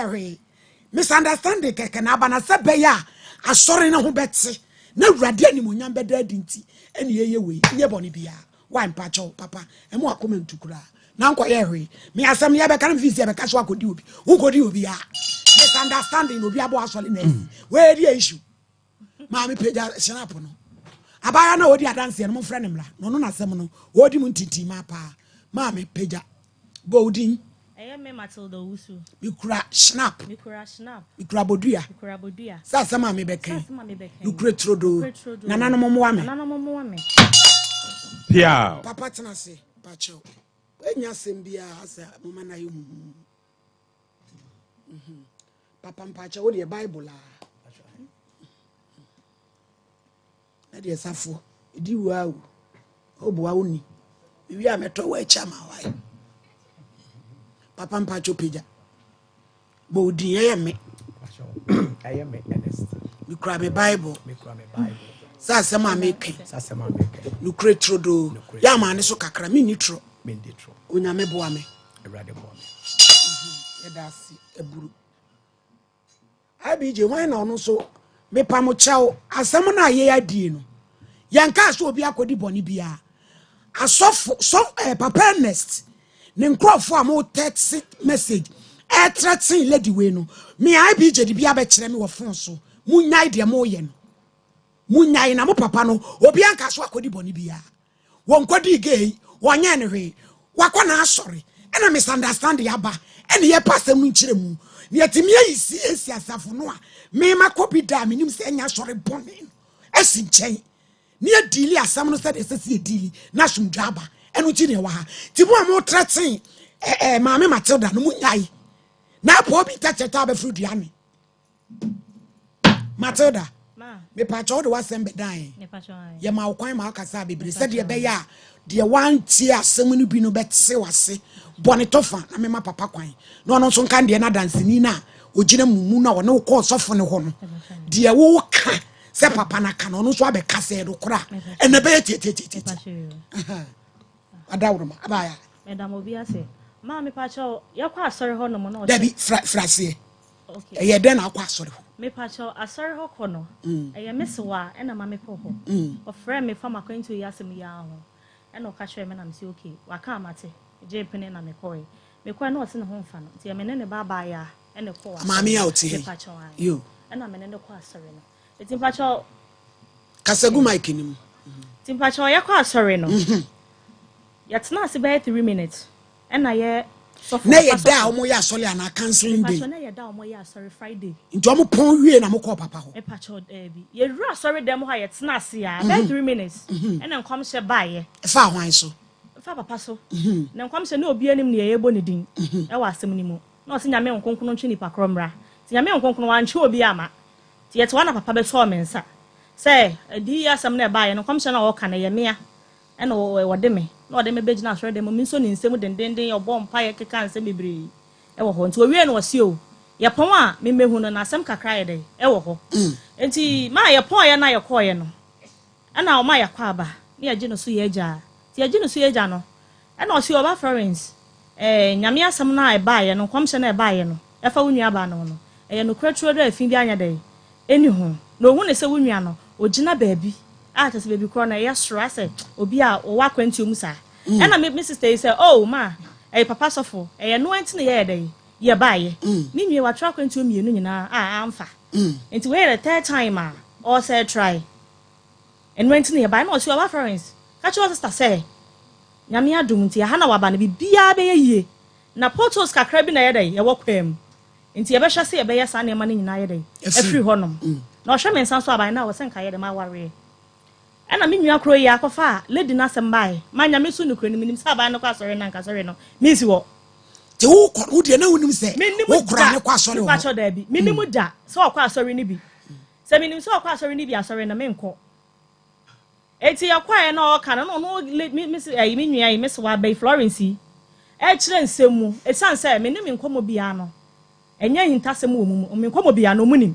here. Misunderstanding keke na bana se be ya asori na ho beti na awurade animonyam beda dinti ene yeye we nye boni bia wa mpacho papa emu akoma ntukura na nko ye hwe me asem ye be kan visi be kaso akodi obi ukodi obi ya misunderstanding obi abo asori na we di issue ma me peja snap no abaya na odi adanse no mo frɛ ne mra no na asem no odi mu ntiti ma pa ma me peja bodin me Matilda Usu. Mikura snap. Mikura bodua. Sa sama me beken. Lukre trodo. Nana no momo ame. Pia. Papa tena se, pacho. Enya sembia asa mama na yimu. Papa mpacha wo de Bible la. Na de safo. Idi wa wo. Obuwa woni. Wi ameto wa chama wai. Papa mpacho peja. Bodi me. I am honest. You cry me Bible. Sa sema make. You create trodo. Ya man so kakra mi nitro. Unya me boa me. Erade boa me. Edasi eburu. Abije wan na ono so me pamo chao asem na ye adie no. Yanka so obi akodi boni bia. Asofo papa nest. Ne nkrofo am text message threatening lady we no me IBJ di bia be kire me wo phone so munyai de mo ye no munyai na mo papa no obi anka so akodi boni bia won kodi gay wonye ne hwe wakọ na asori ena misunderstand yaba ena ye pasem nkire mu ne atimi esi asafo no a me makobi da me nim se enya asori boni esi nchen ne adili asam no se de se adili na sumdwaba enu chi ne wa ha ti mo am threatening maame Matilda no munyai na po bi tacheta be fruit ame Matilda me pacho de wasem be dan ye ma okwan ma akasa bebre se de be ya de wan tie asem no bi no betse wase bone tofa na me ma papa kwan no no so kan de na dansini na ogina mumu na wona ko sofo ne ho no de wo ka se papa na ka no no so abeka se do kora ene be tie adawroma abaya madam obi ase ma me pacho yakwa asori ho no mo no dabi frase okay ye den akwa asori ho me pacho asori ho ko no eye mesewa e na ma me po ho o frɛ me fam akwantu yasem ya ho e na o ka hwe me na me say okay waka amate je pene na me koi me kwa na o se ne ho mfa no tie me ne baba ya e ne ko wa ma me out here yo e na me ne ko asori no eti pacho kasagu mic ni mu ti pacho yakwa asori no yatna se be 3 minutes na ye na ye da omo ya asori ana canceling day na ye da omo ya asori Friday nti omo pon wie na mo call papa ho e pacho bi ye ru asori dem ho yatna se ya be 3 minutes na nkom hye baaye fa hwan so fa papa so na nkom hye na obi anim ne ye bo ne din e wa asem ni mu na o se nyame nkonkono ntwe ni pakromra ti nyame nkonkono wan che obi ama ti ye to na papa be so me nsa se adi asem na baaye no nkom hye na o ka na ye mea e na wo de me no de me begina asore de mo mi so ni nsem dendenden obom pa ye keka nsem bebre e wo ho nti owie no wose o ye pon a me mehu no na asem kakra ye de e wo ho enti ma ye pon ye na ye ko ye no e na o ma ye kwa aba ne ye gino so ye ja ti ye gino so ye ja no e na o si oba Florence nyame asem na e ba ye no komhye na e ba ye no e fa wunua ba no no e ye no kraturo do afin bi anya de eni ho no hu ne se wunua no ogina baabi tese baby corner ya sro ase obi a o wa kwanti omu sa e na me sister say oh ma papa sofo no anti na ye dey ye baaye ni nwie wa tra kwanti omu yenu nyina amfa enti we the third time or say try and went na ye baaye na o si oba Florence ka chi o sister say nyame adum nti ha na wa ba na bibia be ye na portals kakra bi na ye dey ye wo kwam enti ye be hwa se ye be ye sa na ema na nyina ye dey afri honom na o hwe me nsan so aban na wo se nka ye dey ma ware ana me nua kro ya akofa lady na sembai manya me su nukro ni minim sa ba no kwa sori na nka sori no misi wo te wo ko wo de na wonim se wo kra ne kwa sori wo pacho da bi minim da so kwa sori ni bi se minim so kwa sori ni bi asori na me nko eti yakwa ye na o ka no misi me nua yi misi wa bay Florence e kire nsemu e san se me nim nkomo bia no enya hintasem wo mu me nkomo bia no munim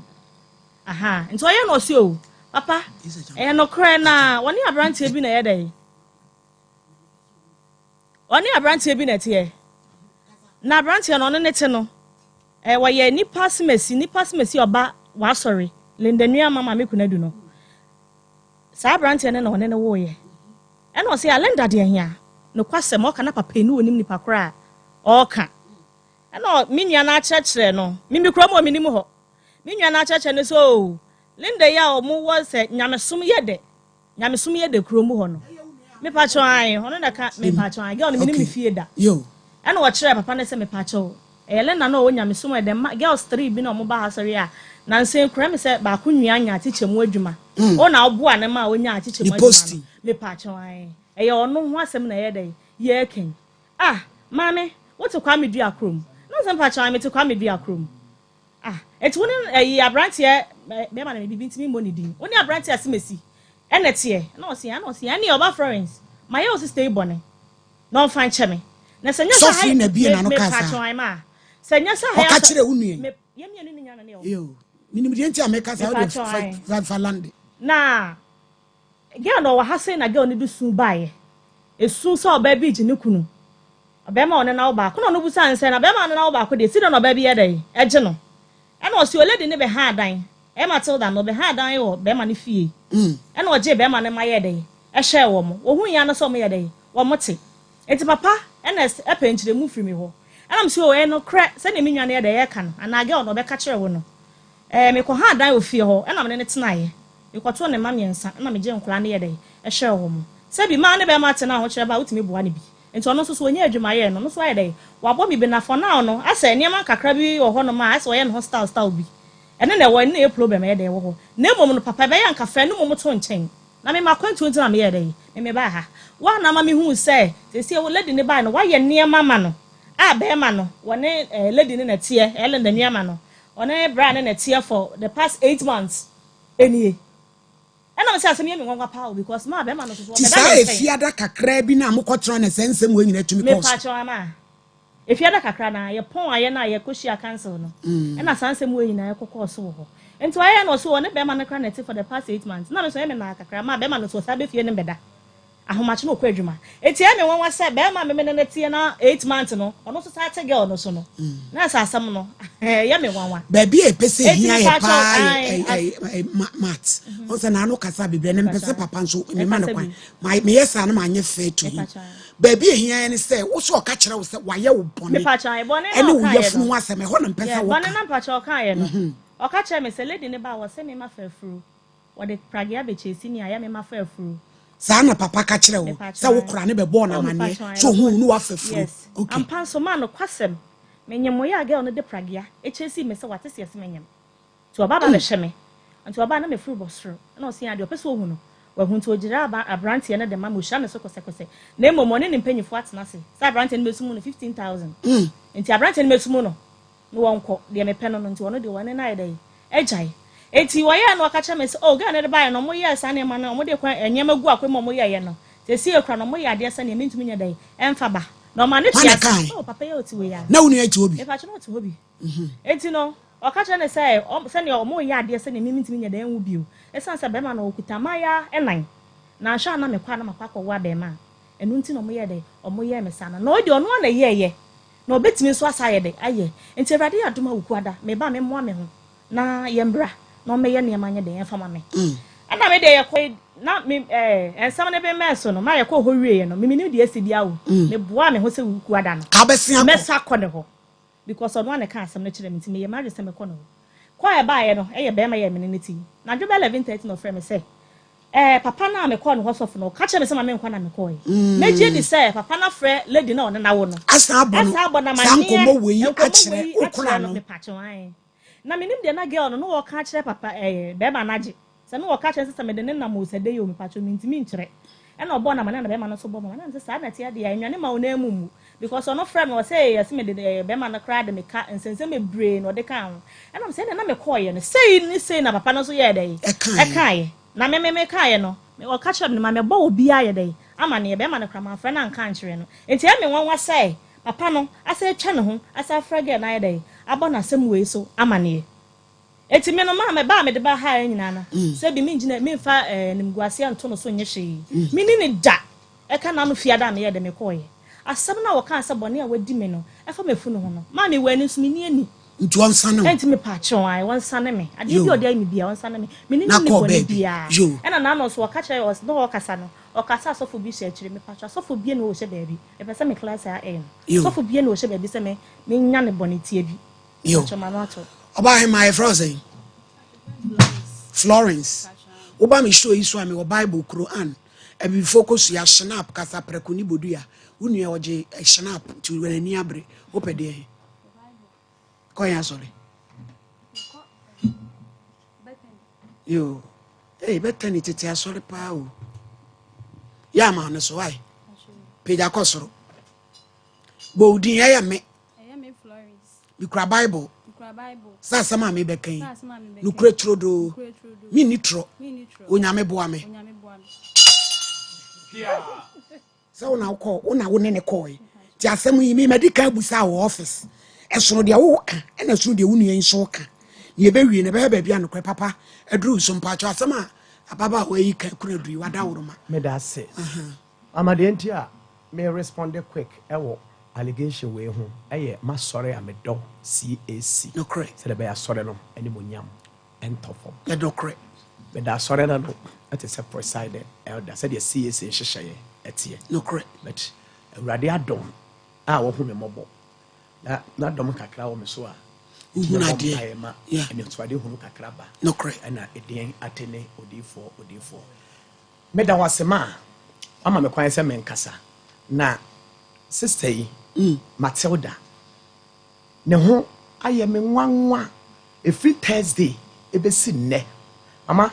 aha nto ye no si o papa no kra na woni abrantie bi na ye dey woni abrantie bi na tie na abrantie no ne te no Why nipa simesi oba wa sorry. Lendenua mama me kunadu no. Sa branti ne no ne wo ye. E no se alenda de hia. No kwasem o kana papa ni onim nipa kora o ka. E no minua na chechre no. Mimi kura mo minim ho. Minua na chechre ne so. Linda ya o mu wo se nyamesum ye de kuro mu ho no. Me pa cho an, hono na ka me pa cho an. Girl no minim me fie da. Yo. E no wo kire papa ne se me pa cho. Elena no wo nyamesum e de girls 3 bi no mo ba hasori a. Na nsen kura me se ba ko nwua anya tiche mu adwuma. O na obo ane ma onya tiche mu adwuma. Me pa cho an. Eye ono ho asem na ye dey ye ken. Mame, what to kwa me dua krom. No sem pa cho an me to kwa me dua krom. Eti woni abrante be ma na me bibi ntimi money din. Woni abrante asemesi. Enete na osi ani oba Florence. My yo sister ibone. No fan cheme. Na senya sa ha na bi na no kasa. Me pa cho an ma. Senya sa ha. O ka kire wunu. Me yemi ni nya na ne o. Yo. Minim de ntia me kasa o de land. Na girl no wa ha say na girl ni du sun bae. Esu so oba bi ji ne kunu. Oba ma one na oba ko no busa nse na oba ma na oba ko de si do no oba bi ye dey. Eje no. E na osi oledi ne be ha dan. E Matilda no be ha dan wo be ma ne fie. E na oje be ma ne ma ye dey. E hye wo mo. Wo hu ya no so mo ye dey. Wo mote. Enti papa e penchire mu firi mi ho. E na msi o e no kra se ne minwa ne ye dey ye ka no. Ana girl no be ka kire wo no. Me ko ha dan wo fie ho. E na me ne tena ye. Me ko to ne ma miensa. E na me je nkura ne ye dey. E hye wo mo. Se bi ma ne be ma tena ho kire ba utimi bua ne bi. Enti ono so onye adwuma ye no so aye dey. Wa bo mi be na for now no. Asa niam kakra bi wo ho no ma asa wo ye no style bi. Ene na wo ne e problem ye dey wo ho. Na emom no papa be ya nka fa no mom to nchen. Na me makwantu nti na me ye dey. Me ba ha. Wa na ma me hu se se wo lady ne ba no wa ye niam mama no. Be ma no. Wo ne lady ne na tie. Ele na niam no. One bra ne na tie for the past 8 months. Enie. And I'm saying, I'm going to power because my man is one. If you had a crab in a mocotron and sense him when you to me. If you had a crana, your pawn, I and I cushy cancel. And I sense him when I could so. And so I also on a beman cranity for the past 8 months. None of them like a cram, my beman was sabi feeling better. How much no quadruma. It's me one was said, Bema, Menetiana 8 months no, or no society girl no so no. That's our some no. Yummy one. Baby, a pessy here, mat. Also, Nano Casabi, and Pessa Papanso, in the man of my yes, and my fair to him. Baby here and say, also catch her why you bonnet patch I bonnet, and you from once and my home and Pessa one and patch or kind. Or catch him as a lady in the bar was sending my fair through. What the Pragia chasing, I am in my fair through. Sana papa ka kire wo sa wo kura ne be born amane so hu nu afafu okay ampa so ma no kwasem menyemo ya girl no de pragia echesi me se wate se menyem to oba ba be hye anto oba na me furu bosro na osia de opese ohu no wa hu nto ogira abrante ne de ma mo hya ne so kose na emomo ne mpanyifo atena se sa abrante ne mesumu no 15000 enti abrante ne mesumu no no wonko de me pe no nti wono de wone na ide ejai eti waya no aka cheme se o ga na de bae no mo ye sa ne ma no mo de kwa enyema gu akwemo mo ye no se si ekra no mo ye ade sa ne mentumi nya dai emfa ba no ma ne tia o papa ye oti we ya na wonu ati obi e pa che no oti obi eti no aka cheme se se ne mo ye ade sa ne mentumi nya dai enwu bio e san se be ma no okuta maya enan na hwa na me kwa na makwa kwa wa be ma enu nti no mo ye dai o mo ye me sa na o de ono na ye na obetimi so asa ye dai aye enti Awurade adoma wukuada me ba me mo me ho na ye mbra no me ye niam anya de enfama me ana me de ye koi na me ensam ne be meso no ma ye ko ho wie no me ni de asidi awo me boa me ho se wuku ada no ka besia me sa ko ne ho because ono ne ka asam ne kire me ti me ye ma je se me ko no ko ye ba ye no ye be ma ye me ne ti na dwo be 11:30 no frame me say papa na me ko no hosof no ka che me se ma me nko na me ko ye me je di say papa na frɛ lady na one na wo no asa abo na ma ne Nkomo we a kire okura no me pa che wan na menim de na girl no wo ka kire papa be ma naje se no wo ka kire sese me de ne na mo se de yo me pa che me ntimi nkire e na obo na ma na be ma no so bo ma na se sa na tia de ya nwane ma wo na emumu because ono frame wo say yes me de be ma na kra de me ka nsense me brain no de ka ho e na me say na me call ye no say na papa no so ye de e kai na me kai no me wo ka kire me ma me bo obi aye de ama ne be ma na kra ma fra na nka nkire no enti e me wanwa say papa no asa twa ne ho asa frage na ye de abona sem we so amane eti me no ma me ba me de ba ha nyina na se bi me ngina me fa nimguase anto no so nye hwe me ni ne da e ka na no fiada me ye de me koye asem na wo ka asa bone a wadi me no e fa me fu no ho no ma me wani so me ni ani nti on sane enti me pa chon ai won sane me ade bi ode mi bia won sane me ni boni bia e na no so ka kire was no okasa no okasa asofo bi hye kire me pa cho asofo bi na wo hye baabi e pese me class a en asofo bi na wo hye baabi se me nya ne boni tie bi cho ma no ato oba he my frozen Florence oba me show isu ame Bible Quran e bi focus ya snap kasa prekuni bodu ya unu e oje snap ti wenani abre opede he koya sorry yo betani tete asori pa o ya ma no so why peja kosoro bodi ya me Florence bikra Bible sa sama me bekan no kretro do mi nitro onyame boa me sa una ko una wo ne ko ti asem yi me medical busa wo office esono de wo ka na so de wo nua nso ka ye be wie ne be ba bia no kwe papa aduru so mpa cho asem a ababa wo yi ka kuna duri wada woroma me da se amade nti a me respond quick ewo allegation we ho eye ma sorry am do CAC no correct se de be sorry no eni monyam entofom e do correct me da sorry na no at is a preside elder said the CAC hyehyeye etie no correct but awurade adom a wo ho me mobo na dom kakra wo me so a uhuna de yeah ene twade hunu kakra ba no correct na edin atene odifo me da wasema ama me kwan se me nkasa na sister yi Matilda ne ho aye me nwanwa every Thursday ebesi nne mama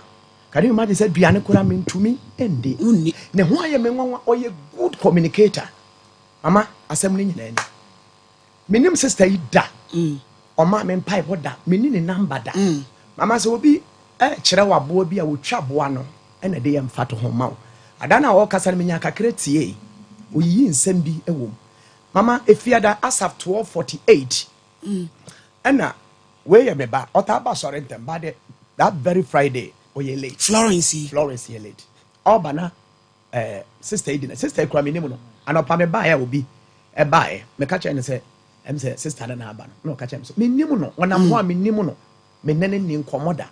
can you imagine say duane kura me ntumi ende unni ne ho aye me nwanwa oye good communicator mama asem ni nyina ni menim sister yi da oma me pipe da meni ne number da mama se obi kire wabo bi a wotwa boa no ena de yam fato ho ma adana wo kasa me nya kakra tie oyi nsem bi ewom mama efiada as of 12:48 ena we ye meba otaba sore ntem ba de that very Friday oye late Florence ye late obana sister idina sister kwa menimu no anopa me ba ya obi e ba e me ka che ne se em se sister na aba no ka che me so menimu no wona mo a menimu no me nene ni nkomoda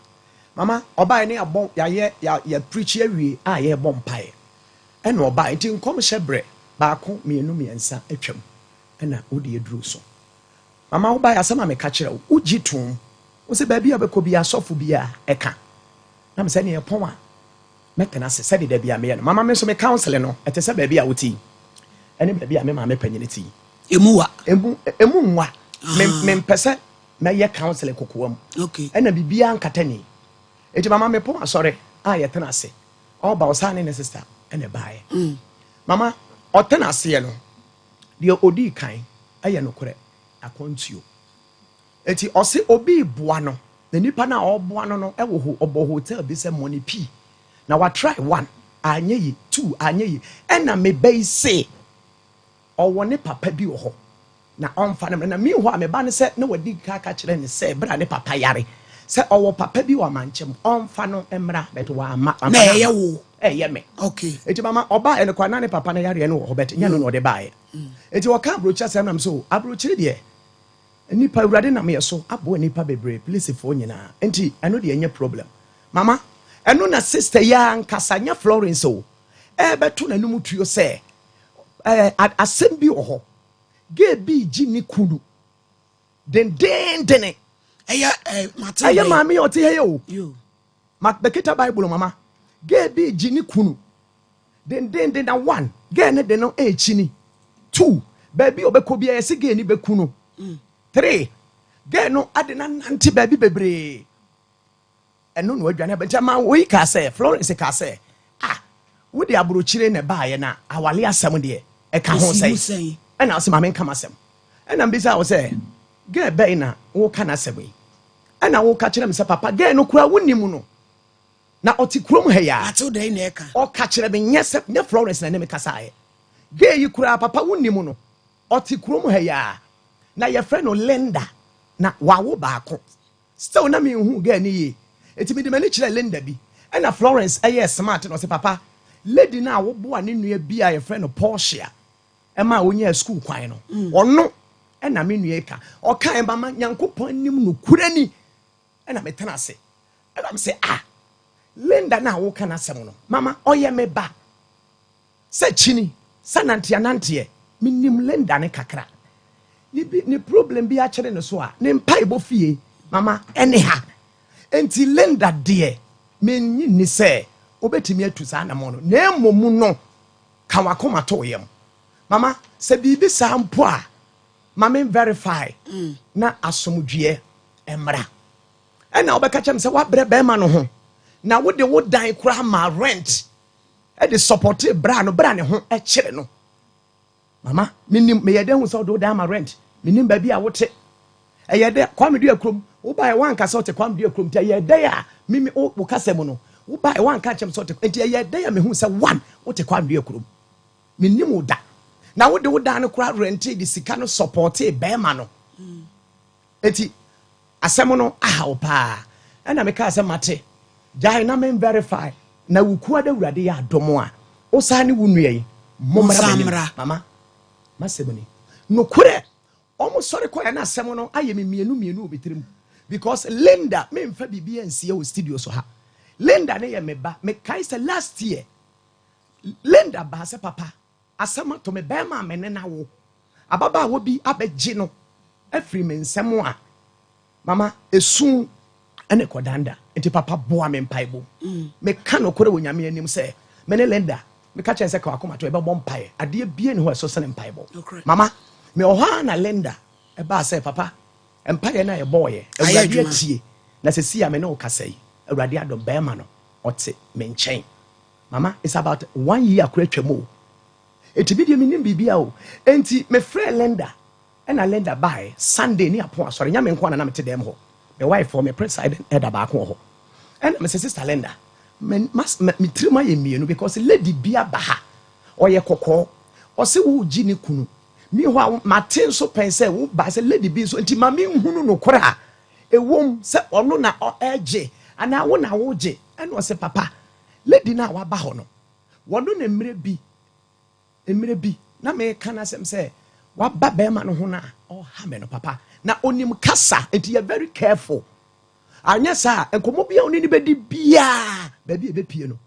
mama oba ne abon ya preach awie a ye bom pae ena oba nti nkom hyebre baako mienu miensa atwam ena odi eduru so mama oba ya sama me ka kire wo gitum wo se ba bia beko bia sofo bia eka na me se ne epon a metena se se de bia me no mama me so me counsel no etese ba bia woti ene ba bia me ma me panyiniti emu nwa me mpese me ye counsel kokoam okay ena bibia nkatani eti mama me pon asore a ye tena se oba osane ne sister ene baaye mama otena ase no de odi kan aye no kore akontuo eti ose obi boa no na nipa na oboa no ewo ho obo hotel bi se money p na wa try 1 anye yi 2 anye yi ena me bai say owo ne papa bi wo ho na onfa na me ho a me ba ne se na wadi ka kire ne se bra ne papa yare se owo papa bi wa manchem onfa no emra bet wa ama na ye wo ye me okay eti mama oba ene kwa na ne papa na yare ne wo bet nya no no de bae eti wo ka abrocha se na so abrochire de nipa urade na me so abo nipa bebre police fo nyina enti eno de enye problem mama eno na sister ya nkasanya Florence o beto na num tuyo se asem bi wo ho ge bi ji ni kunu den Matilda aya mama yo te he o yo bekita Bible mama ge bi ji ni kunu den na 1 ge ne de no chini 2 baby obeko bia yesi ge ni bekunu 3 ge no ade na nanti baby bebre eno no adwane ba ma we ka say Florence ka say wo de abrochire na baaye na awale asem de e ka ho say ena asem amen kama asem ena mbisa wo say ge be na wo ka na asem ena wo ka kire me say papa ge no kura wonimu no na otikrom ha ya Matilda na eka o ka kire me nyese ne Florence na ne me kasa aye ge yi kura papa wonimu no otikrom ha ya na ye friend no Linda na wawo baako still na me hu ge ni yi eti me de mani kire Linda bi ena Florence aye smart no say papa lady na wo bo ane nua bi a ye friend no Portia ema onya school kwan no ono na me nua ka o kan ba ma Nyankopon nim no kurani na me tena ase and I'm say Linda na wo kana asem no mama oye me ba se chini sanantia nantie minim Linda ne kakra ni problem bi a kire ne so a ne mpa ebo fie mama anyha enti Linda de menyi ni se obetimi atu sa na mo no na emomu no ka wakoma to yem mama se bibi sa mpo a mama verify na asomdwe emra ena obeka chem se wa bre be ma no ho na wo de wo dan kura ma rent e de support bra ne ho e kire no mama minim me yede hu so do dan ma rent minim ba bi a wote e yede kwame du akrom wo ba e wan ka so te kwame du akrom te yede a mimi wo kasem no wo ba e wan ka chem so te enti yede a me hu se one wote kwame du akrom minim wo da na wo de wo dan kura rent de sika no support be ma no enti asem no opa ena me ka asem mate jai na men verify na wukuwa da wurade ya adomo a osane wunu yi momra mama maseboni no kure omo sori ko ya na asem no aye me mienu obetirim because Linda me mfa bibia nsie o studio so ha Linda ne ye me ba me kai se last year Linda ba se papa asem to me be ma me ne na wo ababa wo bi abeji no afri me nsem a mama esu ene kodanda enti papa boa me mpaibo me ka no kore wonyame anim se me ne Linda me ka chense ka akoma to e be bom mpae ade bie ne ho so sene mpaibo mama me oha na Linda e ba se papa mpae na e boye awurade atie na se sia me ne o kasai awurade adom be ma no ote me nchen mama it's about 1 year akura twamo etibi de me nim bibia o enti me frɛ Linda ena Linda by Sunday ni apo asore nya me nko na me te dem ho my wife for me president head back ho and my sister Linda me trima ye mienu because lady bia baha oye kokko o se wo gi ni kunu mi ho matin so pense wo ba se lady bi so nti ma me hunu no kora ewom se ono na o eje ana wo na wo je ene o se papa lady na wa ba ho no wono na emre bi na me kana sem se wa ba be ma no ho na o ha me no papa na onim kasa enti you very careful anya sa enkomo bia oni ni bedi bia ba bi be pie no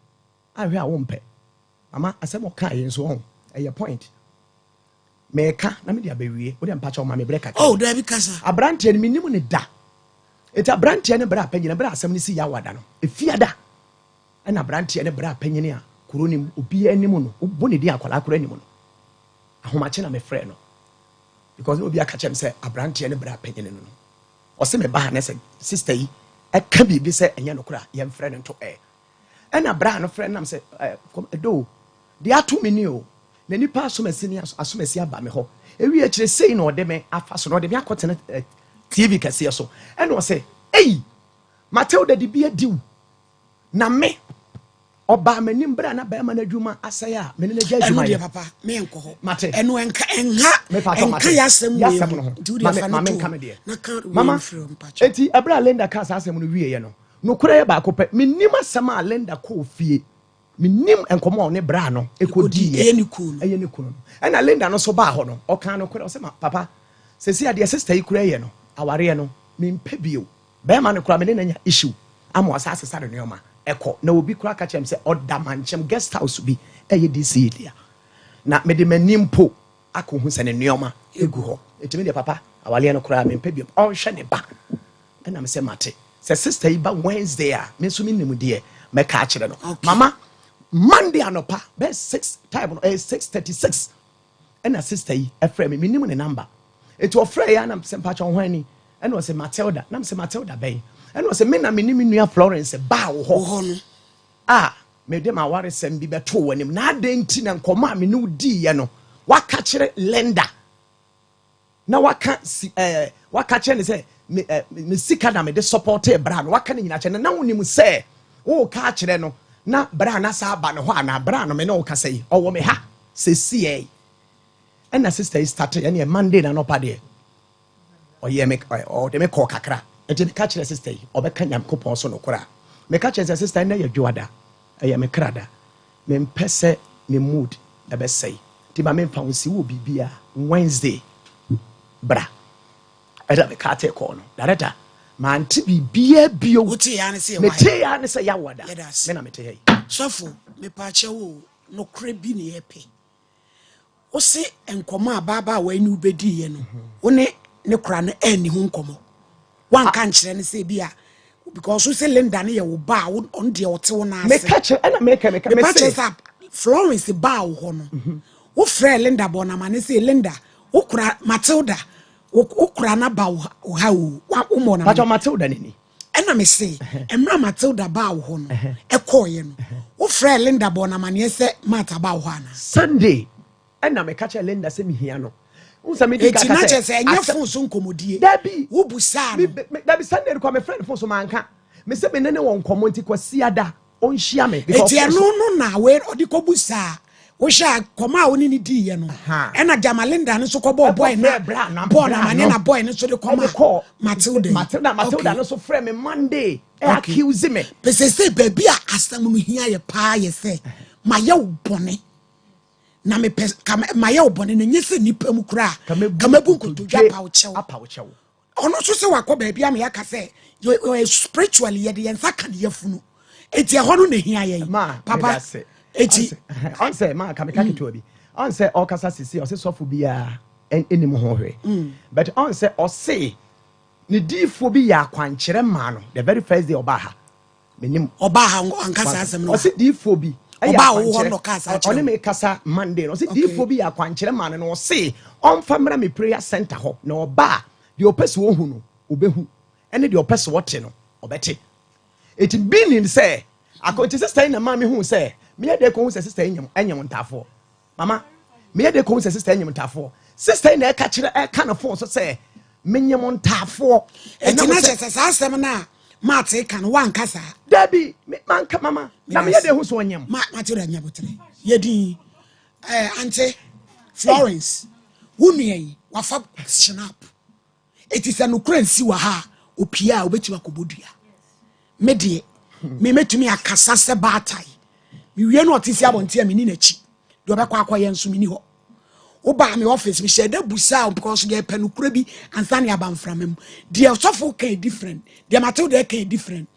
ahwe a wo mpe mama asem oka yin so ho e point me ka na me dia bewie wo dia mpacha o ma me breka oh da bi kasa abrante ni minim ne da eti abrante ne bra panyina bra asem ni si ya wada no efiada na abrante ne bra panyini a kuronim obi anim no obo ne di akwala akora anim no ahomache na me frɛ no because obi aka chem say abrante ne bra panyini no o se me ba na say sister yi e ka bibi say enye no kora ye mfrɛ no to na bra no frɛ nam say do de ato me ni o na nipa asomasi aba me ho ewi a kire sei na ode me afa so na ode me akotene TV kase so na o say ei Matilda de bia diu na me oba manim bra na ba ma na dwuma asaya me ne na gya dwuma eno de papa me enko ho mate eno enka ya asem we do de afa no na ka mama eti abra Linda ka sa asem no wie ye no no kura ye ba ko pe menim asem a Linda ko fie menim enkomo ne bra no ekodi ye ni kunu na Linda no so ba ho no o kan no kura o se papa se si ade sister yi kura ye no aware ye no me mpa bio be ma no kura me ne nya issue amo asase sa de nyoma eko na obi kura ka chem se oda manchem guest house bi eye DC dia na me de manim po akohu se ne nyoma egu ho etimi de papa awale no kura me mpa bio o hwe ne ba na me se mate se sister yi ba Wednesday a me so me nim de me ka kire no mama Monday anopa be 6 time no 6:36 na sister yi e frɛ me nim ne number etu o frɛ ya na se mpa chon hwani na o se Matilda na me se Matilda bɛn and was a men and minimum Florence bow ho me dem aware sem bi beto wanim na adenti na nkoma me no di ye no waka kire Linda na waka kire ne say me sika na me de support e bra no waka ne nyina kire na wonim say wo ka kire no na bra na sa ba no ho na bra no me no ka say owo me ha se sie and na sister is started any Monday na no pa de o ye me o de me call kakra enti catch the sister obeka Nyankopon so no kora me catch the sister na ye dwada eye me krada me mpese me mood ebe say ti ba me mfa wonsi wo bibia Wednesday bra ɛda me ka te call no director man ti bibia bio Uti ya ne se me te ya ne se ya wada me na me te yi sofo me pa che wo no kre bi ne yepe o se enkomo ababa wa ni ubedi ye no wo ne kra no ani hu nkomo wan kan kire ne se bia because we say Linda ne ye wo ba on de o te wo na ase me catch and me say Florence ba wo ho no wo frɛ Linda Bonama ne say Linda wo kra Matilda wo kra na ba wo ha wo mo na Pacho Matilda ni ɛna me say emra Matilda ba wo ho no ɛkɔɔ ye no wo frɛ Linda Bonama ne say Mata ba wo ha na Sunday ɛna me catch Linda say me hia no unsa me di ka ka say enya fon so nkomodie dabi wo busa no dabi Sunday ko me friend fon so manka me say me ne won komo nti kwasiada on hia me because no na we odi ko busa wo sha koma wo ni di ye no na Jamalinda no so ko boy na boy na mane na boy no so de koma Matilda no so frame me Monday accuse me pese say baby a asam no hia ye pa ye say ma ye wo bone na me ma ye wo bone na nyese nipa mu kura kamabu kotodwa pa wo chewo ono so se wakọ baby am ya ka say you spiritually ye de yensa kan ye funu eti ho no na hia ye papa eti on say ma ka me ka keto bi on say all kasa sisi o say sofo bia eni mo ho hwe but on say o say ni difo bi ya kwankere ma no the very first day oba ha menim oba ha ankasa asem no o say difo bi oba wo no kasa on me kasa Monday no say difo bi ya kwankere ma no o say on famra me prayer center ho na oba de opese wo hu no obehu ene de opese wote no obete eti binin say akonti sister na ma me hu say me de ko hu say sister enyem ntafo mama me de ko hu say sister enyem ntafo sister na e ka kire e ka na phone so say menyem ntafo eti na che say asem na ma te kan wan kasa dabi manka mama na me de hu so onyem ma te ra nyabotre yedi ante Florence wunua yi wafa snap eti se no kransi wa ha opia obetima kobodua me de me metumi akasa se batai me wie no otisi abonte a meni nachi de obekwa akoye nso meni ho wo ba me office me shede busa because ye penukura bi ansa ne abamframem de sofo kan different de Matilda kan different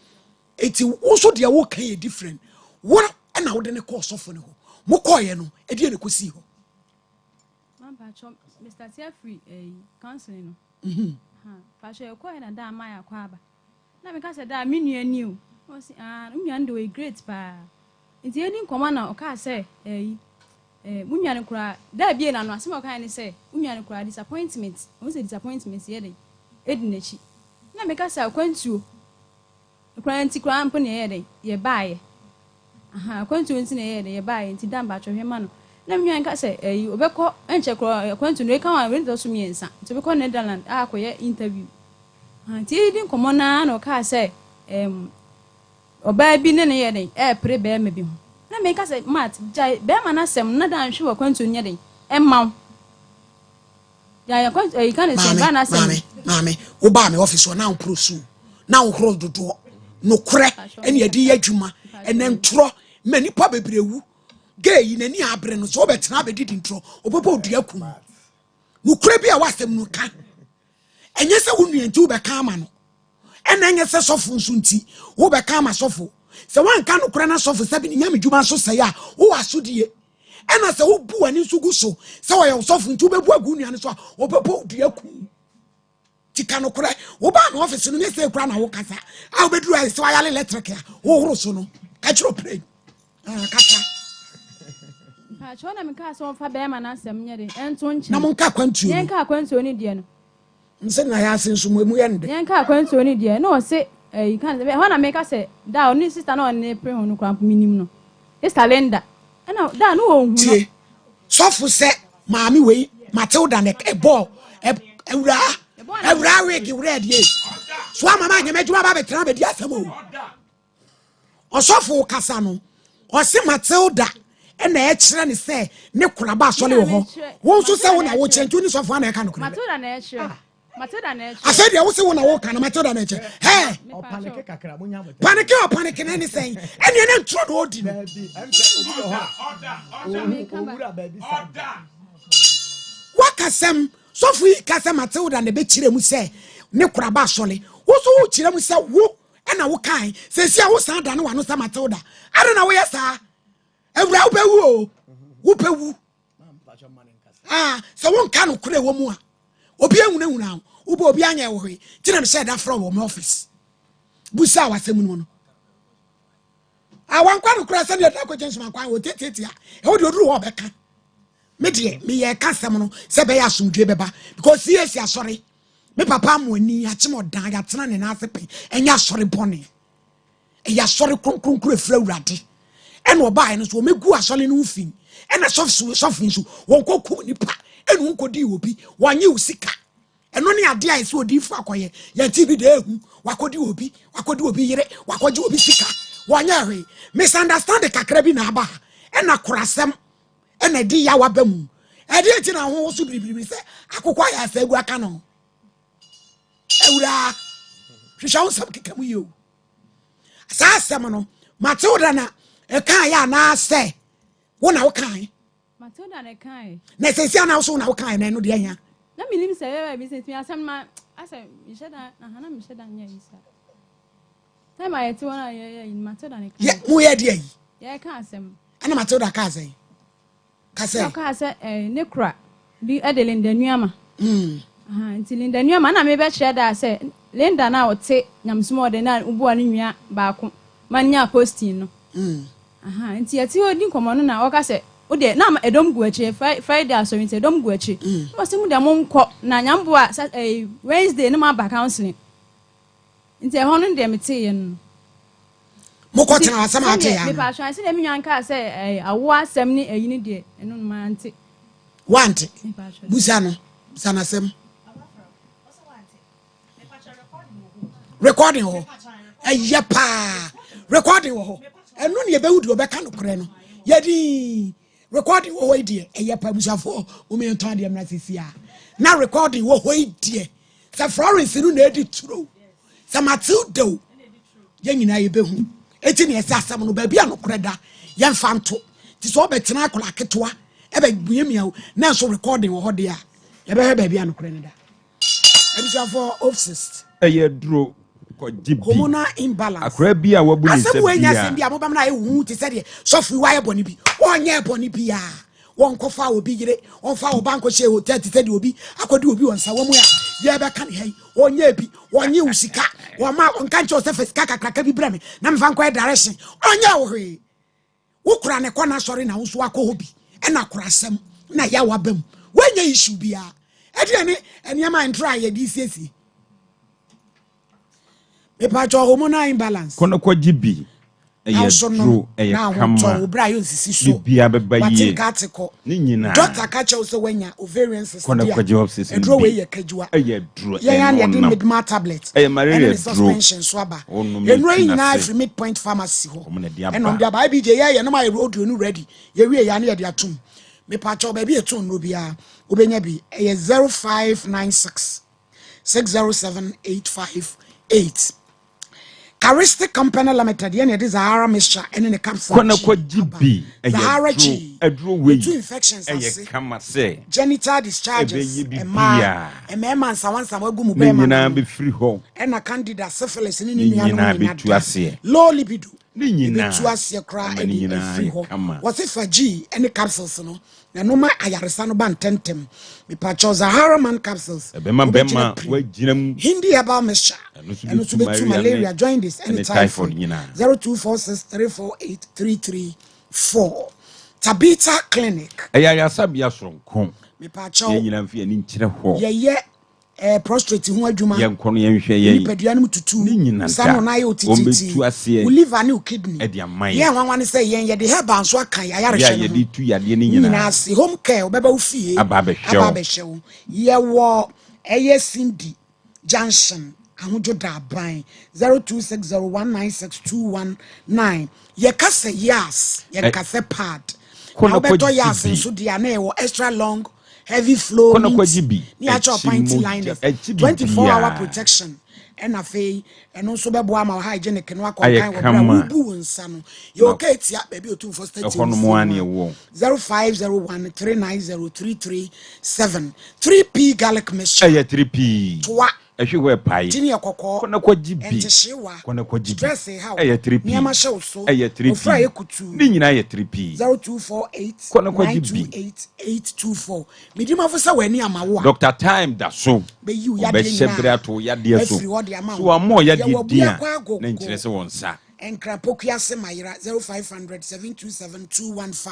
eti wo so de wo kan different wo na wo de ne ko sofo ne ho mo koye no e de ne kosi ho Mamba chom Mr. Tiafree counseling no pa so ko na da ma ya kwa ba na me ka se da me nua ni o si nua ndo we great pa nti eni nkoma na o ka se munua ne kura da bie na no asem o ka ne se munua ne kura disappointment o se disappointment ye de edi na chi na me ka se akwantuo kura nti kura ampo ne ye de ye baaye akwantuo nti ne ye de ye baaye nti da mba twehwe ma no na munua nka se obekọ enche kura akwantuo no ka wa we ndo so miensa nti obekọ Netherlands akoye interview nti edi nkoma na o ka se oba bi ne ye den pre be ma bi ho na me ka say mat jai be ma na sem na dan hwe wakwantu nye den maw ya ya kwantu e kan say ba na sem mame wo ba me office na unprosu na unhro dodo no kure ene edi adwuma ene ntro mani pa bebrewu gay na ni abre no so obetena abedidi ntro obobo odua kum no kure bi a wasem no ka enye se wo nuanti wo be ka ama no ena enye se sofo nso nti wo be ka ama sofo se wan ka no kura na sofo sabi ni nyame dwuma so se ya wo asodie ena se wo bu ani nso gu so se wo ye sofo nti wo be bu agu nuane so obobo odua kum tika no kura wo ba no office no me se kura na wo kasa a wo beduru ai se wa yale electric a wo horo so no ka chiro play kasa pa chona me ka so fa be ma na sem nye de ento nchi na mon ka kwantuo yen ka kwantuo ni de no nse na ya asenso mu yende yen ka kwantuo ni de no se kan be ho na me ka se da oni sister na oni pre ho no krampo minim no sister Linda na da no wo hu no sofo se maami we Matilda ne ball ewura wig red ye so mama nya medjuma ba betra be di asemo osofo kasa no o se Matilda na e kire ne se ne kura ba so le ho wo so se wo na wo chentu ni sofo na e ka no kura Matilda na e kire Matilda na e kire ase dia wo se wo na wo ka na Matilda na e kire he o panike kakra munya mo panike na ni sen ene na ntro do odi no order wakasem so free kasa Matilda ne be chire mu say ne kuraba sole wo so chire mu say wo e na wo kan se sia wo san da ne wa no sa Matilda I na wo yesa ewura wo pewu wo pewu so won kan no kure wo mu a obi ehunahuna wo bo obi anya wo hwe tina me say that from wo office busa wasem no awan kwa no kura se ne da ko jensu man kwa wo tetetia e wo de oduru wo beka me de me ye kasem no se be ya sumdwe beba because yes ya sorry me papa mo ani ache mo dan ya tena ne na asepe enya sorry bone e ya sorry kronkron efra urade ene oba no so megu asole no fin ene sofin so won koku nipa ene won kodi obi wanye usika eno ne ade ai so odi fu akoye ya ti bi de ehu wakodi obi yire wakoji obi sika wanye hwe misunderstand kakra bi na aba ena korasem ena di ya wabamu ade ti na ho so bibiri se akokwa ya sa egu aka no ewura hwehwa wo sam kekamu yo sa asem no Matilda na e kan ya na se wo na wo kan Matilda na kan na se sia na wo na wo kan na no de anya na minim se we bi se mi asem ma asem mi sheda na hana mi sheda nya isa time I ti wona ye Matilda na kan ye mu ye de ayi ye kan asem ana Matilda ka say ka say ne kura bi Linda nuama nti Linda nuama na me be sheda say Linda na wote nyamsumo de na ubu ani nua ba ko manya posting no nti ati odi nkomo no na oka se ode na edom gu achi Friday aso nti edom gu achi mo se mu de mo nko na nyambo a Wednesday no ma ba counseling nti ho no de mete ye no mo ko tena asam ate ya me pa so se de mi nwan ka se awo asem ni eyini de eno no ma nti want busa no sana sem recording ho pa recording ho enu ne be wudu obeka no kore no yedi recording wo idie pa busafo o me ntan de mna sisia na recording wo ho idie sa Florence nu na edi turo sa Matilda ye nyina ye behu eti ne esa asam no ba bia no kore da ye mfa nto ti so obetena akola ketwa e ba buemiawo na so recording wo ho de a ye be he ba bia no kore ne da busafo office duro hormonal imbalance akra bi a wabu ni se bia asem nya sem bia mo bam na ehu ti se de sofu wa ye boni bi onye boni bi a won kofa obi yire on fa o banko she hotel ti se de obi akodi obi won sa wo mu ya ye be kan he onye bi onye usika wo ma on kan cho se fesika kakaka bi brame na mfa nko direction onye wo hwe wo kura ne kona sori na wo so akọ hobi e na kura asem na ya wabam wenye issue bia e de ne eniama ntra ye di siesie me pa cho hormonal imbalance kono kwa jibi true kama obra yo sisi so bibia beba ye ni nyina doctor ka che so wanya ovarian cyst kono kwa job system draw we ye kajua draw ya de midma tablet malaria suspension so aba enu nyina free midpoint pharmacy ho eno dia ba BJ ye no my road no ready ye wie ya na ye dia tum me pa cho ba bi etum no bia obenya bi 0596 607858 Charistic Company Limited, yen the Zahara mixture and in the capsule. Kona kwa jibi, Zahara G, two infections, kama say, genital discharges, a man and someone some be free home, and a candida syphilis in the low libido. Nina to us your cry and free home. Was it for G any capsules? No, no, my Ayarisano ban tentem. Me pacho Zahara man capsules. Bema, Hindi about mixture. And to be to malaria, join this any typhoid. 0246348334. Tabita Clinic. Aya sabia from me pacho. Yeah. Prostrate ho adwuma ye nkono ye nhwe ye nipaduanum tutu sano na ye otititi o liver ne o kidney ye hwanwan say ye de heba nso akan ayarehwe ye de tu yade ne nyina se home care obeba wo fie aba behwe ye wo eye Cindy Junction ahojo da ban 0260196219 ye kase yes ye kase pad na obeto yes nso dia na e wo extra long heavy flow ni actual pinty liners 24-hour protection ena fe eno so bebo ama hygienic no akonkan wo bra wo bu nsa no yo okay tia baby otum for state 0501390337 3p garlic mixture 3p toa ehwe pai tini yakoko kona kwa jibi entishewa kona kwa jibi stress ha 3p niama hyew so 3p ofra ekutu ni nyina 3p 0248928824 midima fo se wani amawo Dr. Time da so be you ya de nyina so so amo ya de dia na nkyere se wonsa Enkrapokua Semayra 0500-727-215.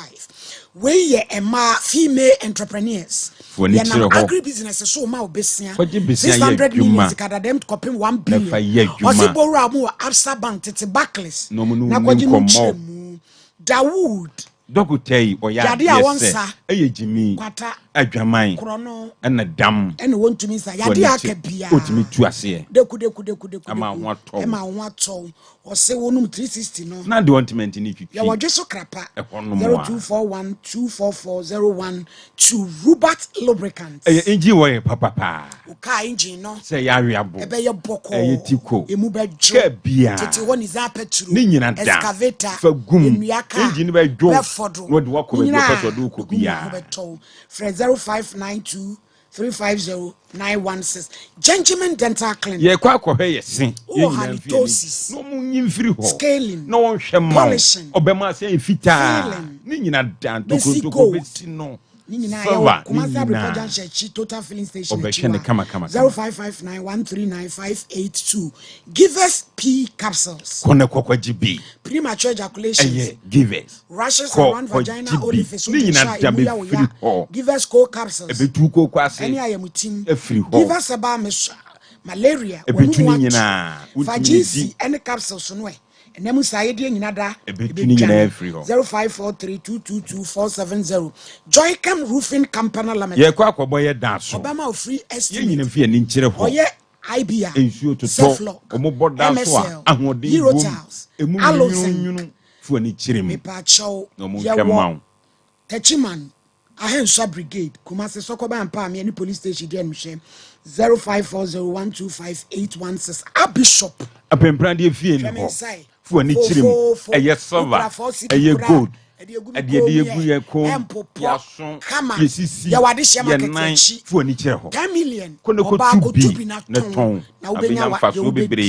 We ye ema female entrepreneurs. Ye na agribusiness so ma obesia. 600 million zikada dem to kopim 1 billion. Osiboro amu Absa Bank tete backless. Na kwaji mu Dawood. Dokutei oya yese eyejimi adwaman ena dam ena wontumi sa yade akabia otimi tuase deku ama hoato ose wonum 360 no na de ontiment ni twitwi ya wodwe so krapa 0241244012 Robert Lubricants engine wo papa uka engine no se ya awiabo ebe ye boko tiko emu bejo kabia tete woni za petru ni nyina da excavator fagum engine bejo no de wako bejo peso do ko bia 0592-350-916 Gentleman Dental Clinic. Ye kwa hwe yesen. Ye halitosis. No mu nyimfiri ho. Scaling. No won hwe ma. Polishing. Obema se fita. Ni nyina dan to ko besi no. Ni nyina ya Kumasi Reporter Church Total Filling Station. Obehwe kama 0559139582. Give us P capsules. Kona kwa GB. Premature ejaculations. Give us. Rashes around vagina orifice. Ni nyina da be free ho. Give us co capsules. Ebetu ko kwase. Any ayamutim. Free ho. Give us about malaria. Ebetu ni nyina. Fagisi any capsules no e. Enemu saye die nyina da. Ebetu ni nyina free ho. 0543222470. Joycam Roofing Company Limited. Ye kwa boye da so. Obama free estimate. Ye nyina fi ani nkyere ho. Oye IBA. Ensuo toto. Omo boda so a ahode Hero Towels. Emu nyunu fu ani kyere mu. Mepacho. No mu hwemam. Techiman Ahensha Brigade Kumasi Sokoba and Pam any police station there mhwe 0540125816 a bishop apemprande fie ni ho fu ani kyerem eye silver eye gold ade egu ye ko ya so yesisi ya wade hye market fu ani kyere ho 10 million kono ko tubi na ton na obenya wa faso bebre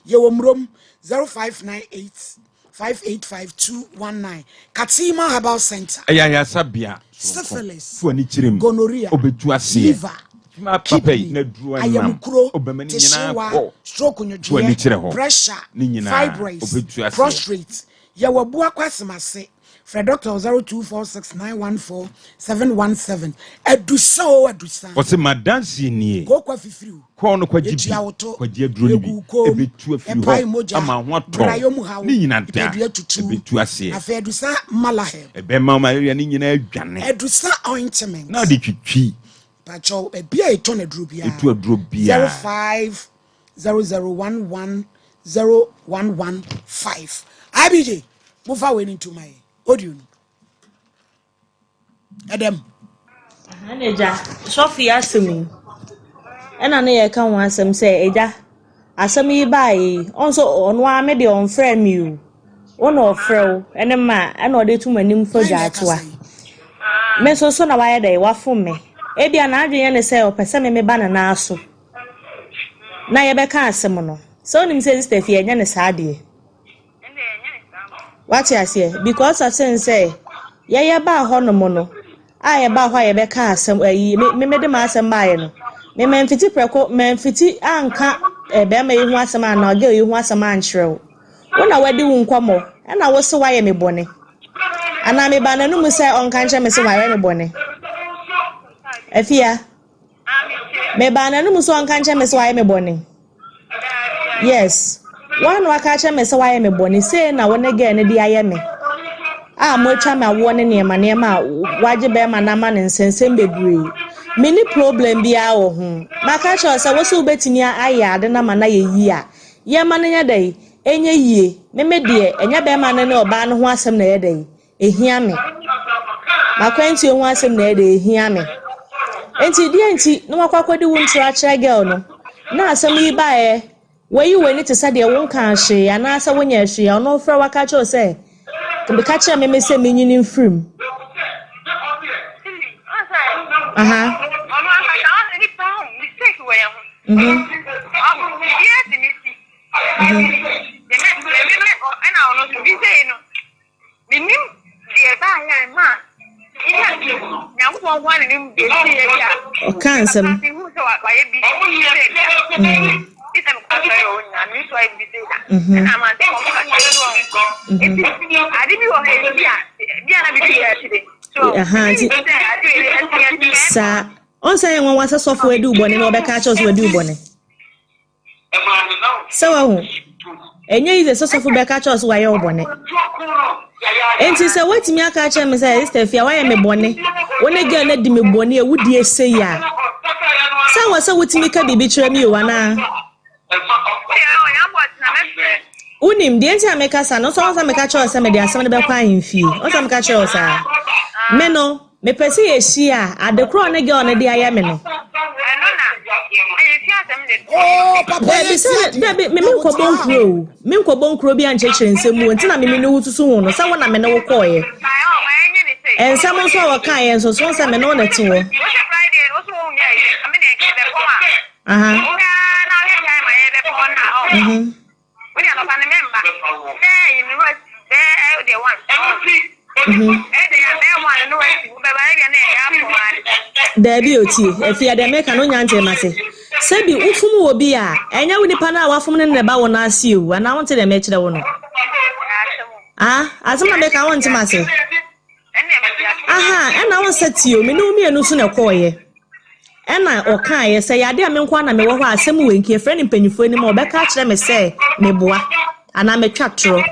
ye womrom 0598585219 Katima Herbal Center. Ya sabia. Syphilis. Fu ani kyerem. Gonorrhea. Obetu ase. Liver. Papa na duru anam. Ayamukuro. Obemani nyina ko. Stroke nyodie. Pressure. Fibroids. Prostrate. Ya wabu akwasemase. Fred Dr. 0246914717. Edusa. Ose madansi nie. Go kwa fifiri. Kono kwa jibi. Kwa jia duru ni bi. Ebetu afiri ho. Ama ho ato. Ni nyina da. Ebetu ase. Afa edusa malahe. Ebema malaria ni nyina adwane. Edusa ointment. Na de twitwi. Pacho ebia eto na duru bia. Etu aduru bia. 0500110115. IBJ. Move away into my audio. Adam. Aneja, Sophia asemi. Ena na ye kan wan asem say eja. Asem yi bai, onso ono a me de on frame you. Ono ofrew, ene ma, ena ode tu manim fo jatoa. Me so na waye dey wafom me. Ebia na adwenye ne say opese me ba na aso. Na ye be kan asem no. So nim say sister fie nya ne saade. What I say because I say ye ba ho no mo no. Aye ba ho ye be kan asem me de ma asem bae no. Me memfiti preko memfiti anka be ma yehu asem ana oge yehu asem ankyerɛw. Wona wadi wu nkwamo na wo se waye me bone. Ana me ba na no mu say onka nkyɛ me se waye me bone. Afia me ba na no mu so onka nkyɛ me se waye me bone. Yes. One waka cha me se waye me bone say na wona ge ne di aye me. Mo twa ma wo ne ne ma waje be ma na ma ne nsensem bebre. Many problem bia wo ho. Maka cha se wo so betini aye ade na ma na ye yi a. Ye ma ne nya dai enye yie. Me de enya be ma ne oba ne ho asem na ye dai. Ehia me. Makwanti ho asem na ye dai ehia me. Enti di enti no makwakwadi wo ntra kira girl no. Na asem yi bae where you went to say the won't can she and answer when you're she or no for what catch or say. To be catching me say meaning in film. Cancer. Sir, on saying one was a software do bonnet or back catchers will do bonnet. So, and you is a source of back catchers why you're bonnet. And she said, what me a catch him says, if you are me bonnet, when again let me bonnet, would you say ya? So was so with me can be betray me, Wana. Unim, the answer make us no so as make catch us some of the backwine fee, or some catch us. Meno, me perceive a sheer at the crown again on the diamond. Oh, Papa, Minko Bon Crow be and Church and some more, and I mean, no to soon, or someone I may know coy. And someone saw a kind, so some men on it too. There beauty, if you had a make an onion, Massy. Sebi ufumu obi a enya woni pa na awafum ne neba won asi o na wonte dem ekire wono azama make I want mase ena won sati o me no mi enu so na koye ena oka ye se yade a me nkwa na me wo ho asem wenki friend mpanyifo ni ma obeka kire me se me boa ana me twatro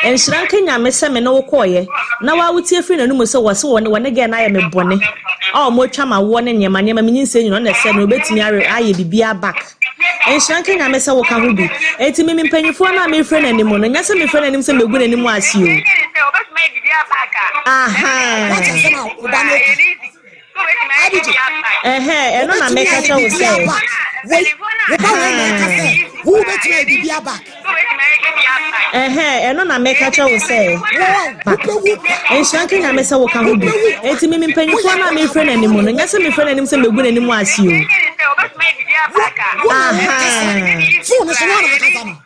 enhira nkanya me se me no koye na wa wutie free na numu se wo se wone ge na ya me bone mo twa ma wo ne nyema nyema menyinse nyino na se no obetimi aye bibia back enhira nkanya me se wo ka ho bi enti me mpanyifo na me free na nimu no nya se me free na nimu se me gu na nimu asi o eno na me ka cha wo se who bet me bibia back eno na me ka cha wo se enhranke nya me se wo ka ho bi enti me mpanyifo na me frɛ na nimu no nya se me frɛ na nimu se me gu na nimu asi o so no so na ka sama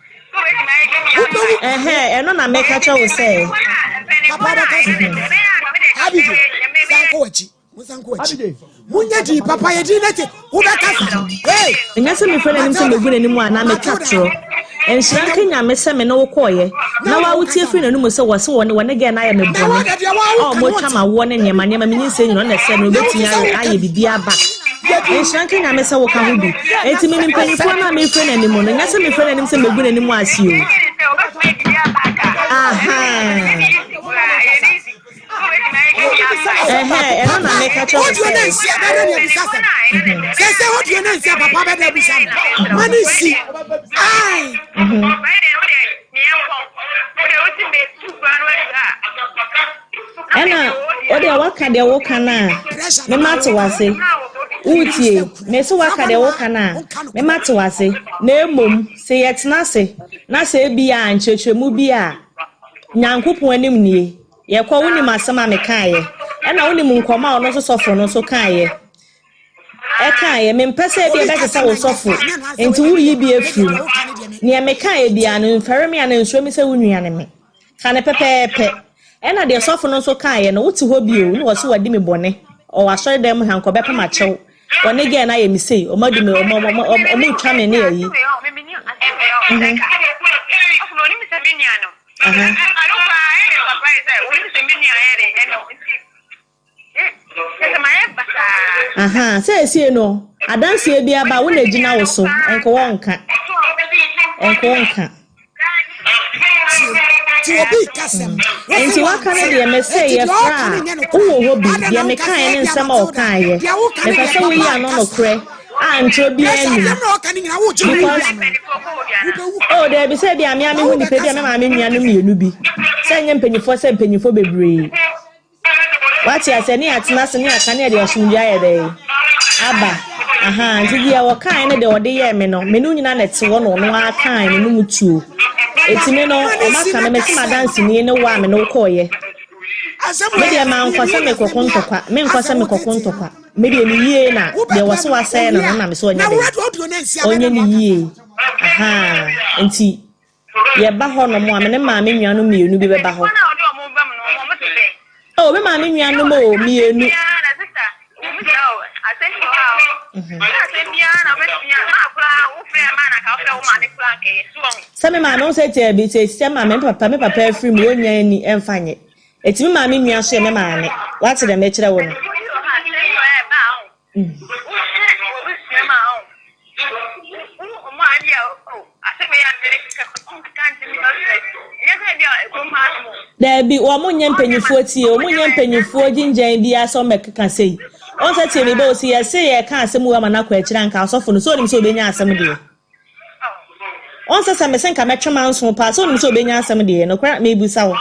eno na me ka cha wo se papa ba ka abi sanko wachi musanko wachi munya di papa ye di nete wo ba ka sa nya se me frɛ na nimu se me gu na nimu ana me twatro enhranke nya me se me no koye na wa wutie free na numu se wo se wone ge na ya me bone mo twa ma wo ne nyema nyema menyinse nyino na se no betimi aye bibia back enhranke nya me se wo ka ho bi enti me mpanyifo na me free na nimu no nya se me free na nimu se me gu na nimu asi o eno na me ka cha what you na sia da na bisasa say what you na sia papa be da bisasa mani si ai ena ode waka de wo kana me mate wase utie me so waka de wo kana me mate wase na emom se yetena se na se bia anchechemu bia nyankopon anim nie ye kwa woni masema me kaaye ena woni mu nkoma ono so sofo no so kaaye kaaye me mpese bia be se wo sofo enti wo yi bia firi ne me kaaye bia no mfare me ana nsuo me se wo nuane me kane pepepe ena de sofo no so kaaye no wuti ho bio no wo so wadi me bone o wasori dem hanko be pama chew woni ge na ye mi sei o madu me o twa me ne yi say no adanse bia ba wo na gina wo so enko wonka ti obi kasem enti waka ne de me say ye fra wo ho bi de me kan ne nsema o kan ye me fa say wo yi ano no kre antro bi ani oh there be say bia me hu ni pe bia me ma me nua no mienu bi say nye mpanyifo bebre wati aseni atena se ni aka ne de osumdua ye de aba aha nti dia wo kan ne de ode ye me no me no nyina na te wo no no akan ne no mutuo etime no o maka me mesi madansi ni ne wa me no koye me de ma nkwasa me kokontokwa me nkwasa me kokontokwa me de ni yie na de wo so wasɛ no na me so onye ni yie aha nti ye ba ho no mo a me ne ma me nua no mienu bi be ba ho oh me ma me nua no mo mienu Same ma no say te bi say sistema me papa free me onya ni emfanye etimi ma me nua so me ma ne what dem e kire wo no there be wo mo nya mpanyifo tie wo mo nya mpanyifo ginjan bia so mekeka sei on say tie me be o say ye say ye ka asem wo ma na kwa kire nka asofo no so nim so obenya asem de on say me senka metwema nso pa so nim so obenya asem de no kwa me busa wo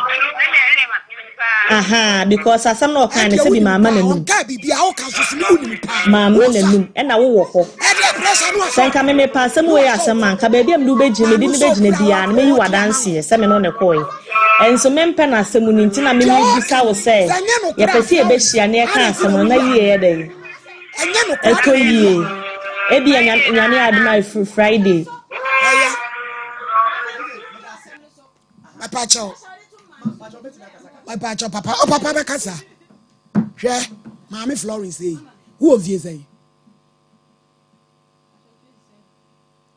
aha because asem no kan ne se bi mama nanum mama nanum e na wo wo ho senka me pa asem wo ya asem anka ba bia mdu beji me di ne beji ne bia na me yi wadanse se me no ne koi enso me mpa na asem ni ntina me busa wo say ye pese e be hia ne ka asem na yie ye dai ekoyie e bia nyane aduna Friday Papa, oh papa be kasa. Hwe, Mami Florence say, who of you say?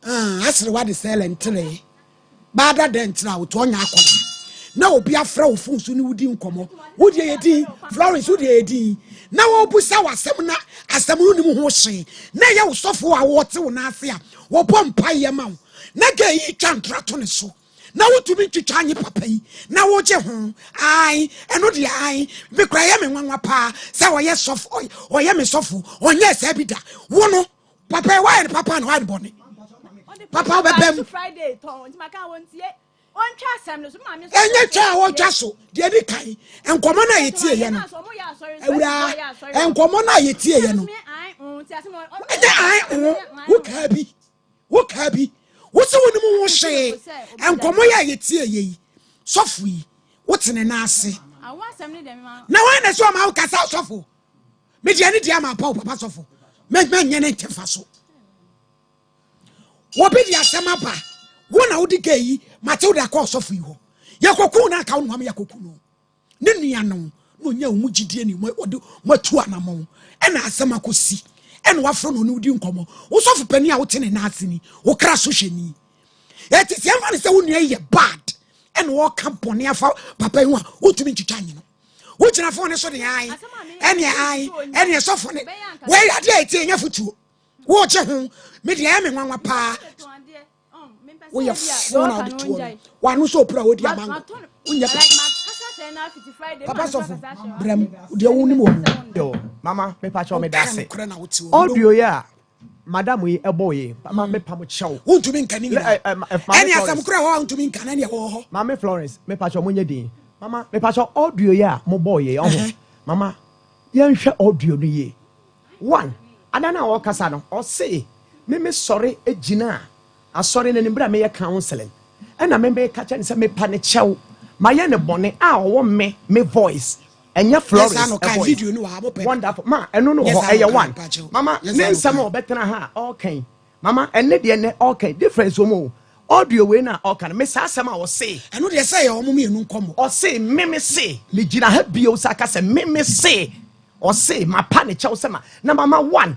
Asre what the sell and tray. Bada den tra wo to nya akwa. Na obi afra wo fun so ni wudi nkomo. Wudi edi, Florence wudi edi. Na wo busa wasem na asem no ni ho hye. Na ye wo sofo a wo te wo na ase a. Wo pompa ye ma wo. Na ga yi twa ntra to ne so. Na wo tumi twitwa anyi papa yi na wo je ho ai eno de ai me kra ye me nwanwa pa se wo ye sof o ye me sofu onye se bi da wo no papa why papa no why bone papa be bem Friday ton nti maka won tie on twa asem no so ma me so enye twa wo twa so de di kan enkomo na ye tie ye no ewura enkomo na ye tie ye no enye ai wo ka bi what's the one who say? And come here, you tear ye. Softly, what's in an assay? I want some of them. Now, I saw my cast out sofu. Mediani diama papa sofu. Make men yanate faso. What be the asamapa? One out decay, Matilda course of you. Yakokuna count Mamma Yakokuno. Niniano, no mujidiani, what two anamon, and Asama could see. And what from no dim como, who suffer penny out in a Nazi, or crasusheni. Yet it's young man is only bad and walk up on your papa, who to me to China. Which I found so the eye, and your soft it. Where are they taking your foot to? Watch your home, medium and one pa. We have flown out the tour. One who so proud, your man. Papa sofu brem de woni mo yo mama me pa cho me dase audio ya madam yi eboye mama me pa mo chew wontumi nkani ni eni asam kura ho wontumi nkana ne ho mama Florence me pa cho mo nya din mama me pa cho audio ya mo boye oho mama yen hwe audio no ye one adana wo kasa no o say me sorry ejina asori na nimbra me ye counseling na me be ka cha ni say me pa ne chew my ne bone a wo me voice enya Florence video no ha wonderful ma eno no ho eye one mama ne nsam o betena ha okay mama enne de ne okay difference o mo audio we na okay me sa asem a wo say eno de say o mo mienu nkomo o say me say me gina ha bio sa ka say me say o say ma pa ne chew say ma na mama one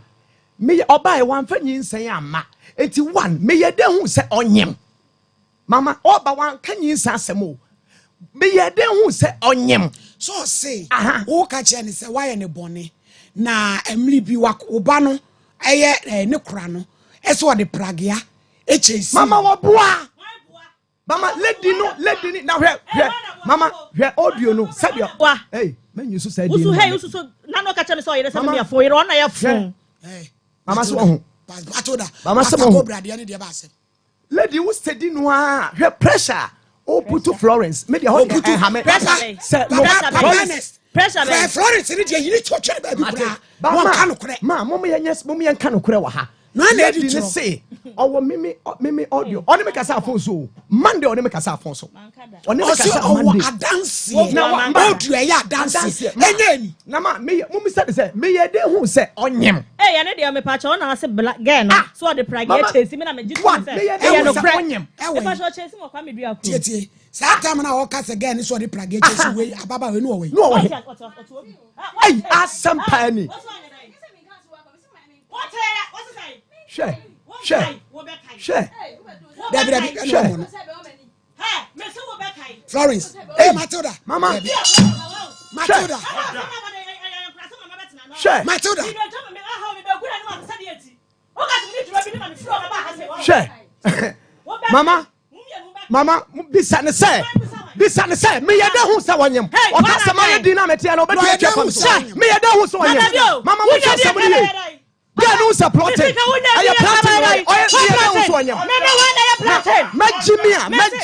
me oba e wan fa nyinsan ama enti one me ye de hu say onyem mama oba wan ka nyinsan asem o me ye den hu se onyem so say wo ka che ne se why ne bone na emri bi wa oba no eye ne kura no eso de pragia echesi mama wo boa mama lady ni na hwe mama hwe audio no sadio hey man you so say usu hey usu so na no ka che me so yere se me afo yere ona ya fun hey mama so ho patoda mama so ho brade ne de ba se lady wo steady no a hwe pressure o put to Florence me de ho put hame say no pressure be Florence ni je yiri choche ba bi kura won ka no kure ma mo me yan ka no kure wa ha na edi tro say owo mimi audio oni me kasa phone so Monday oni me kasa phone so oni me kasa Monday adanse na audio ya adanse enye ni na ma me mo say me ye de hu say onyem ya ne de me pa cho na ase black girl no so the prag ya chase me na me jitu say e no onyem e pa cho chase mo kwa me dua ku tie saa time na o kasa girl ni so the prag ya chase we ababa we no we ai asampa ni Share. Florence. Hey, Matilda. Mama. Matilda. Share. Matilda. Share. Mama, bisane say. Me yeda hu sa wanyem. Oka se ma di na metia na obetu etia pam so. Me yeda hu so wanyem. Mama mo cha se mo ye. Yeah, no support it. I am planting right.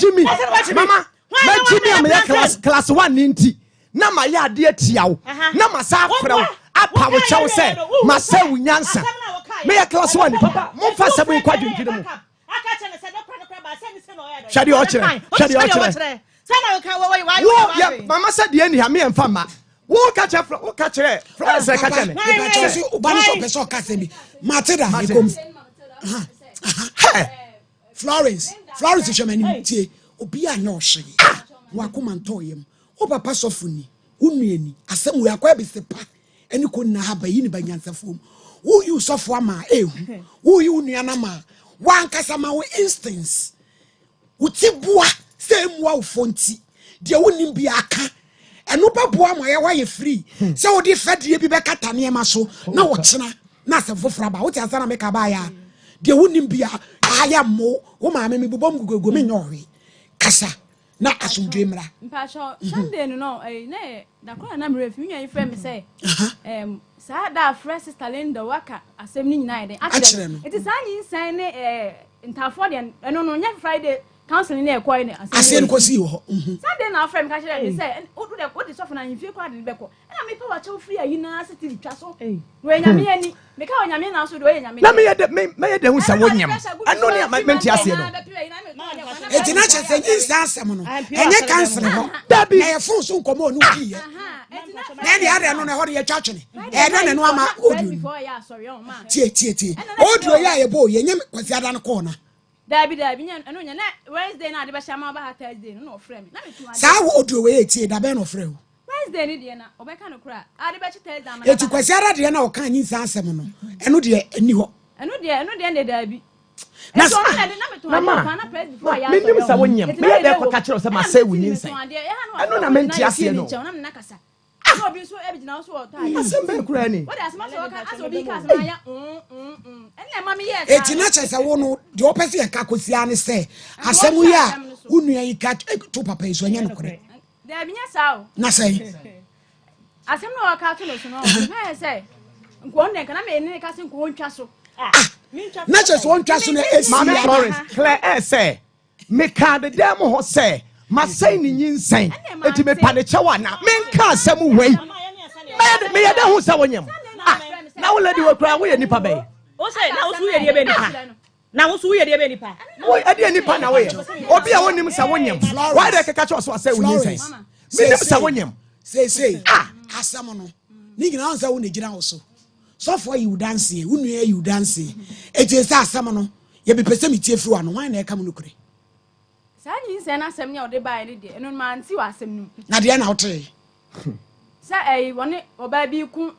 Jimmy. Mama, Jimmy, class 1 ninety. Na ma ya de tiawo. Na ma sa afro. Apa wo chawo say, ma say unyansa. Me ya class 1 papa. Mo fa se mo kwadwindwene mu. Shadi ochire. Mama said the end here me and fama. Wo catch Florence catch me. Matilda Florence shemani tie obi anya ohye wa komantɔ yam o papa sofuni unuani asem we akwa bisepa eni ko na haba yi ni banyansafo wo you sofo ama ehu wo you unuana ma wan kasa ma wo instance utibua se mua ufonti de wonim bi aka eno baboa ma ye free se wo di fedie bi be kata ne ma so na wo kyena na se fofora ba wo ti asana me ka ba ya de wonim bi aya mo wo ma me bobom gugugu me nyowe kasa na asumdwe mra mpacho Sunday no na da kwa na mrefi nyan frɛ me say saa da fresh sister Linda waka asɛm ni nyina ide akire no it is anyi nsan ne ntafo de eno no nya Friday counseling na ekɔ ne asɛn ko si ho Sunday na frɛ me ka kyerɛ me say odu de odi sofo na nhwie kwa de bɛkɔ na me pa wa kyɛw free ayi na city twa so we nyame ani me ka nyame na so de we nyame na me ye de hu sa wonyam ano ne menti ase no etina chese nsa asem no enye cancer ho dabi na ye fun so nkomo no ki ye na ni ade no na ho de ye twatwene e na ne no ama odu tie odu ye aye bo ye nyem kwasi ada no ko na dabi nya eno nya na Wednesday na ade be shama ba Thursday no frame na me tuma sa wo odu we tie da be no frame Wednesday ni de na obeka no kura ade be Thursday ama eti kwasi ada de na o kan nyi nsa asem no eno de ani ho eno de dabi na so na de na me tuma na press before ya me nim sa wonyam me ye de ko ka kyerɛ sɛ ma say wunyi nsa eno na menti ase no na me na kasa so obi so e bi na so o ta asem be kura ni what as ma so ka as obi ka as na ya ene ma me yes eti na chese wo no de opese ye ka kosia ne se asem ya unua yi ka to papa yi so anya no kore da bi nya sao na say asem na ka to no so no na say nko ne kana me ne ka se nko ntwa so na chese won twa so na esi Mama Florence Claire say me ka de dem ho say ma say ni nyinsan eti me pa de chewa na me nka asem wei me ye de hu sa wonyam na wo lady we kura wo ye nipa be o say na wo su ye de be nipa na wo su ye de be nipa wo e de nipa na we obi a wonim sa wonyam why de keka cho so say wo nyinsan me nim sa wonyam say asem no ni gina on sa wo ne gina wo so for you dance unua you dance eti say asem no ye be pese metie fru ano wan na e kam no kure sa nyi nsa na asem nya ode bae ne de eno ma anti wa asem nu na de na wote sa woni oba bi ku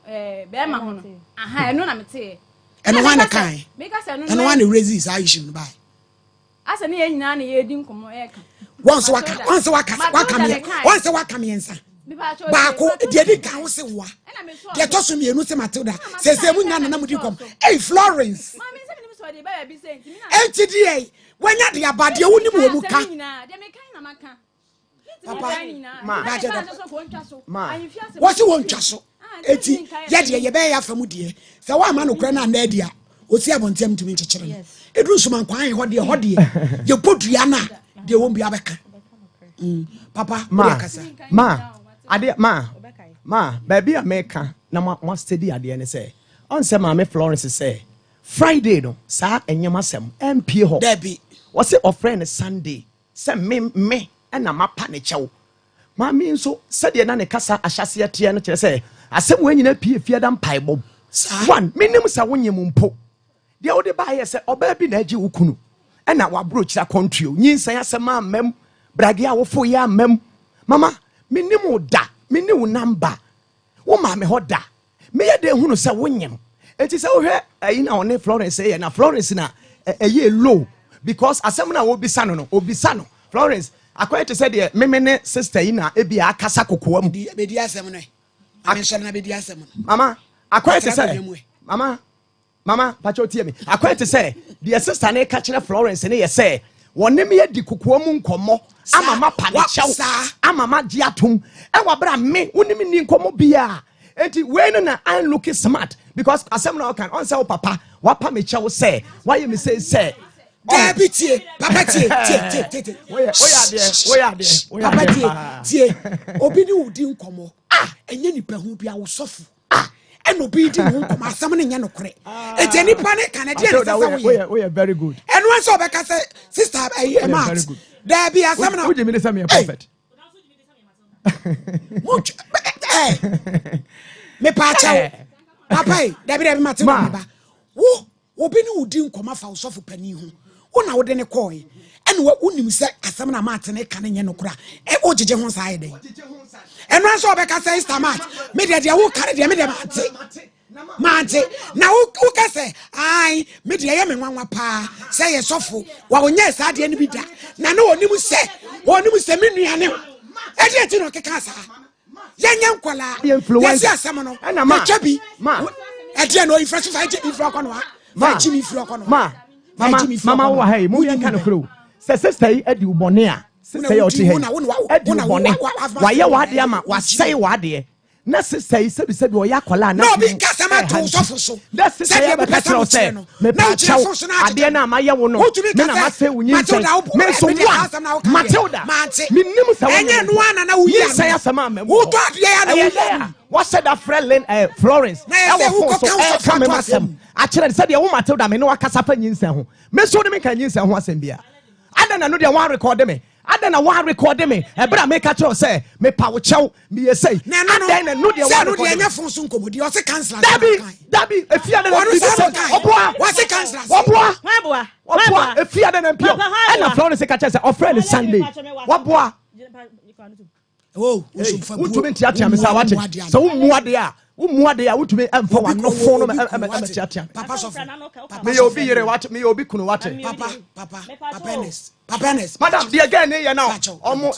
be ma ho no aha eno na mete eno wan na kan me ka se no eno wan na resist I issue no bae asa ne ye nyina na ye di nkomo e ka once waka me nsa ba ko de di kan wo se wa de to so mienu se Matilda se mu nya na mu di kom hey Florence ma me se me so de ba bi se ntimi na enti di wanya de abade wo ni mu ka de me kan na maka ma what you want so eti ye de ye be ya famu de se wa ma no kra na na dia osi abontem ntimi nkyekere no eduru so man kwan ho de ye podua na de wo bia beka papa ma ade ma ma baby America na ma steady ade ne say on say ma me Florence say Friday no sa enyama sem empie ho Debbie was say of friend Sunday say me na mapa ne chew ma me nso said na ne kasa ahyase atie no kire say asem we nyina pie fie da mpaibom one minim sa wonyem mpo de wo de ba ye say oba bi na agi wukunu e na wabro kira country nyinsan asem amem brage a wo fo ya amem mama minim da minim number wo ma me hoda me ye de hunu say wonyem enti say wo hwe ayi na one Florence say na Florence na eye low because asem na wo bisa no Florence akwai to say de memene sister yi na e bia akasa kokoa mu be di asem no amenso na be di asem no mama akwai to say mama pacho tie me akwai to say the sister na ka kire Florence ne ye say wonne me di kokoa mu nkomo ama mapa ne chew ama ma gi atom e wa bra me woni me ni nkomo bia enti we no na I looking smart because asem na kan on say papa wapa me chew say why you me say Debbie tie papa tie oya papa tie obi ni udi nkomo enye nipa hu bia wo sofu eno bi di hu nkomo asam ne nya nokore eje nipa ne kan de ne sasa wo we very good eno so be ka say sister ayi mat Debbie asam na wo je me say me prophet me pa cha papa Debbie mat wo me ba wo obi ni udi nkomo fa wo sofu pani hu wona wo de ne koi ene wonim se asem na mat ne kan nye no kura e ojeje ho sa ide eno anso obeka say sister mat me de wo kare de me de mate na wo ka say ai me de ye me nwanwa pa say ye sofo wa onye sa de ne bi da na na onim se me nuane e de ti no keka sa ye nya nkola ye si asem no na twabi e de no ifresh fa je ifro kono ma ji mi ifro kono mama wa hey mu yan kan kro se sister yi adi ubone a sister yi oti hey adi ubone wa ye wa de ama wa sei wa de na sister yi se bi o ya kola na no bi kasa ma to so so na sister yi be ka say me pa chaw ade na ma ye wo no me na ma say wunyi nsen me so wa Matilda me nim sa wo enye no ana na wuyi say asama am wo to ade ya na wuyi what said that friend Florence e wo come masem a kire said the wo Matilda me no akasa fa nyinsen ho me so de me kan nyinsen ho asem bia adana no de one record me adana one record me e bra me ka kire say me pa wo chew me ye say adana no de one record enya fon so nkomodi o se cancel dabi e fia de na bi say oboa wa se cancel oboa e fia de na pio e na Florence ka kire say o friend Sunday oboa oh wutumi ntiatia me sa wate so wumuade a wutumi emfa wa no fon no tiatia papa so me obi yere wate me obi kunu wate papa Ernest madam the again here now omo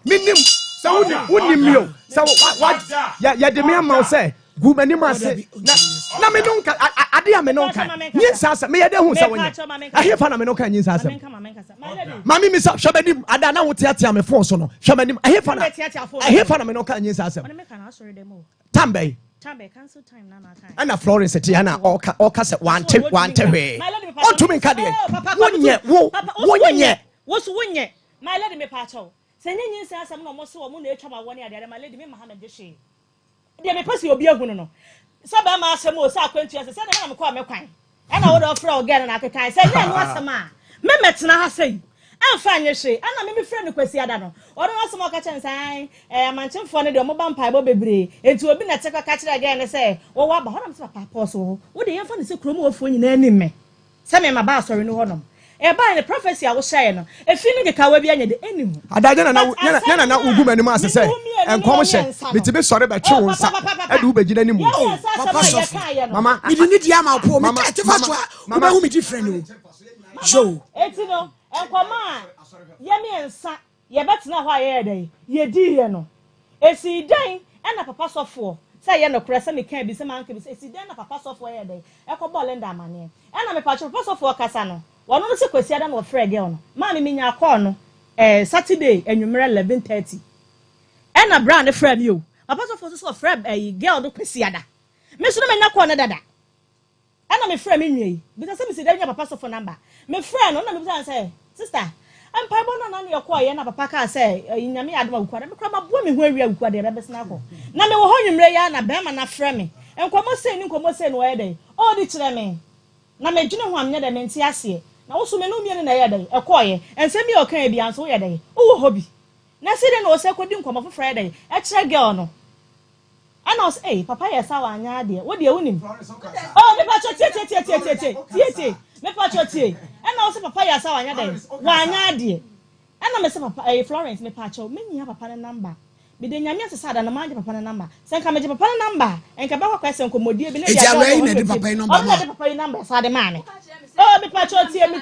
minim so wunim me o so what ya de me am say gu mani ma se na me no nka ade a me no nka nyinsa se me ye de hu se wonya ahe fa na me no nka nyinsa se mami mi sa hwabanim ada na wotiatia me fon so no hwabanim ahe fa na me no nka nyinsa se tambe cancel time na na kan ana Florence ti ana oka se wante hwe on to me nka de wonye wo so wonye my lady me pa chaw se nyinsa asem na mo so mo na etwa ma woni ade my lady me Muhammad de she de me pese obi ahunu no se ba ma asem o se akwantu ase se na me ko amekwan e na wo do fra ogen na akekan se na no asem a me metena ha sei amfa anye hwe ana me frɛ no kwasi ada no ɔno asem ɔka kyɛn san amanchemfo ne de ɔmo ba mpa bo bebre enti obi na teka ka kyerɛ again ne sɛ wo wa ba hɔnom se papa pɔ so wo de yɛmfa ne se kromo wɔfo nyina anim me se me ma ba asɔre no hɔnom e ba ne prophecy a wo hyɛ no efi ne keka wa bi anya de anim adaje na ugu manim ase sɛ enkom hye metibe sɔre ba twe wo nsa ade wo begina anim papa sɔfo mama mi di ni dia ma po mi ka te fa so a wo ba hu mi different o jo eti no enkoma yemi ensa ye betena ho aye dey ye di ye no esi den na papa sofo say ye no kura se me kan bi se man kan bi esi den na papa sofo ye dey ekobɔ lenda amane na me pa papa sofo kasa no wono no se kwasi ada no frɛ girl no ma me nya call no Saturday enwumere 11:30 na brand frɛ mi o papa sofo so frɛ girl do kwasi ada me so no me nya call no dada na me frɛ me nwie because me se dey nya papa sofo number me frɛ no na me say sister Empire no na your na papa ka say nyame adoma wukwade me kra ma bo me ho awia wukwade be besna ko na me wo ho nwumre ya na be ma na frɛ me enkomo sei ni nkomo sei no ye dey o di kyerɛ me na me dwene ho amnya de me nti ase na wo so me no mie na ye dey ekoye ensem bi o kan bi anso ye dey wo hobi na se de na o se kodi nkomo fofra dey e kyerɛ girl no ana o say papa ye sa wa anya de wo de wunim oh me pa cho tie me pa cho tie ana o se papa ye sa wa anya dey wa anya de ana me se papa Florence me pa cho me nya papa na number me de nyame asesa da na ma papa na number se nka me je papa na number enka ba kwa kwese nkomodie bi na dia ja we na de papa number ma de papa number sa de ma me oh me pa cho tie me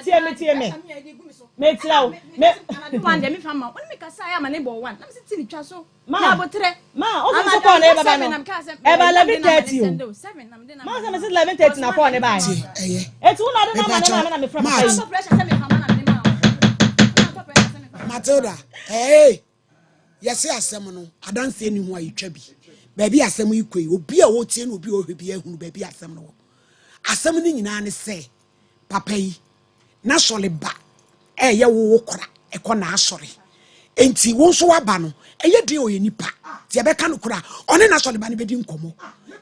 me tira o me one de me fama woni me kasa ya ma ne bo one na me se ti twa so na botre ma o so ko na e baba no e ba 11:30 o 7 na me de na ma se 11:30 na ko ne ba etu na de na me from papa so pressure se me fama na me ma Matilda yesi asem no adanse ni ho ayetwa bi baabi asem yi koi obi a wo tie no obi o hwe bi ehunu baabi asem no asem ni nyina ne se papa yi na sole ba ye wo kora ekọ na asore enti wo so waba no eye de o ye nipa ti e be ka no kora one na sole ba ne be di nkomo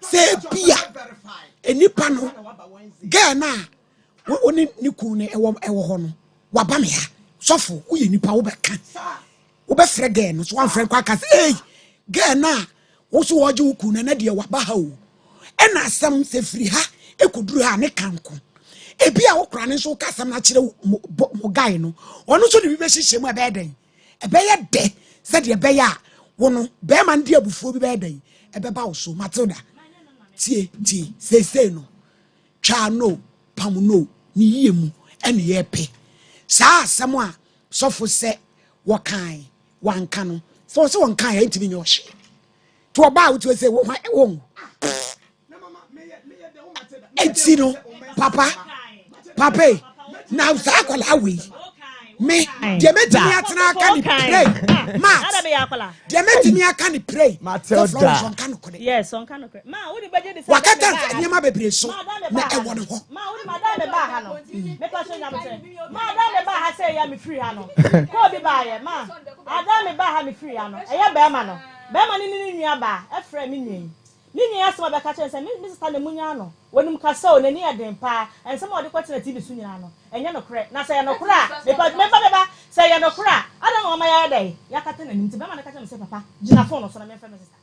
se bia enipa no ga na woni ni ku ne ewo ho no waba me ha sofo wo ye nipa wo be ka wo be frɛ ga no so wan frɛ kwa ka se ga na wo so wo je wo ku na de waba ha o e na asem se firi ha ekuduru ha ne kanko ebi a wokra ne so kasam na kire mo guy no ono so de bi be hihye mu e be den e be ye de se de be ya wo no be ma ndi abufuo bi be den e be ba wo so Matilda tie se no twa no pam no ni yie mu ene ye pe sa asem a sofo se wo kan wanka no so won kan ya ntimi nyo hye to ba wo to se wo enti no papa now sa akola we me de metimi atena aka ni pray ma de metimi aka ni pray Matilda yes on kan okre ma wo di beje de wakata nyema bebre so na e won ho ma wo di madam me ba ha no me pa so nyam te madam me ba ha say ya me free ha no ko bi ba ye ma adam me ba ha me free ha no e ya be ma ni nua ba e frɛ me nyi ni asema be ka kyerɛ sɛ me sister na munya no wonum kasa o nani aden pa ensɛm ɔde kwatena TV so nyina no ɛnyɛ no korɛ na sɛ yɛ no korɛ me ba sɛ yɛ no korɛ ada na ɔma yɛ dai ya kata na nti be ma na ka kyerɛ me sɛ papa gina phone so na me frɛ me sister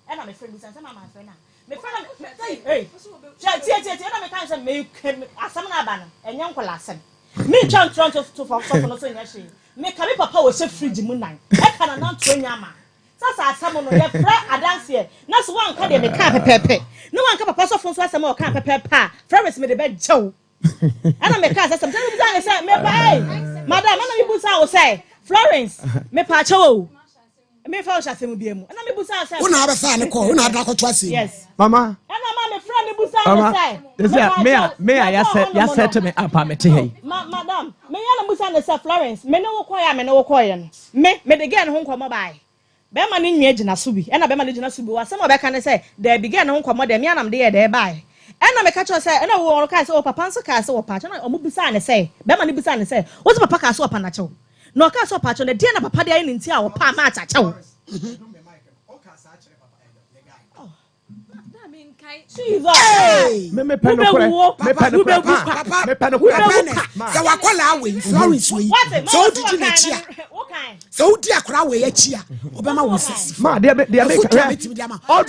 ɛna me frɛ me sister ma frɛ na me frɛ na hey tie na me kan sɛ me asɛm na aba no ɛnyɛ nkola asɛm me twa ntron to for so no so nyɛ hwe me ka me papa wɔ sɛ fridge mu nan ɛka na nan to nyama sasa asɛm no yɛ frɛ adanse na so wanka de me ka pepepe no wanka papa so fon so asɛm o ka pepepe a Florence me de be gyew ana me ka asɛm tell me dan say me pa madam ana me busa wo say Florence me pa chewo me fa o hyasɛm bi mu ana me busa say una abesa ne ko una ada ko to ase yes mama ana ma me frɛ me busa ne say me ya set me up me te hey madam me ya na busa ne say Florence me ne wo koya no me de get ne ho nkomo bai be ma ni nwe gina so bi e na be ma ni gina so bi wa se mo be ka ne say there begin no nkomo de me anam de ye de bai e na me ka cho say e na wo ka say o papa nso ka say o pa cho na o mu bisa ne say be ma ni bisa ne say wo se papa ka say o pa na cho no ka say o pa cho ne de na papa de ayi ni nti a o pa ma cha cho me penokore se wakola we Florence we so did na chia so di akora we achi a obema wo sisi ma de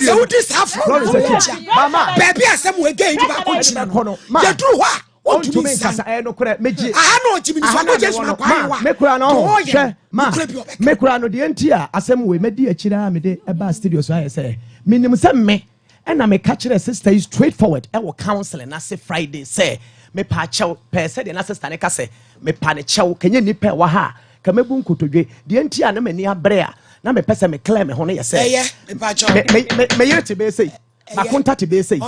so di sa Florence mama baby asem we gain di ba ko china no ye duru ho a o tumi nkasa nokore meji aha no jimi ni so no jesu na kwa wa me kura no hwe ma me kura no de enti a asem we medi akira me de eba studio so aye say minim se me and me catch the sister is straightforward e wo counseling na say Friday say me pa chew pe say the sister ne ka say me pa ne chew kenye ni pe wa ha ka mebu nkotodwe de enti a na mani abre a na me pese me claim me ho no ye say me pa chew me yete be say akonta te be say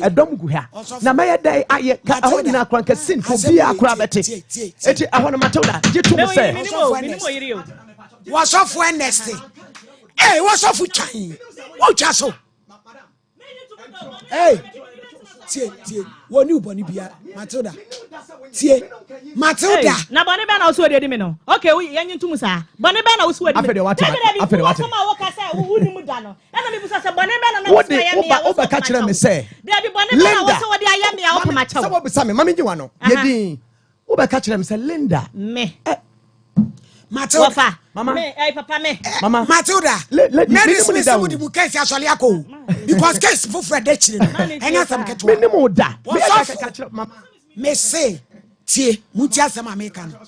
edom gu ha na me ye dai aye ka ho nyina akran ka sin fo bia akra bete eti ahono Matilda jitu mo say wasofo Ernest wasofo twan wo twa so hey tie woni uboni bia Matilda tie Matilda na bone be na wo so de me no okay we yen ntum sa bone be na wo so de me afede what sama wo ka say wo ni mu da no e na me busa say bone be na wo so ya me ya wo ba ka kire me say de bi bone be na wo so wo de aya me ya wo pama chawo say wo bisa me mama nji wa no yedin wo ba ka kire me say Linda me Matilda Wafa mama me papa me mama Matilda Mary Smith would mu case asole akọ because case for Fred chire enya sam keto me ne mo da me ka kire mama me say tie muti asem America no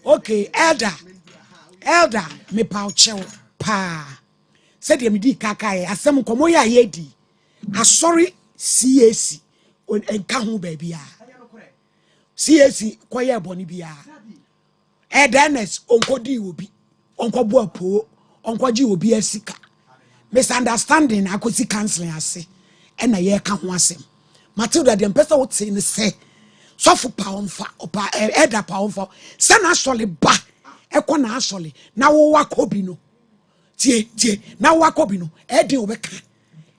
okay elder me pa chew pa said me di kaka e asem komo ya ye di asori CAC enka ho ba bia CAC koye boni bia edenes onkodi obi onkobo apo onkoji obi asika misunderstanding akosi cancelling ase e na ye ka ho asem Matilda the person would say say sofu pa onfa opa elder pa onfa se na asole ba ekọ na asole na wo wakobi no tie na wo wakobi no e de obeka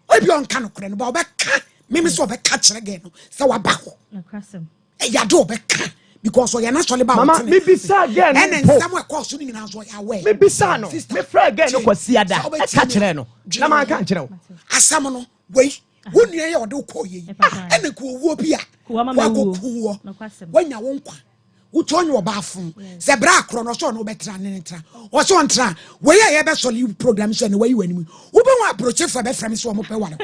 obi onka no kure no ba obeka mimi so obeka kire ge no se wa ba ho na krasem ya do obeka because o ya na asole ba mama me bisa again and some we course ni na so ya we me bisa no me fra again no kwasi ada e ka kire no na man ka kire wo asam no we wonu ye ode ko ye ene ko owuo bi a wa ko kuwo wanya won kwa utonye obafun se bra akro no so no betra ne ntra o so ntra we ye be soli program so ne we wanimu wo be wa approach for be frame so mo pe wale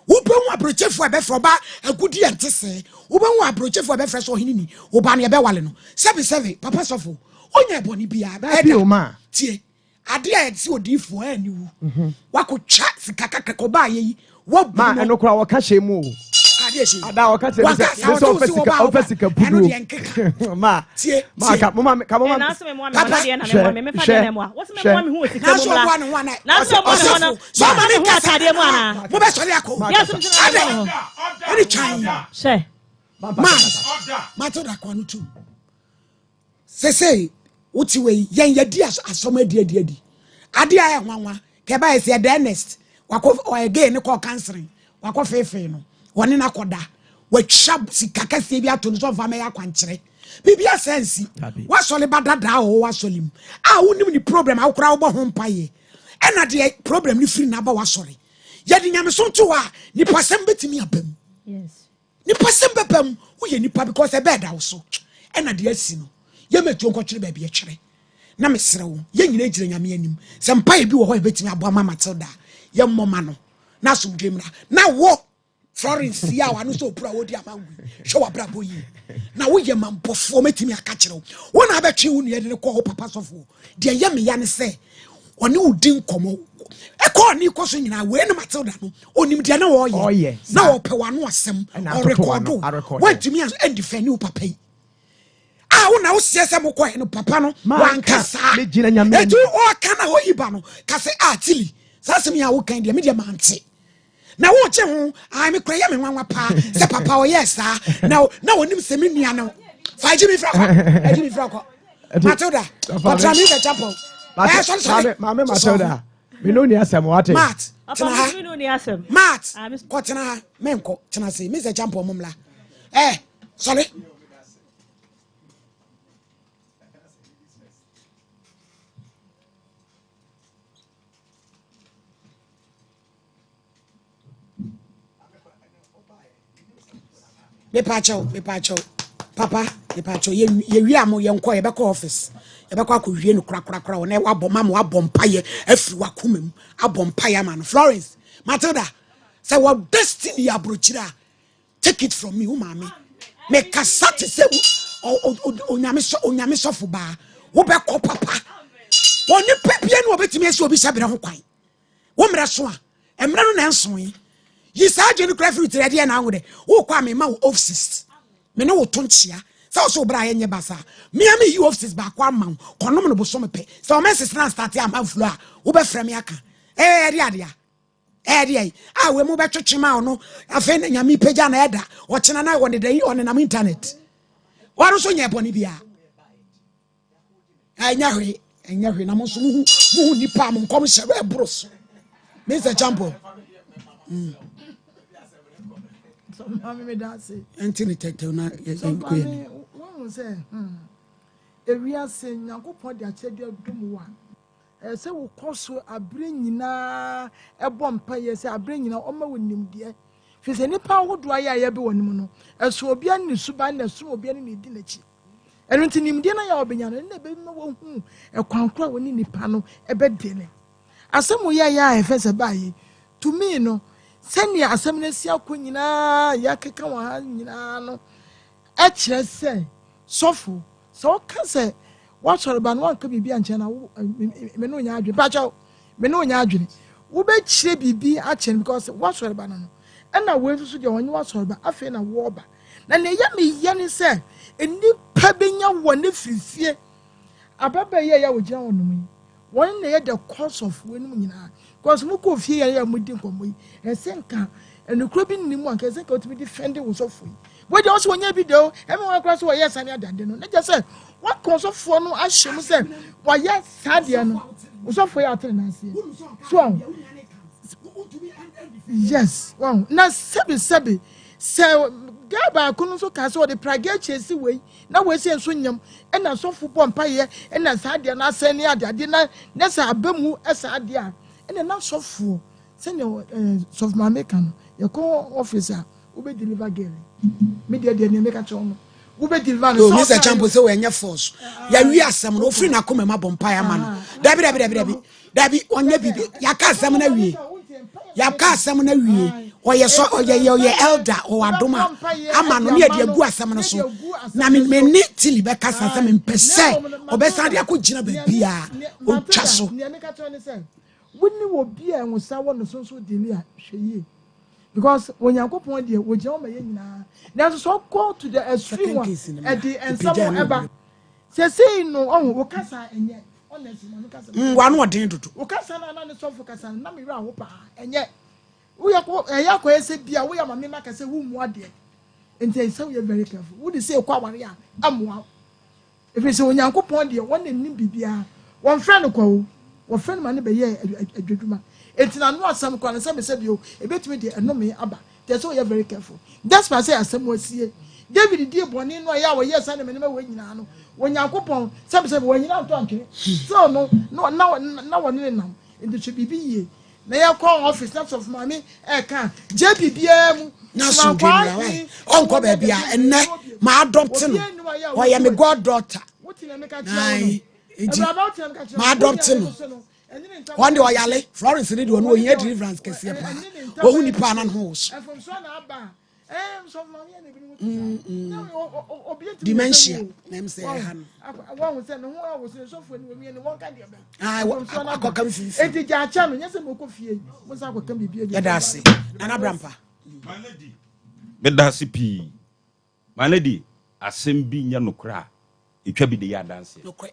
wo be wa approach for be for ba agudi antese wo be wa approach for be fresh so hinini wo ba ne be wale no 77 papa sofo onye boni bia be o ma tie ade a ti odifo aniwu wakotwa sikaka ko ba ye wo ma eno kura wo ka shemu o ada o ka tell me so office puru ma tie ma ka mama na so me mo na de na me fa de na mo wo se me mo me hu sika mo la na so mo na so ma me hu atade mo ana mo be sori akọ yes mo tena any time she ma to da kwanu tu say uti we yen yedi asoma adi ade a nwanwa ke ba ese the next wako again ne call canceling wako fefe no woni na koda watwa sikaka se bi ato so fa me yakwankyere bibia sense wasole badada o wasolim a wonim ni problem akora wo ho mpaye e na de problem ni free na ba wasore yedi nyame so to a ni pasem betimi abam yes ni pasem bepam wo ye nipa because e bed awso e na de asi no ye metu nkokyere ba bi ekere na mesere wo ye nyina gira nyame anim se mpaye bi wo ho e betimi abo mama Matilda ye mmoma no na sumdwemra na wo Florence ya wa no so pura wo di amangu show abrabo yi na wo ye mampofo metimi aka kire wo na abetwe wo ne ko ho papa sofo de ye me ya ne se oni udi nkomo e ko ni ko so nyina we ne Matilda no onim de na wo ye na wo pe wa no asem o record wantimi an defend wo papa yi wo na wo siese mo ko no papa no wankasa me gina nyame etu o kana ho yiba no ka se atili sasem ya wo kan de me de mante na wo che ho ai me kroya me nwanwa pa se papa o yes na wonim se me nua no fa ji mi fra ko Matilda kontra mi the chapel mama Matilda me no ni asem wate mat papa me no ni asem mat ko tena menko tena se mi the chapel momla sorry me pacho papa me pacho ye wi am ye nko ye be ko office ye be ko akwie no kra wo na wabom am wabom paye afiri wakomam abom paye man Florence Matilda say what destiny abrochira take it from me umami me kasate se onyame so fuba wo be ko papa woni pepie no obetimi ese obi sabere ho kwan wo mra so a emra no na enso yi yi saje no craft with ready na ngode wo kwa me ma wo offices me no wo tonchia so so bra ye nye basa me am yi offices ba kwa ma konom no boso me pe so o message na start am aflo a wo be frame aka ade we mo be twetwe ma no afa na nyame pagya na eda wo chena na won dey on na internet waro so nye boni bia anya hwe na mo so mu nipa mo kom hye we bros Mr. Champo so mama me da say entini tete na enkoye won say ewia se Nyankopon de achede dum wa se wo koso abre nyina ebo mpa ye se abre nyina o ma wonim de fi se nipa wodo aye aye be wonim no eso obi an ni suba na so obi an ni di na chi enu nti nimde na ya obenya no na be ma wo hu ekwankora woni nipa no ebe de ne asem ye ya efese baye to me no sani asem na si akonyina ya keka wa nyina no e kire se sofo so ka se wa soro ba no anka bibi anche na me no nya adwe pa chaw me no nya adwe wo be kire bibi ache because wa soro ba no na we nso de wonye wa soro ba afi na wo ba na ne ya me ye ni se eni pa benya wo ne fifie ababa ye ya wo gina wo no mu won na ye the cause of we no nyina because mu ko fie ya mu di nkomo yi esenka enukro bi ni mu anka esenka otimi defend wo sofo yi we dey also wonya video e me wa cross wo yes ani adade no na je say wa konsofo no ahyem say wo yes sade no wo sofo ya atre na asie so yes wow na sebi se gaba kunu so ka so de praga chesi we na we se nso nyam e na sofo bompa ye e na sade na asani adade na sa abamu esade a e na sofo se ne sof mameka no ye ko officer we be deliver girl me dey ne make a chono we be deliver no Mr. Champo say we nya force ya wi asem no free na koma bompa ya ma no dabi onye bibi ya ka asem na wi ya ka asem na wi oye so oye elder o adoma ama no ne de agu asem no so na me ni tili be ka asem mpese obesa de akogina ba bia o twa so ne make a chono say woni wo bia enwusa wo no so deli a hweye because when Yankopon dey wo je o maye nyina na so go to the extreme one at the and some ever say no oh wo kasa enye honestly no kasa wa no odin dudu wo kasa na ne so fo kasa na me ra wo pa enye wo ya ko ese bia wo ya ma me maka say wo mu ade enti say we very careful wo dey say kwa ware a amoa if you say when Yankopon dey won na nim bibia won friend ko wo friend ma ne be ye adwuduma etina no asam kwa na say bio ebetumi de enome aba they say we very careful that's why say asam wasie David die boni no ya wo yes na me we nyina no wo Yankopon say wo nyina to antwe so no na wo ne nam enti che bibi ye na ya call office not of mommy e kan je bibia mu na so dwena wai onko ba bia enne ma adopt no o ye me god daughter wotina me ka try no ma adopt no one day oyale Florence ni do no yin deliverance kese pa wo hu nipa na ho so dementia nem say han won say no ho was so fu ni mi ni won ka de be akokam fifi enti ja cha no nyese mo ko fie mo sa akokam bibia ya dase nana brampa my lady me dase pi my lady asem bi nya nokra etwa bi de ya dance nokre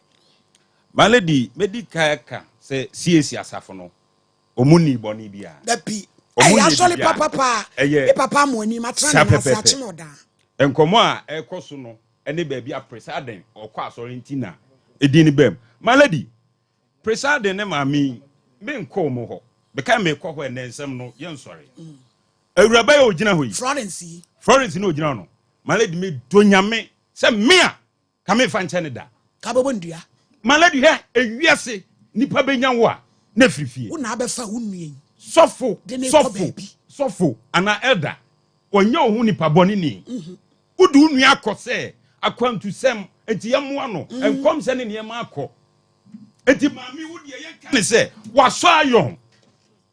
my lady medika se siesi asafo no omuni boni bia da pi asole papa e papa mo ni matra na asiache no da enkomo a ekoso no ene ba bia president okwa asore ntina edini bem my lady president ne mami me nko mo ho be ka me kɔ ho enensem no ye nsore awuraba ye ogina ho yi Florence no ogina no my lady me donyame se me a ka me fa nche ne da ka bobo ndua my lady he ewiase nipa benya wo a na frifie wo na abefa wo nuen sofo ana elder onye ohun nipa boni ni udu nua akose akwantu sem enti yemmoa no enkom se ne ne ma akọ enti maami wudi ye kan ne se waso ayon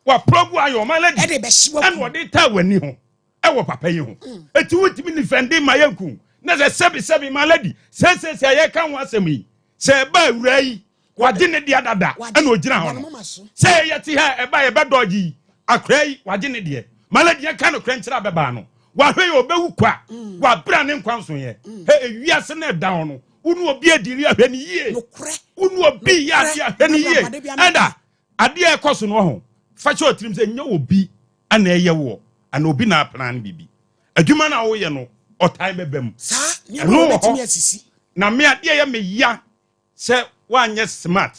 wa probu ayon ma lady en wodi ta wani ho e wo papa yi ho enti wutimi ni fendi ma yanku na se sebi ma lady se ye kan ho asem yi se ba awura yi wadi ne dia dada en ogina ho no se yeti ha e ba ye bedoji akrai wadi ne die maladi ya kan krenchira beba no wa hwe ye obewu kwa wa bra ne nkwanso ye he ewiase na da ho no unu obi adiri ahwe ne yie unu obi ya dia ahwe ne yie enda ade e koso no ho fa che otirim se nya obi ana eye wo ana obi na plan bibi adwuma na wo ye no otan bebam sa ni no betimi asisi na me ade ye me ya se wanye smart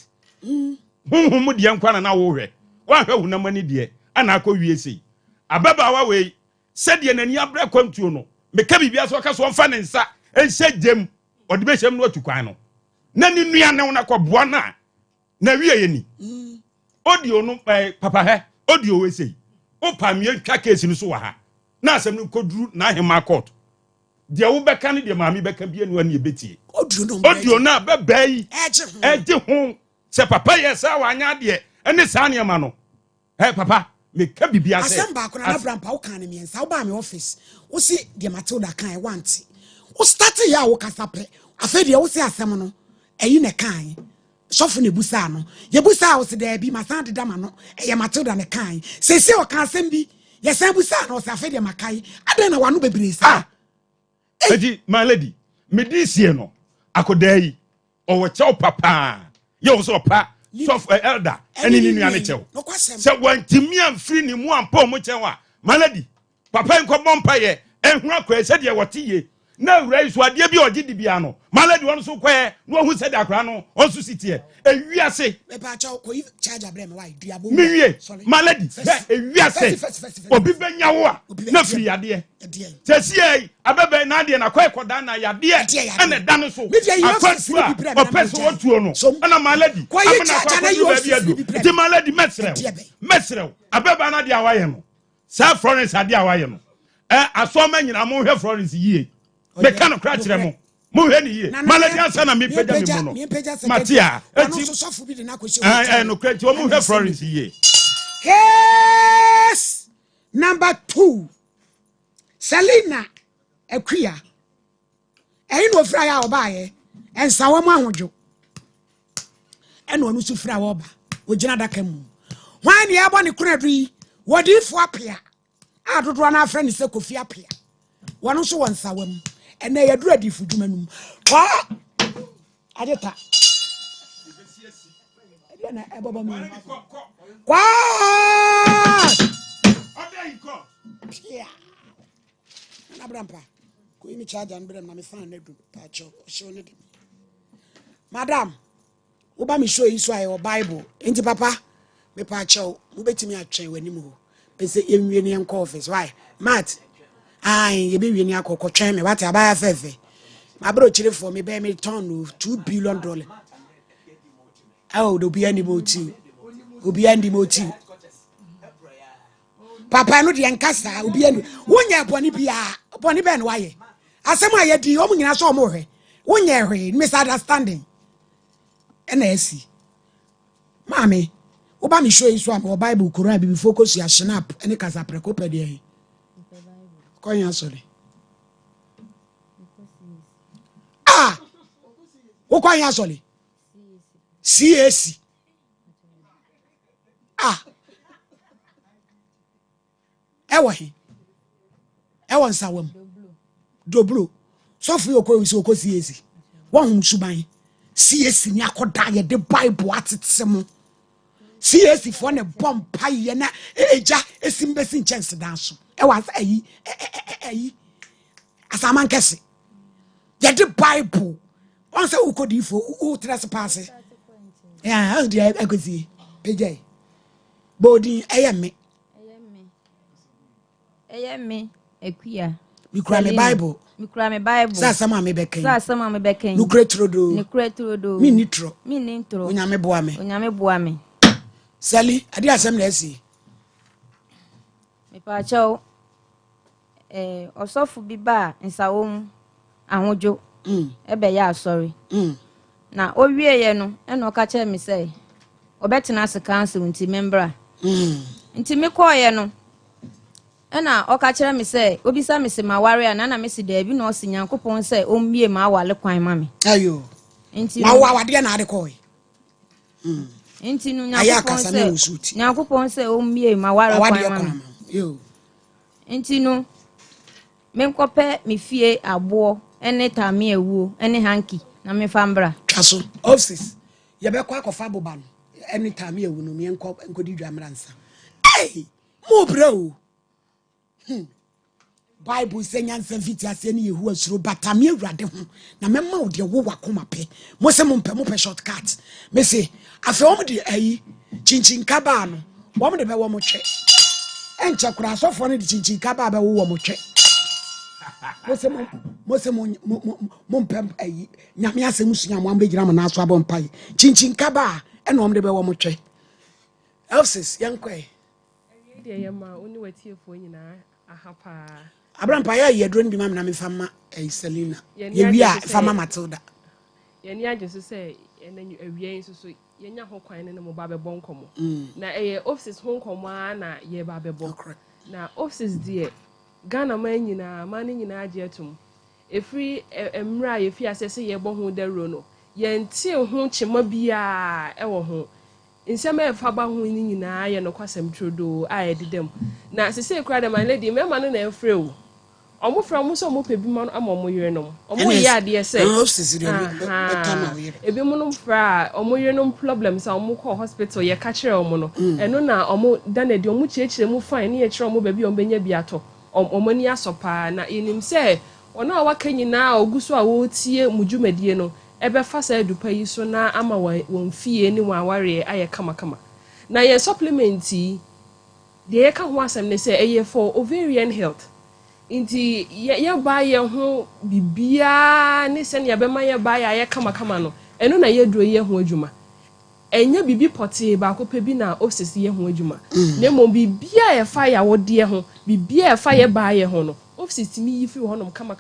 honhom de nkwana na wo hwe wa hwe hunamani de ana akọ wie sei ababa wa we said ye nani abra kwantuo no meka bibia so ka so mfa ne nsa enhye gem odi be hyem no atukwan no na ni nua ne na kɔboa na wie ye ni audio no papa he audio we sei o pamie twa case ni so wa ha na asɛm no koduru na hema court de wo bɛka ne de maami bɛka bia no ani ebetie audio na bɛbɛ yi ɛgye ho sɛ papa yɛ sa wa anya de ɛne saa ne ma no papa me ka bibia sɛ asɛm ba ko na brampa wo kan ne miensa wo ba me office wo si de Matilda kan e wanti wo start ya wo kasa pɛ afa de wo si asɛm no ɛyi ne kan sɔfo ne busa no ye busa wo se da bi masan de dama no ɛyɛ Matilda ne kan sese o kan asɛm bi ye san busa no se afa de makai adan na wano bebre sa edi my lady me di sie no akoda yi o wo kyɛw papa ye wo so pa sof elder eni ni nua ne kyɛw sɛ wantimi amfiri ni mu ampa mo kyɛw a my lady papa nko bompa ye ehunu akwa sɛ de wote ye na awura so ade bi ogi di bia no my lady won so kwɛ no hu sɛ de akra no on so sitie ewiase me pa kyɛw ko charge abrɛ me why diabo me wie my lady ewiase obi benya wo a na firi ade tɛsie abɛbɛ na ade na kwɛ kɔda na yade ene da no so akwatu a opɛso wotuo no ana my lady amena kwakɔ bi adu ti my lady mesrew abɛbɛ na ade awaye no sa Florence ade awaye no asoma nyina mo hwɛ Florence yie me kan kra kyerɛ mo mo hwɛ ni yie maladi ansa na me pagya me mo no matia eti no kra ti mo hwɛ Florence yie. Case number 2 Selina Equia ɛyi no fra ya obaye ensa wo mo ahodwo ɛna onu su fra wo ba ogina daka mu hwan ne yɛbɔ ne kunadu yi wodi fo apia adodo na afra ne se kofi apia wono so won sa wam ɛna yɛduru adifu dwuma num kwa adeta ɛna ɛbaba mu kwa pia na brampa ko imi charger no brem na me fan na du pa cho show ne dem madam wo ba me show yi so ayo Bible enti papa me pa cho wo betimi atwen wani mu be se yenwie ne enko office why mat ai ye be wie ne akokko twen me what abaya fefe ma bro chire for me be me turn $2 billion oh do be any moti obi andi moti papa no de enkasa obi andi wonya boni bia boni be no waye asem aye di o nyina so mo hwe wonya hwe misunderstanding ena esi mami wo ba mi show yi so am o Bible Quran bi focus ya snap ene kasa preko pede yi konya sorry wo konya sorry CAC ewo nsawam doblo so fu yoko wi so ko CAC won suban CAC ni akoda ye de Bible atetsem CAC for ne bompa ye na eja esimbesi chance danso ewa ayi asaman kese ye de Bible on say ukodi fo u trespass how do I go see pj body ayame Equia. Mi kura me Bible. Sa sama me beken. Nukre trodo. Mi nitro. Onyame boa me. Sally, adi asem na esi. Me pa chaw osofu bi ba nsawom ahodwo. Ebe ya sorry. Na owie ye no e no ka kire me say obetena as council nti membra. Nti me koye no ena oka kire me say obisa me se maware ana na me se da bi na osi Nyankopon say ommie ma awale kwan ma me. Ayo. Nti wawade na ade koy. Nti no Nyankopon say ommie ma awale kwan ma me. Yo. Nti no me nkope me fie abo ene tame ewu ene hanki na me fambra. Kaso office ye be kwa kofa boba no ene tame ewu no me nkodi dwamransa. Hey! Mo bro. Bible say nyansa fiti ase ne yehu asuro batame awurade ho na memma wo de wo wakoma pe mo se mo pe shortcut me say afa wo de ayi chinchin kaba no wo mo de be wo mo twe enche kura asofo no de chinchin kaba ba wo mo twe mose mo mpem ayi nyame asem sunya mo ambegira mo na so abon pai chinchin kaba e no omde be wo mo twe elsis yankwe de yema oni watiefo nyina ahapa abrampa ya yedro ndi mam na me fama Selina ye wi a fama Matilda ye ni age so say enanyu awia nso so yenya ho kwan ne mo ba be bonkomo na offices ho nkomo na ye ba be bon na offices die Ghana man nyina man nyina age atum efri emra ye fi asese ye bo ho daro no ye ntie ho chema bia e wo ho nsema e fa ba ho nyina ye no kwasem trodo a ye dedem na sese kura de man lady mema no na efre o omo fra mo so mo pe bi ma omo yere no omo ye ade se ebi mo no fra omo yere no problems omo call hospital ye ka kire omo no eno na omo danedi omo chiechire mu fine ne ye kire omo ba bi omo benya bi ato omo ni asopa na enim se ona waka nyina oguso a wo tie mudwumadie no ebe fa sa adupa yi so na ama won fie ni wa ware aye kama na ye supplement de ye ka ho asem ne se eye for ovarian health inti ye ba ye ho bibia ne se ne be ma ye ba ye kama no eno na ye duro ye ho adwuma enya bibi pote ba ko pe bi na office ye ho adwuma na mo bibia ye fa ya wode ho bibia ye fa ye ba ye ho no office mi yi fi ho no kama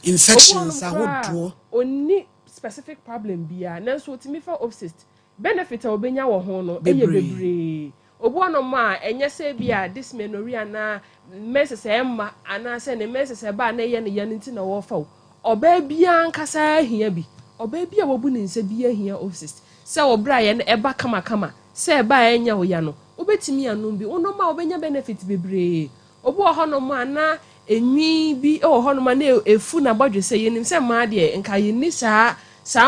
infections ahodo oni specific problem bia na so timi fa office benefit a obenya wo ho no eye bebre obo no ma enye se bia dysmenorrhea na meses emma ana se ne meses ba na ye ne ye nti na wo fa oba bia nkasa ahia bi oba bia wobu ne nse bia ahia office se obra ye eba kama se ba enya wo ya no obetimi anum bi ono ma obenya benefit bebre obo ho no ma na enwi bi ho no ma na efu na bodwe se ye nim se ma de nka ye ni sa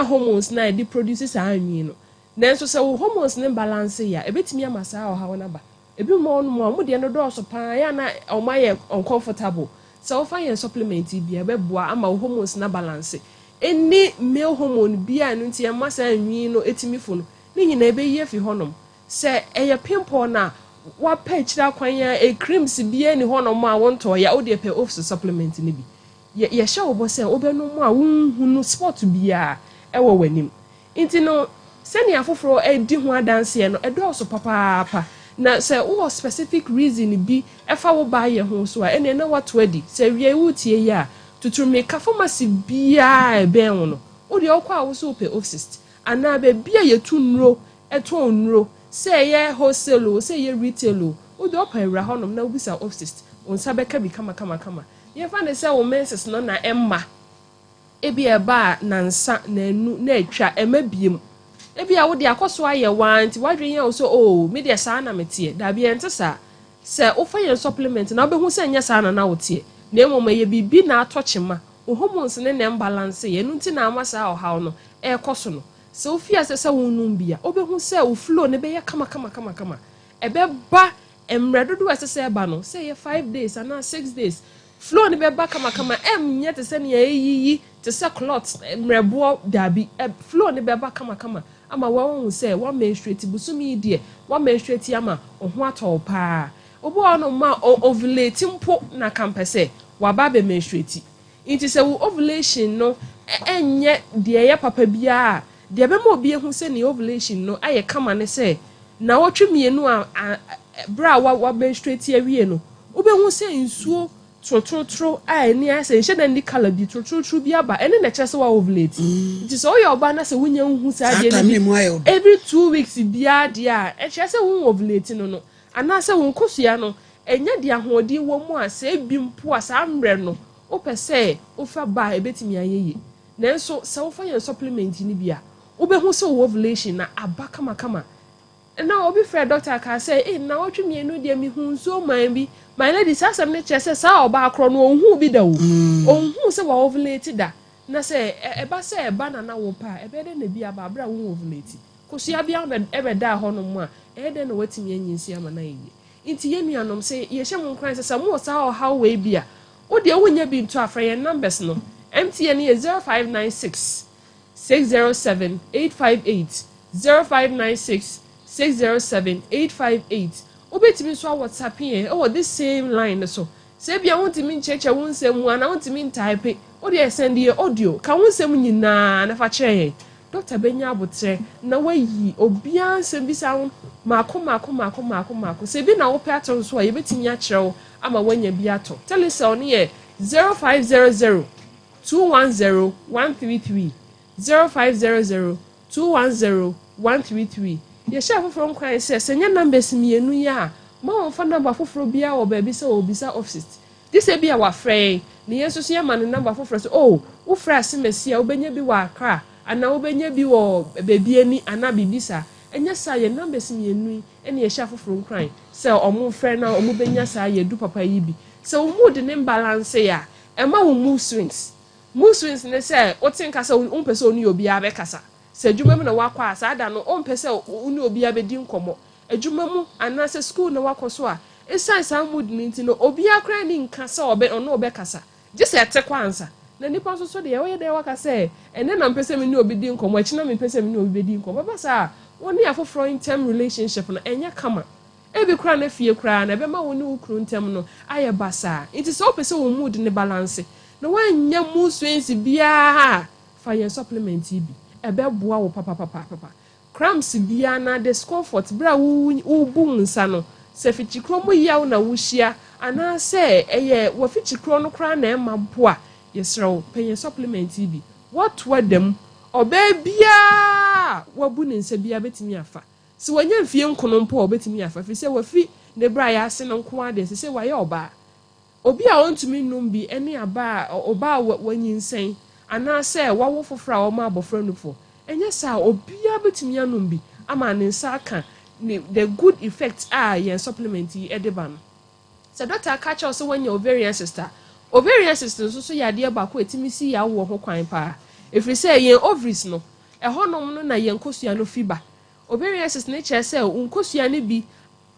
hormones na e produce sa anwi no nanso se wo hormones ne balance ya ebetimi amasa ha wona ba ebi mo no de no do so pa ya na o ma ye uncomfortable so fa ye supplement bi e be boa ama wo hormones na balance eni male hormone bi a no nti amasa anwi no etimi fu no ni nyina ebe ye fi honom se eye pimple na wa pa kira kwan ya creams bi eni honom a wonto ya o de pe office supplement ni bi ye sha obo se obenu mu a wonhunu sport bi a ewo wanim nti no seni afoforo edi ho adanse no edo so papa na se wo specific reason bi efa wo ba ye ho so a ene na wato adi se wie wutie ya tuturme ka pharmacy bia ebe no wo de okwa wo so pe office ana be bia ye tu nro eto nro se ye wholesale se ye retail wo de opa ewra honom na obisa office onsa beka bi kama ye fa ne se wo menses no na emma ebi eba na nsa na enu na atwa emabiem ebi a wo de akoso aye wanti wadwen ya so me de sa na metie da bia ente sa se wo fa ye supplement na obehu se nya sa na wotie na emoma ye bibi na atochema wo hormones ne imbalance ye nti na amasa ohaw no koso no se wo fia se wonum bia obehu se wo flow ne be ye kama ebe ba emredodo se eba no se ye 5 days ana 6 days flow ne be ba kama nye te se ne yeyi te se clot mrebo dabi flow ne be ba kama ama won say one menstruate busumi die one menstruate ama oho atọ pa obo ono ma ovulate mpo na kampese waba be menstruate inti se ovulation no enye de ye papa bia de be ma obi ehu se ne ovulation no aye kama ne se na wotwemienu a bra wa menstruate awie no obehu se nsuo trotro ni ase nche na ndi kala bi trotro bi aba ene na kyerese wa ovulate it is all your ba na se wunya hu sa de every 2 weeks bia dia kyerese wu ovulate no ana se won kosua no enya de ahodi wo mu ase bi mpo asa amre no o pese o fa ba ebetimi ayeye nanso se wo fa ye supplement ni bia obehu se ovulation na aba kama na obi frɛ doctor ka say na wotwemienu de mi hu nso man bi my lady sasam ne kyerɛ sɛ saa oba akro no onhu bi da wo onhu sɛ wa ovulate da na sɛ eba sɛ eba na wo pa ebe de na bi aba abra wo ovulate kosua bia na ebe da ho no mu a de na watimi anyinsi ama na yeye nti ye nuanom sɛ ye hye mo nkran sɛ mo saa how we bia wo de wonya bi nto afra ye numbers no MTN ye 0596 607 858 0596 607 858 obetimi so WhatsApp here oh this same line so say bia wontimi ncheche wonsem ana wontimi type o dey send the audio ka wonsem nyina na fa kire Dr. Benya abotre na wayi obia nsem bisa wo mako se bi na wo pe ato so a yebetimi a kire wo ama wanya bi ato telesel ne ye 0500 210 133 0500 210 133 ye share foforo nkwan se nya numbers mienu ya ma won fa number foforo bia wo ba bi se obisa office this e bia wa frɛ ne yeso so ya ma ne number foforo so oh wo frɛ asemasi a wo benya bi wa akra ana wo benya bi wo bebi ani ana bibisa enya sa ye numbers mienu ene ye share foforo nkwan se omo frɛ na omo benya sa ye du papa yi bi se wo mood ne balance ya ema wo mood swings ne se o tinka se o mpese oni obi a be kasa se adwuma mu na wakwa asa da no o mpese oni obi a be di nkomo adwuma mu ana se school na wakoso a esan san mood ni nti no obi akra ni nka se obe ono obe kasa je se atekwa ansa na nipa so de ye de wakasa ene na mpese me ni obi di nkomo achi na me mpese me ni obi di nkomo baba sa woni afoforo in term relationship na enya kama ebi kra na fie kra na be ma woni ukru ntem no aye basa nti se o pese wo mood ne balance na wanya mu swens bia fa yen supplement bi ebe boa wo papa cramps bia na discomfort bra wo bu nsa no se fichikro mu yawo na wo hia ana se eye wo fichikro no kra na ema boa yesrew pa yen supplement bi what dem oba bia wo bu ne nsa bia betimi afa se wanya mfie nkono mpo obetimi afa fi se wo fi ne bra ya ase no nko ade se waye oba obi a ontumi num bi ene aba oba wanyinsen ana se wawo fofora o ma abofra nufo enye sa obi a betumi anum bi ama ne nsa aka the good effect yen supplement yi edeba no se doctor catch us when your ovarian cyst so ya de ba ko etimi si ya wo ho kwan pa efri se yen ovaries no ehonom no na yen kosua no fiba ovarian cyst ne che se unkosua ne bi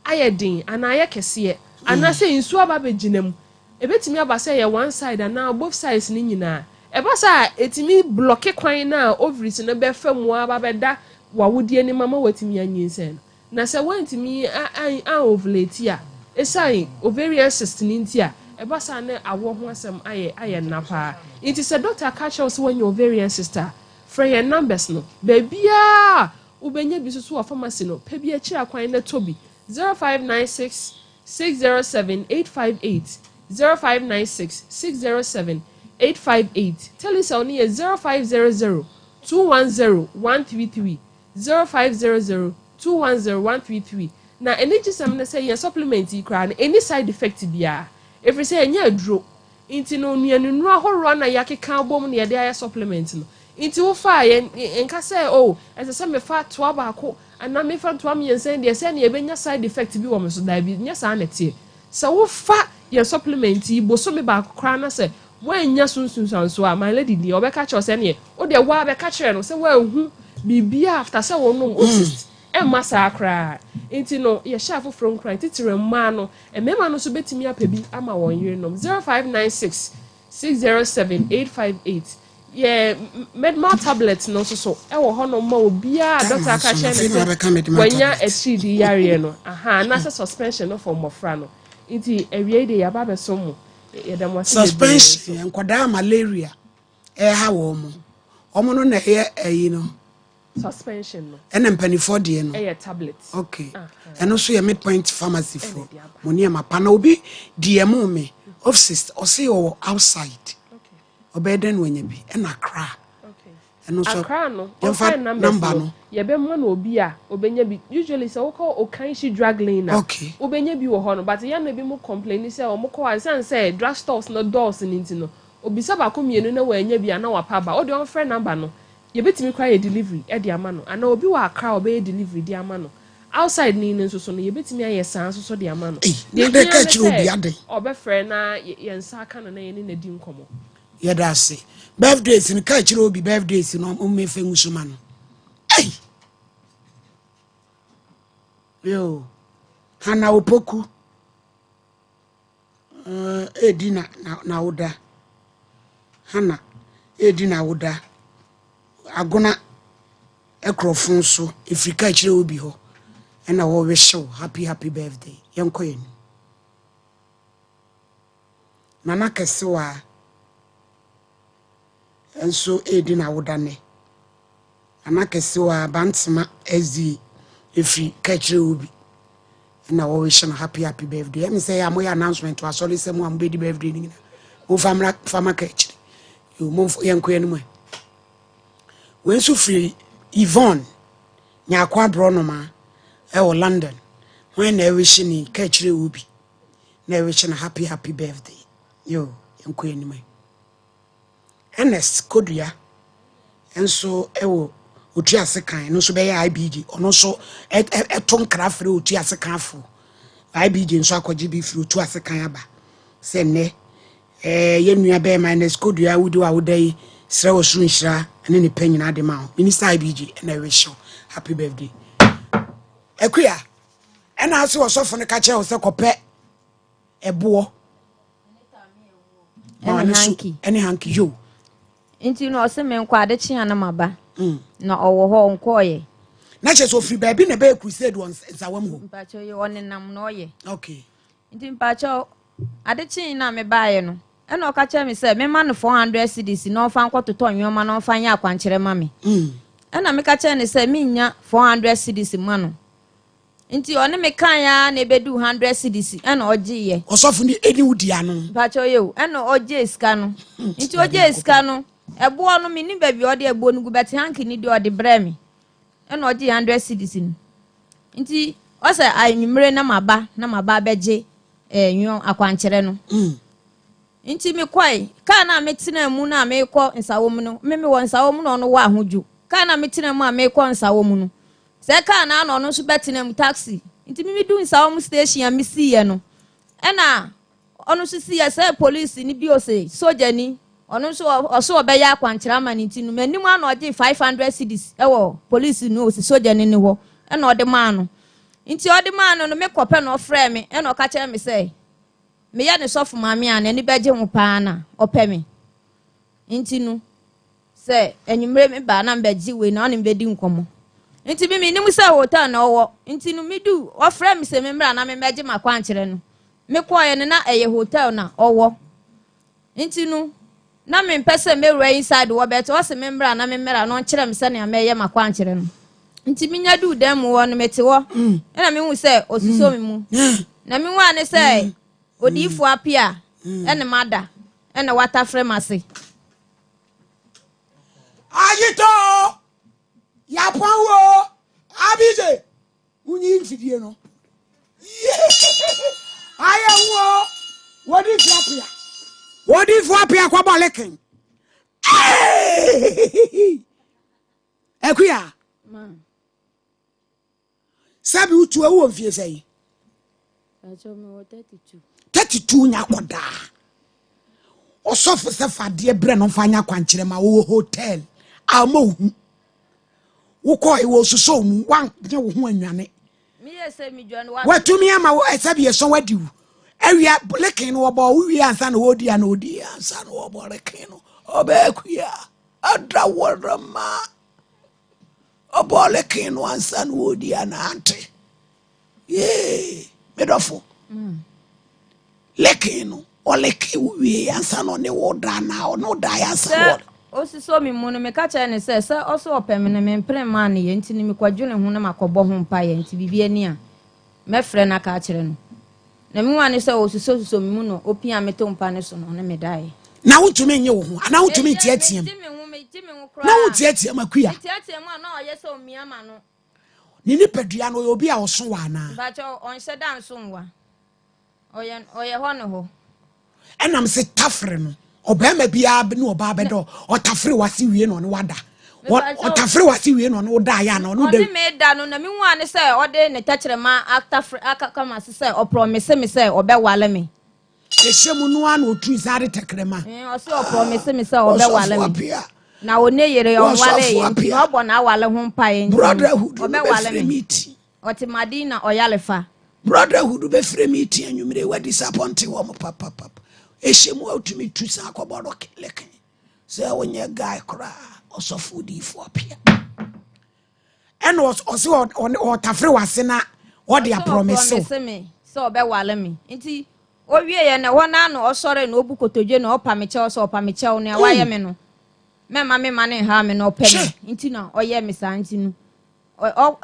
ayedin ana ayekese ana se nsu aba beginem ebetimi abasa ye one side and both sides ni nyina ebasa etimi block kwan na ovaries no be famu aba beda wawodie ni mama watimi anyinsen na se wantimi an ovulate a esai ovarian cyst ni ntia ebasa na awo ho asem aye napa it is a doctor catch us when your ovarian sister free your numbers no bebia ubenya bi so pharmacy no pe bi akira kwan na tobi 0596 607 858 0596 607 858 Telecell ni 0500 210 133 0500 210 133 na energy sam na say your supplement ikra na any side effect bia if you say enya aduro inti no nuanu ahoro na yakeka bom na ye dey supplement no inti wo fa ye enka say oh ese say me fa to abako ana me fa to am yensen de say na ye benya side effect bi wo me so da bi nya sa na tie so wo fa ye supplement yi boso me ba kra na say wanya sunsun so a my lady di obeka cho say na o de wa beka kire no say wa hu bibia after say wo no assist emma sa kra inti no ye shafu from cry titire mma no emema no so betimi apabi ama won yire no 0596 607 858 ye medmal tablet no so e wo ho no ma obia doctor aka che no wanya achidi yare no aha na say suspension no for mofra no inti ewie de ya ba beso mu ye dem wase suspension enkwada malaria ha wo mo omo no na ye no suspension no ena mpanifo de no tablet okay eno so ye midpoint pharmacy for moni ma pa na obi de mo me office o say o outside okay obeden wanya bi ena kra okay eno so akra no number no ye be mo na obi a obenya bi usually say wo call okan shi drug lane na okay obenya bi wo ho no but ya na bi mo complain say o mo call and say drug stores no doors ni ntino obi saba ko mienu na wanya bi ana wapa ba o de on friend number no ye betimi kwa ye delivery e di ama no ana obi wa akra obe delivery di ama no outside ni nso so no ye betimi aye san so di ama no de ka chi obi ade obe frɛ na ye nsa aka no na ye ni na di nkomo ye da se birthdays ni ka chi obi birthdays no o me fe ngusuma no yo hana opoku edina na oda hana edina oda agona ekrofon so afrika chire obi ho ɛna wo wish you happy birthday yenko yen nana kesewa enso edi na wodane nana kesewa bantsema ezi efri kachire obi na wo wish you happy birthday em say ya moya announcement to asole se mo am be di birthday ni mo fama kachire yo mo yenko yen mo when so free Yvonne nyakwa bronoma e London when na wish ni kachire obi na wish na happy birthday yo yenko yen Ernest Kodua enso ewo otu asekan no so be ya IBG ono so eton krafre otu asekan fo IBG nso akwaji bi firi otu asekan aba se ne yenua be Ernest Kodua wudi wa wodai sra osu nhira ene ne panyina de ma minister IBG na wish happy birthday ekuya ena aso osofo ne ka che o se kope ebo ene hanky yo Inti no se me nkwa de chia na maba na owo ho nkoye na che so free baby na be crusade on nsawam ho mpacho ye onenam no ye okay inti mpacho ade chi na me baaye no e na okacha me se me ma no 400 cedis no fa nkototo nwoma no fa nya akwanchere ma me e na me ka che ne se me nya 400 cedis ma no inti one me kan ya na ebedu 100 cedis e na oje ye osofo ni eni wudi anu mpacho ye e na oje iska no inti oje iska no ebo no me ni baby ode ebo no gubeti hanki ni de ode bremi e na oje 100 cedis ni nti o se anyimre na maba beje nyo akwanchere no nti me kwai ka na metina mu na me kọ nsawom no me wọ nsawom no no wa ahoju ka na metina mu a me kọ nsawom no se ka na no so betina mu taxi nti me du nsawom station a me siye no e na onu so siye se police ni bi o se soja ni onu so oso obeya akwanchere amani nti no manim a na oje 500 cedis e wo police no o se soja ni ho e na ode ma no nti ode ma no me kope no frɛ me e na o ka kire me say me ya ne sofu mami ana ni beje ho pa na ope me nti no se enyumre me ba na beji we na oni bedi nkomo nti bi me nim se hotel na owo nti no me du o frɛ me se me mra na me beje makwanchere no me koye ne na eye hotel na owo nti no na me mpese me right inside wo bet o se me mra na me mra no kire me se ne ameye makwanchere no nti me nya du dem wo no mete wo na me hu se osiso me mu na me hu ane se odifu apia ene mada ene wata fremase ayito ya pawo abije unyi mfidie no ayewo wodifu apia kwa boleken ekuya sabi utu ewo mfie sei acho me wo 32 nya koda osofu se fade bre no fanya kwanchere ma wo hotel amohu wo ko e wo suso mu wan je wo ho anwane mi yese mi dwan wa watumi ama wo esabi ye so wadiwu awia lekin wo bo wi ansa na odi ana odi ansa na wo bo lekin no obekuya adra worama obo lekin no ansa na odi ana ante ye medofo lekino o leki wi ansa no ne woda na no da ansa o si so mi mu no me ka cha ne se oso opem ne me mpre man ye nti ni me kwadwene hu na makobo ho mpa ye nti bibia ni a me frɛ na ka kire no na me wane se o si so mi mu no opia me to mpa ne so no ne me dai na wutumi nye wo ho ana wutumi tiatiem na wutiatiem akua tiatiem na o ye se o mi ama no ni nipadua no obi a oso wa na ba cho on se dan so nwa oye ho ne ho enam se tafre no obema bia be no oba bedo otafre wase wie no ne wada otafre wase wie no ne woda ya no no de me da no na me hu ane se ode ne tachrema actafre akakama se o promise me se obe wale me ehemu no an otu zare tekrema o se o promise me se obe wale me na one yere on wale ye no obo na wale ho mpa ye brotherhood obe wale me oti madina oyalefa brotherhood be free me ti anwumre wa disappoint wo mo papa ehemu otumi tu sa akobodo leke se wonye guy kra osofo di fo apia eno osi o tafre wase na what they promise me so be wale me nti o wie ye na wona no osore na obu kotodwe na opa me che so opa me che na waye me no me ma me mane ha me no opa me nti na oye me sa nti no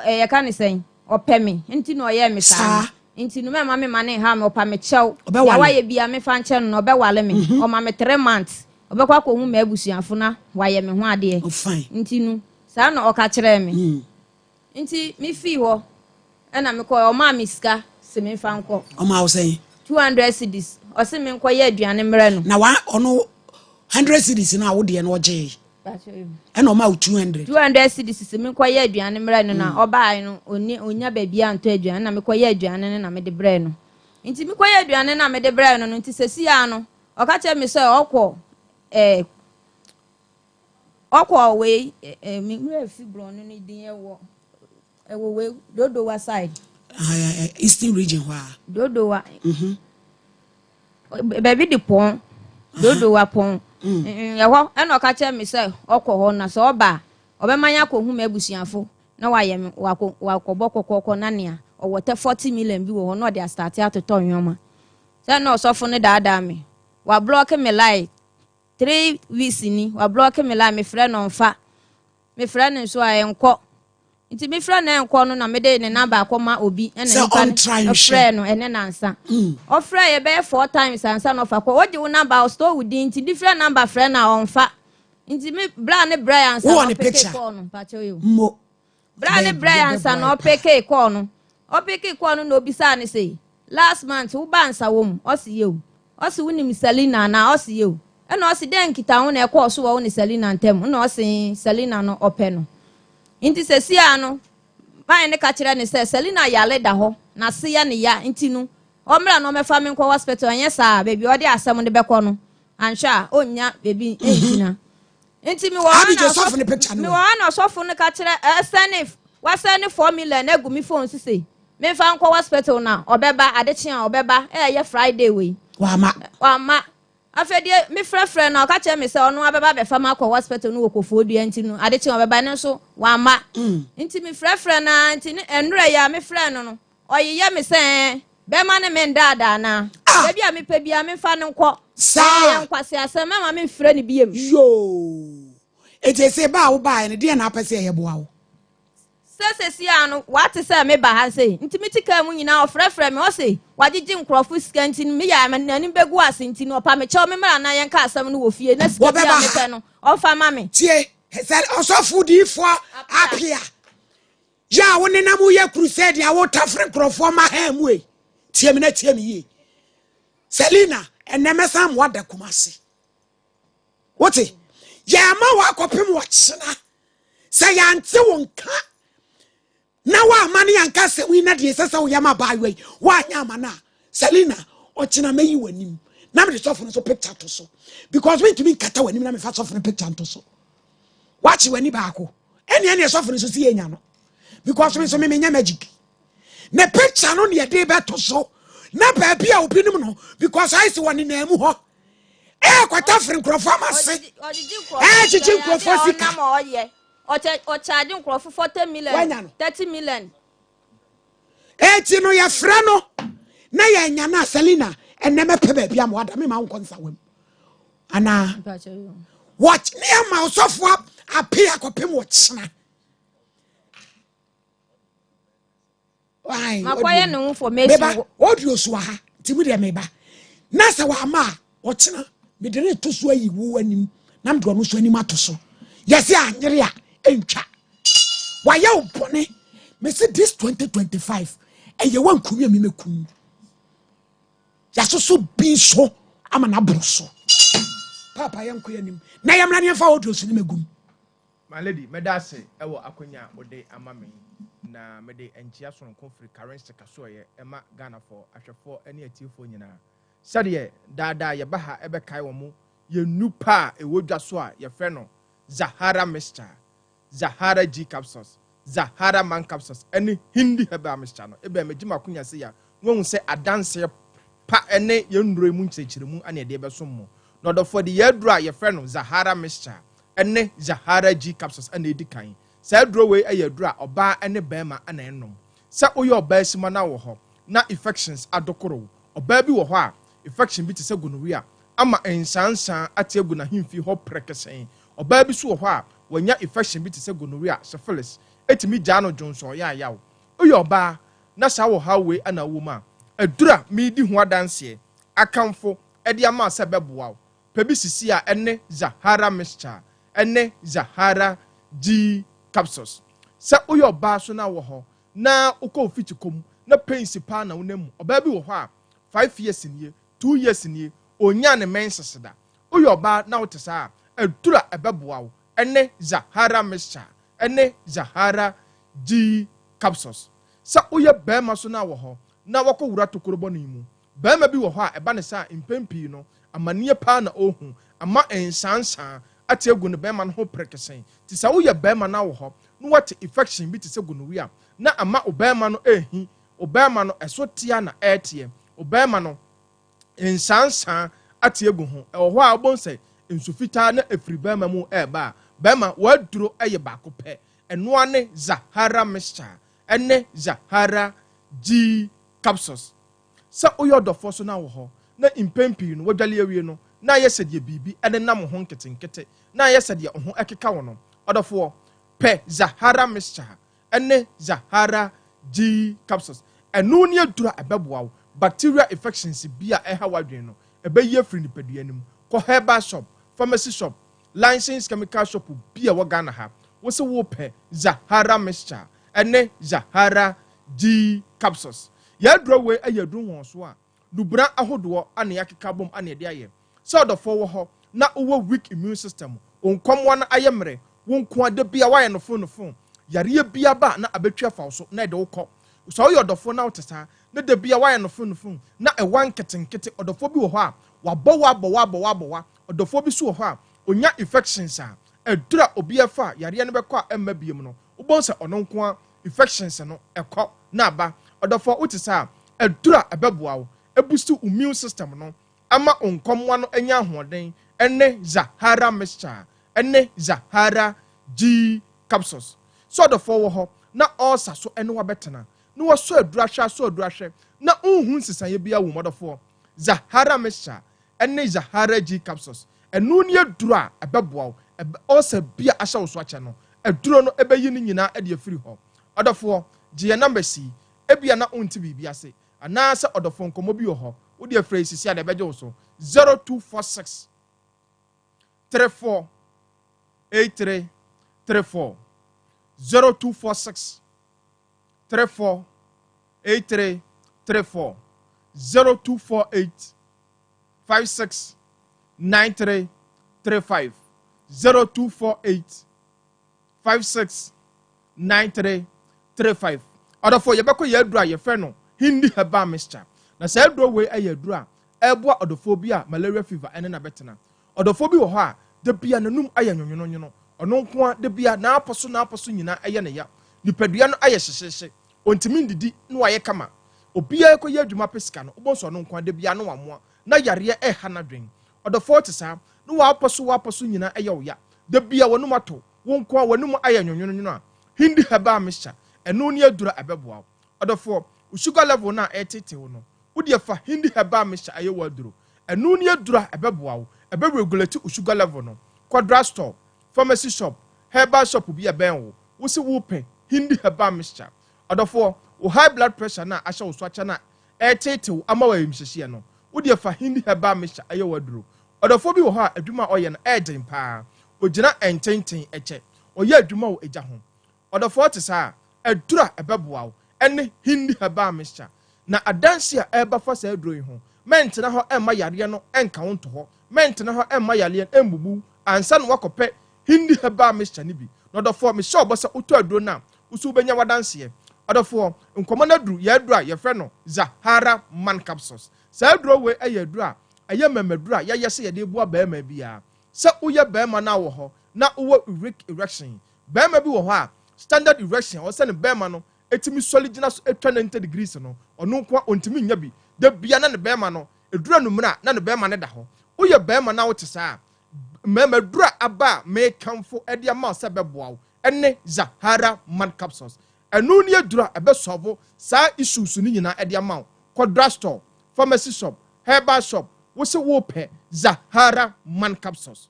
ye ka ne sen opa me nti na oye me sa nti no me ma me mane ha me opa me che ya waye bia me fa nche no be wale me o ma me 3 months obekwa ko hu ma abusuafo na waye me ho ade nti no sa na oka kire me nti mi fi ho na me ko o ma me sika se me fa nko o ma wo say 200 cedis o se me nko ye aduane mre no na wa ono 100 cedis na wo de no oje na o ma 200 cedis se me nko ye aduane mre no na oba no onya ba bia anto aduane na me ko ye aduane na me de bre no nti me ko ye aduane na me de bre no nti sesi ya no o ka che me say okwo we me mre fi bro no ni din ewo we Dodowa side eastern region wa Dodowa baby the pon Dodowa pon ya ho e no ka che me say okwo ho na so oba obemanya ko hu ma abusuafo na waye me wakobokokoko na nea o wote 40 million bi wo ho no dey start atoto nwoma say no sofo ne daada me wa block me like 3 weeks ni wa block me like me frɛ no mfa me frɛ no so ayenko nti me frɛ no enko no na me de ne number akoma obi ene nipa no frɛ no ene nansa o frɛ ye be 4 times ansa no fa ko oji wo number o store wudi nti different number frɛ na onfa nti me bra ne Brian sa no peke call no pa cho yo mo bra ne Brian sa no peke call no o peke call no no bisa ne say last month wo ba nsa wo mu o si ye o si woni Selina na o si ye o e no si den kita ho na e call so wo ni Selina ntem no o si Selina no ope no nti sesia no ban ne ka kire ne se Selina yale da ho na se ya ne ya nti no o mra no mefa me nkwa hospital anya sa baby o de asem ne bekọ no ansha onya baby entina nti mi wa na sofo ne ka kire SNF wa send 4 million egu mi phone sise me fa nkwa hospital na obeba adechia obeba ye Friday we wa ma afedi me frefre na ka che me se ono abeba be fa ma kwa hospital no wokofo dua nti no ade che obeba ne so wa ma nti me frefre na nti enure ya me frɛ no oyeye me se be ma ne me ndada na be bia me pa bia me fa ne nkɔ sa nkwase asem ma me frɛ ne biem yo ejese ba wo ba ne de na apese ye boa wo sesesi ano what say me ba ha say nti me tika mu nyina ofrefre me o say wagigi nkrofo sika nti me ya nani begu ase nti no pa me chew me mra na yen ka asam no wo fie na sika bia me pe no o fa ma me tie osofu di fo apia ya wo ne na mu ye crusade ya wo tafre nkrofo ma ha mu e tie me ye Selina enemesam wada kumase wote ya ma wa kopem wo chena say ya nte wonka na wa mani yanka se wi na de sesa wo yama ba we wa nya mana Selina o china meyi wanim na me sofo no so picture to so because we to be kata wanim na me fa sofo no picture to so watch wani ba ko ene sofo no so si enya no because we so me nya magic na picture no ne de be to so na ba bia obinim no because I see one na mu ho kwata frin krofo amase chichi krofo sika o charge nkrofo 40 million 30 million eti no ya fra no na ya nya na Selina eneme pe ba bia mo ada me ma nkonsa wam ana watch ne ma osofo apia kopem wo chena why makoye no information beba audio so ha timu de meba na se wa ma o chena me de to so ayi wo anim na me do no so anim ato so yesi anyere a entwa wa ya obone me say this 2025 eye wan kunu me mekum ya so bi so ama na broso papa yanko yanim na yamra ne fa audio so ne megum my lady medase ewo akonya ode amame na mede enchia so confree currency kaso ye ema Ghana for ahwefo ene atifo nyina sade dada ye baha ebe kai wo mu ye nupa ewodwa so a ye frɛ no Zahara Mixture, Zahara G capsules, Zahara Man capsules, any Hindi herbal mixture no ebe mejima kunya se ya won se adanse pa ene yendure mu nchechire mu ane de beso mo no do for the yedura ye frɛ no Zahara Mixture ene Zahara G capsules ane edi kan sa duro we ayedura oba ene bema ana enom sɛ woyɛ ɔbaa sima na wɔ hɔ na infections adokoro wo ɔbaa bi wɔ hɔ a infection bi te sɛ gonorrhea ama nsansan ate agu n'ahemfi hɔ prekesɛn ɔbaa bi so wɔ hɔ a wɔnya infection bi te sɛ gonorrhea syphilis etimi gyaa no dwonso ɔyɛ ayaw woyɛ ɔbaa na saa wɔ ha wei ana wo ma adura meedi ho adanseɛ akamfo ɛde ama sɛ bɛboa wo pɛ bi sisi a ɛne Zahara mixture ɛne Zahara G capsules sɛ woyɛ ɔbaa so na wɔ hɔ na wokɔ ofiti kom na pains paa na wonam mu ɔbaa bi wɔ hɔ a 5 years nie 2 years nie onya ne menses da woyɛ ɔbaa na wote saa adura ɛbɛboa wo ɛne Zahara mixture ɛne Zahara G capsules sɛ woyɛ bɛrima so na wɔ hɔ na wɔkɔ wura tokorobɔ no mu bɛrima bi wɔ hɔ a ɛba ne saa mpɛmpii no amanneɛ paa na ɔhu ama nsansan ate agu ne bɛrima no ho prekesɛn ti sɛ woyɛ bɛrima na wɔ hɔ na wɔte infection bi te sɛ gonorrhea na ama obɛrima no ehi obɛrima no ɛso tia na ɛteɛ obɛrima no nsansan ate agu ho ɛwɔ hɔ a ɔbɔn sɛ nsu fitaa na efiri bɛrima mu ɛɛba a bɛrima waduro ɛyɛ baako pɛ ɛnoa ne Zahara mixture ɛne Zahara G capsules sɛ woyɛ ɔdɔfoɔ so na wɔ hɔ na impɛmpii no wadwale awie no na ayɛ sɛdeɛ biribi ɛne nam ho nketenkete na ayɛ sɛdeɛ ho ɛkeka wɔ no ɔdɔfoɔ pɛ Zahara mixture ɛne Zahara G capsules ɛno ne adura ɛbɛboa wo bacteria infections bi a ɛha wadwen no ɛbɛyi afiri nipadua no mu kɔ herbal shop pharmacy shop licensed chemical shop bi a wɔ Ghana ha wo sɛ wopɛ Zahara mixture ɛne Zahara G capsules yɛadura wei ɛyɛ aduru wɔn so a dubra ahodoɔ ane yakeka bom ane ɛde ayɛ sɛ ɔdɔfoɔ wɔ hɔ na wowɔ weak immune system onkɔmwa no ayɛ mmerɛ wonko ade bia wayɛ no fo yareɛ bia ba na abɛtwa fa so na ɛde wokɔ sɛ woyɛ ɔdɔfoɔ na wote saa na da bia wayɛ no fo na ɛwa nketenkete ɔdɔfoɔ bi wɔ hɔ a wabɔ ɔdɔfoɔ bi so wɔ hɔ a onya infections a ɛdura obi ɛfa yareɛ no bɛkɔ a ɛmma biem no wobɔ sɛ ɔno nko a infections no ɛkɔ na aba ɔdɔfoɔ wote saa ɛdura ɛbɛboa wo ebustu immune system no ama onkɔmwa no anya ahoɔden ɛne Zahara mixture ɛne Zahara G capsules so ɔdɔfoɔ wɔ hɔ na ɔsa so ɛne wabɛtena na wɔsɔ adura hwɛ na nhun sisaye bia wo mɔdɔfoɔ Zahara mixture ɛne Zahara G capsules ɛno ne adura ɛbɛboa wo ɔsa bia ahyɛ wo so akyɛ no aduro no ɛbɛyi ne nyinaa ɛde afiri hɔ ɔdɔfoɔ gye yɛ number si ebia na onti biribi ase anaasɛ ɔdɔfoɔ nkɔmmɔ bi wɔ hɔ wode afrɛ sisi a de ɛbɛgye wo so 0246 34 83 34 0246 34 83 34 0248 56 93 35 0248 56 93 35 ɔdɔfoɔ yɛbɛkɔ yɛ aduru a yɛfrɛ no hindi herbal mixture na sɛ aduru wei ɛyɛ aduru a ɛboa ɔdɔfoɔ bi a malaria fever ɛne na bɛtena ɔdɔfoɔ bi wɔ hɔ a da bia nanum ayɛ nwonwono ɔno nko a da bia n'apɔ so nyinaa ɛyɛ ne ya nipadua no ayɛ hyehyehye ontimi ndidi na wayɛ kama obiara kɔ yɛ adwuma pesika no wobɔ so ɔno nko a da bia no wamoa na yareɛ ɛha na dwen ɔdɔfoɔ te saa na wapɔ so nyinaa ɛyɛ wo ya da bia wɔnum ato wo nko a wɔnum ayɛ nwonwono a hindi herbal mixture ɛno ne adura ɛbɛboa ɔdɔfoɔ sugar level na ɛtete wo no wode fa hindi herbal mixture ayɛ wo aduro ɛno ne adura ɛbɛboa wo ɛbɛ regulate sugar level no kwadra store pharmacy shop herbal shop bi ɛbɛn wo wo se wo pɛ hindi herbal mixture ɔdɔfoɔ wo high blood pressure na ahyɛ wo so akyɛ na ɛtete wo ama wa yimhyehye no wode fa hindi herbal mixture ayɛ wo aduro ɔdɔfoɔ bi wɔ hɔ a adwuma ɔyɛ no ɛden paa ogyina ɛntenten ɛkyɛ ɔyɛ adwuma wo agya ho ɔdɔfoɔ te saa adura ɛbɛboa wo ɛne hindi herbal mixture na adanse a ɛba fa saa aduro yi ho mentena hɔ ɛmma yareɛ no ɛnka wo nto hɔ mentena hɔ ɛmma yareɛ ɛmbubu ansa no wakɔpɛ hindi herbal mixture ne bi na ɔdɔfoɔ mehyɛ ɔbɔ sɛ wotɔ aduro no a woso wobɛnya wadanseɛ ɔdɔfoɔ nkɔmmɔ no aduru yɛ aduro a yɛfrɛ no Zahara man capsules saa aduro wei ɛyɛ aduro a ɛyɛ mmamaduro a yɛyɛ sɛ yɛde boa bɛrima biara sɛ woyɛ bɛrima no wɔ hɔ na wowɔ uric erection bɛrima bi wɔ hɔ a standard erection ɔsɛ ne bɛrima no etimi solid gyina so etwa 90 degrees no ɔno nko a ontimi nya bi da bia na ne bɛrima no edura no mura na ne bɛrima ne da hɔ woyɛ bɛrima na wote saa mmamaduro aba a mekamfo ɛde ama sɛ bɛboa wo ɛne Zahara man capsules ɛno ne adura ɛbɛsɔbo saa issues ni nyina ɛde ama wo kɔ drugstore pharmacy shop herbal shop wo se wo pɛ Zahara man capsules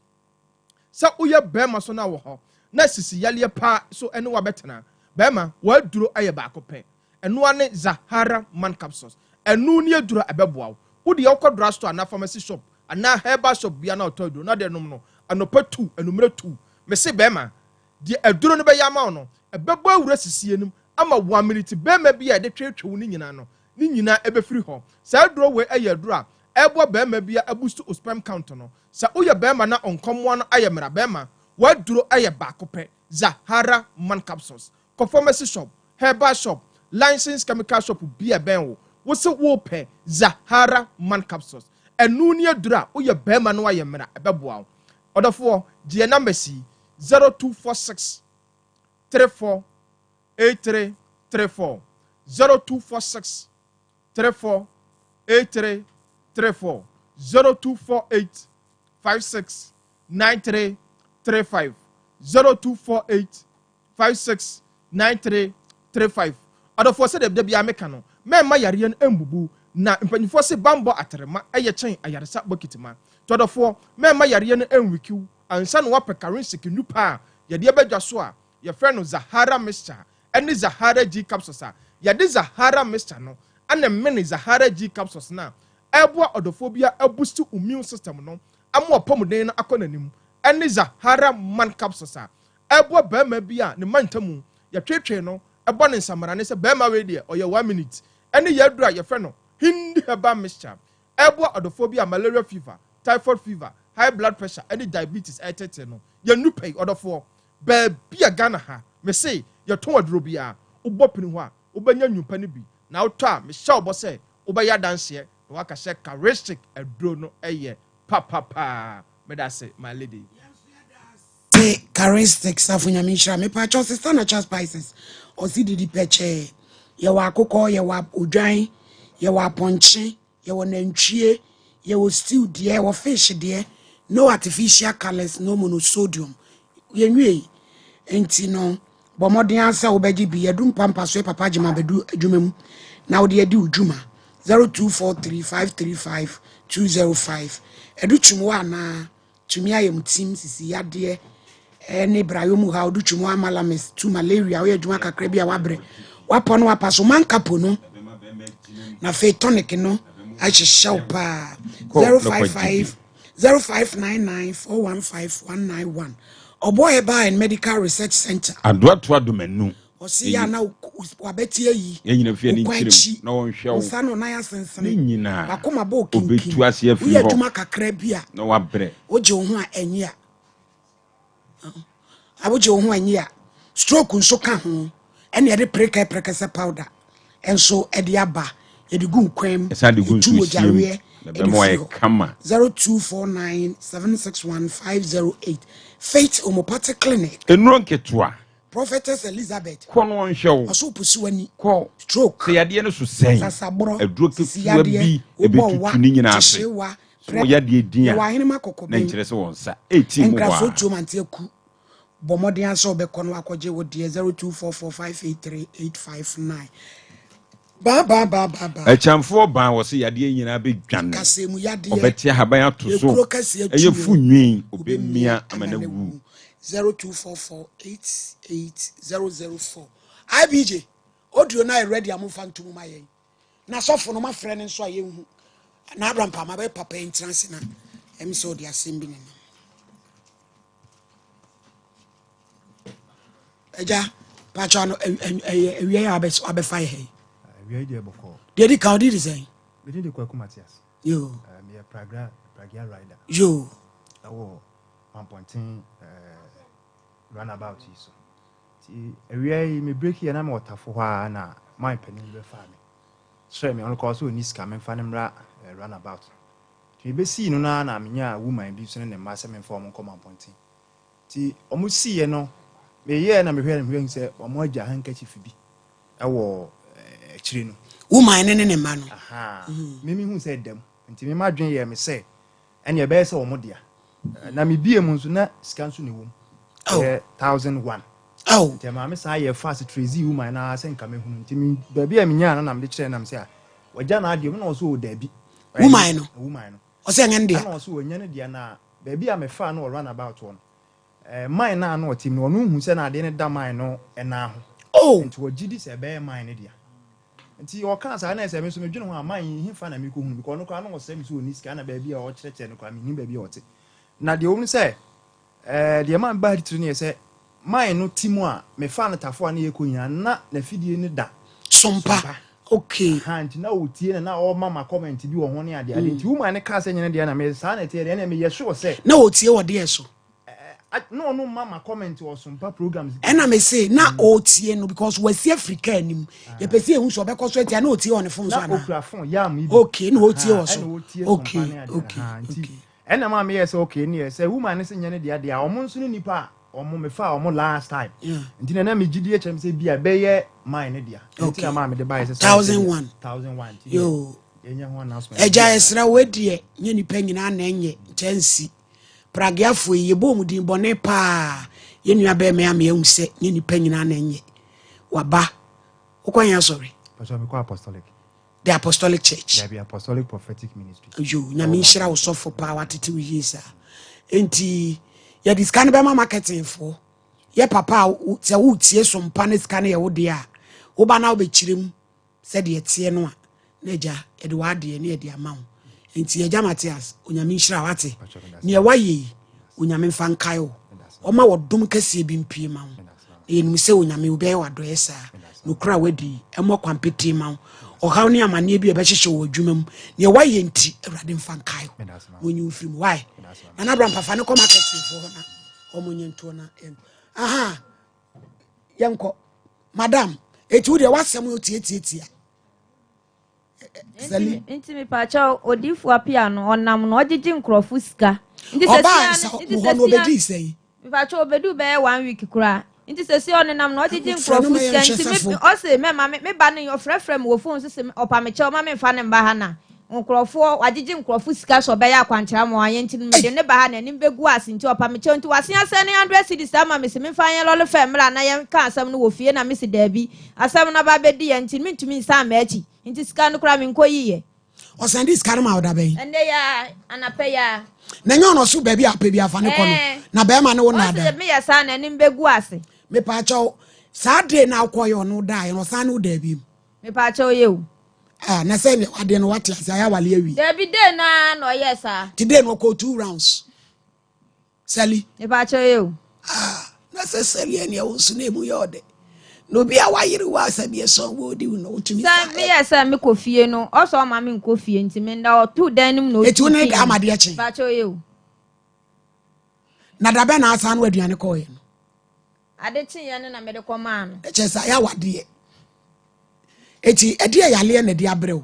sa woyɛ bɛrima so na wɔ hɔ na sisi yaleɛ pa so ɛne wabɛtena bɛrima waduro ayɛ baako pɛ ɛno ane Zahara man capsules ɛno ne adura ɛbɛboa wo wode yɛwokɔ drugstore ana pharmacy shop ana herbal shop bia na ɔtɔ aduro na de nom no anopa 2 anumere 2 me se bɛrima de aduro no bɛyɛ ama wo no ɛbɛbɔ awura sisie nim ama 1 minute bɛrima bi a de twetwe wo ne nyina no ne nyina ɛbɛfiri hɔ saa aduro we ɛyɛ aduro a ɛbɔ bɛrima bi a abustu o sperm count no sa woyɛ bɛrima na ɔnkɔmmoa no ayɛ mmara bɛrima waduro ayɛ baako pɛ Zahara man capsules kɔ pharmacy shop herbal shop licensed chemical shop bi a bɛn wo wo se wo pɛ Zahara man capsules ɛnu ne aduro a woyɛ bɛrima no ayɛ mmara ɛbɛboa wo ɔdɔfoɔ gye number si 0246 34 8334 0246 34 8334 0248 56 9335 0248 56 9335 ɔdɔfoɔ sɛ dɛbdɛ bia meka no mɛma yareɛ no ambubu na mpanyinfoɔ se bambɔ atrema ɛyɛ kyɛn ayaresa bokitima tɔdɔfoɔ mɛma yareɛ no anwikiw ansa no wapɛ currency nupa a yɛde bɛdwa so a yɛfrɛ no Zahara mixture ɛne Zahara G capsules a yɛde Zahara mixture no ana mene Zahara G capsules na ɛboa ɔdɔfoɔ bia aboost immune system no ama ɔpɔmuden no akɔ n'anim ɛne Zahara man capsules a ɛboa bɛrima bi a ne mantamu yɛtwetwe no ɛbɔ ne nsamara ne sɛ bɛrima wei deɛ ɔyɛ 1 minute ɛne yɛdura yɛfrɛ no hindi herbal mixture ɛboa ɔdɔfoɔ bi a malaria fever typhoid fever high blood pressure ɛne diabetes ɛtete no yɛnu pɛi ɔdɔfoɔ baabi a Ghana ha me se yɛtɔn aduro bi a wobɔ pini hɔ a wobɛnya nnwumpa no bi na wotɔ a mehyɛ wobɔ sɛ wobɛyɛ adanseɛ na waka hyɛ charistic aduro no ɛyɛ papapaa meda se my lady charistic safo nyame nhyira mepa kyɛw sister natural spices ɔsi didi pɛkyɛɛ yɛwɔ akokɔ yɛwɔ odwan yɛwɔ apɔnkye yɛwɔ nantwie yɛwɔ stew deɛ yɛwɔ fish deɛ no artificial colors no monosodium yɛnwie enti no bɔ mmɔden asɛ wobɛgye bi yɛdu mpampa so papa gyema bɛdu adwuma mu na wode yɛdi odwuma 0243535205 ɛdu twum wɔ anaa tumi ayɛ mu tim sisi yadeɛ ɛne brayo mu ha wodu twum wɔ amalamis tu malaria woyɛ adwuma kakra bi a wabrɛ wapɔ no wapa so mankapo no na fei tonic no ahyehyɛ wo paa 055 0599415191 Obo Eba and Medical Research Center. Adwa to adomanu. Osi ya na wabeti yi. Yenyina fie ni nkirim na won hwe wo. Osano na ya sensene. Nyina. Bakoma ba okinki. Obetu ase afiri ho. Uye dwuma kakra bia. Na wabrɛ. Oje wo ho a enyi a. Aboje wo ho enyi a. Stroke nso ka ho. Ene ye de preka powder. Enso e de aba. Ye de gu kwam. Esa de gu nso sie. Kama 0249761508 Faith Homopathic Clinic. Enuro nketua. Prophetess Elizabeth. Kono onhwew. Aso pusuani. Ko stroke. Se yade no so sen. Sasabro. Aduro ketua bi ebetutu ni nyina afi. So yade din a. Wa hene makoko na nkyere se wonsa 18 mo wa. Engraso tuomante aku. Bomodin aso obekɔ no akɔgye wo de 0244583859. Ba. Echamfo ban wo se yade nyina be dwan. Kasemu yade. Obeti haban ato so. Eye funwen obemia amanawu. 0244880004. IBJ. Audio na ready amufa ntumu maye. Na sofo no ma frɛ ne nso aye hu. Na Abraham pa ma be papa entrance na. Em so dia sembi ne. Eja pacha no ewie ya abefa he. We are boko. Did he count it say? We did the Kwaku Matthias. Yo. Me a Praga rider. Yo. Oh, 1.10 runabout so. We me break here na me water for na my penny be farm. So me on cause we need scam and fan runabout. We be see no na me nya woman bi so ne mass me form come 1.10. Ti omo see ye no me ye na me hwe say omo agya handkerchief bi. Ewo chiri no woman ne ma no aha me hu say dem nti me madwen ye me say ene e be say omo dia na me bie mu nso na sika nso ne wom 1001 Oh. Nti maame saa yɛ fast trazy woman na sɛ nka me hunu. Nti me baabi a menya na nam de kyerɛ nam sɛ a wagya na adeɛ na ɔso o dabi. Woman no. Woman no. Ɔsɛ ngɛn dia. Na ɔso onya ne dia na baabi a me fa no run about one. Mine na no ɔtim no ɔno hu sɛ na adeɛ ne da mine no ɛna ho. Oh. Nti wɔgye di sɛ ɛbɛyɛ mine ne dia. Nti ɔka saa na ɛsɛ me so medwene ho a mine hi fa na me ko hu because no kwa no ɔsɛ me so oni sika na baabi a ɔkyerɛkyerɛ no kwa me ni baabi a ɔte. Na deɛ wɔn sɛ deɛ man ba tiri ne sɛ mine no timu a me fa no tafo na yɛkɔ nyina na na fidie ne da Sompa. Okay. Nti na otie na o mama comment bi wɔ ho ne ade ade nti woman ne ka sɛ nyene deɛ na me saa na tie deɛ na me yɛ sure sɛ Na otie wɔ deɛ so. no mama comment wɔ Sompa programs ɛna me say na otie no because wasi Africa anim ye pese ehu so obekɔ so atia na otie on phone so na ana okura phone ya mu ibi okay na otie wɔ so okay nti ɛna ma me yɛ sɛ okay ne yɛ sɛ woman ne sɛ nyene deɛ deɛ ɔmo nso ne nipa ɔmo me fa ɔmo last time nti na me gidi kyerɛ me sɛ bia bɛyɛ mine ne dia nti na ma me de buy sɛ 1001 yo yenya ho announcement ɛgya ɛsra wedie nye nipa nyina na enye chansi pragiafo ye bom din bɔne pa ye nua bɛ me ame ehu sɛ nye nipa nyina na enye waba ukwanya sorry pastor me call apostolic the apostolic church there be apostolic prophetic ministry yo nyame nhyira wo sɔfo pa watete wo yesa enti ye diskan be ma marketing fo ye papa sɛ wo tie Sompa ne scan ye wo de a wo ba na wo be kyirem sɛ de tie no a na gya ye de wa de ne ye de ama wo enti ye Matias onyame nhyira wate ne ye waye onyame mfa nkae wo oma wodom kase bi mpie ma wo enum sɛ onyame wo be wa do esa no kra wadi emo kwampeti ma wo ɔhaw ne amane bi ɛbɛhyehyɛ wɔ adwuma mu ne waye nti awurade mfa nkae wo nyi mfiri mu why na Abraham papa ne kɔ marketing fo na omonye nto na aha yanko madam eti wo de wasɛm yo tietietia Inti mi pacha odifu apia no onam no ogigi nkrofo sika nti sesi mo no bedi sei mi pacha obedu be 1 week kura nti sesi onenam no ogigi nkrofo sika nti mi o se me ba ne ofrefrem wo phone se opa me che o ma me fa ne mba ha na nkrofo wagigi nkrofo sika so be ya kwankyera mo aye nti me de ne ba ha na nim begu ase nti opa me che nti wase ase ne 100 cedis ama me se me fa ye lolo fa mra na ye ka asam no wo fie na me se dabi asam na ba bedi ye nti mentumi nsa ma achi nti sika no kura me nkoyiye o send sika ma oda ben ende ya anape ya na nya ono so ba bi ape bi afa ne kono na ba ma ne wo na da me ya sa na nim begu ase me pa cha sa de na akoyo no da no sa no da bi me pa cha oye o na say ne ade no wate asa ya wale awi David de na no yes sir today no go 2 rounds sali me pa cha oye o na say sali ene wo su na emu yode no bi a wayere wa sabi so wo di no tumi sa me yes sir me kofie no o so ma me nkofie nti me nda o tu dan nim no etu ne ga amade a chen pa cha oye o na da be na asa no aduane ko ye no ade chen ye na me de koma no echesa ya wade eti edi yale na di abrew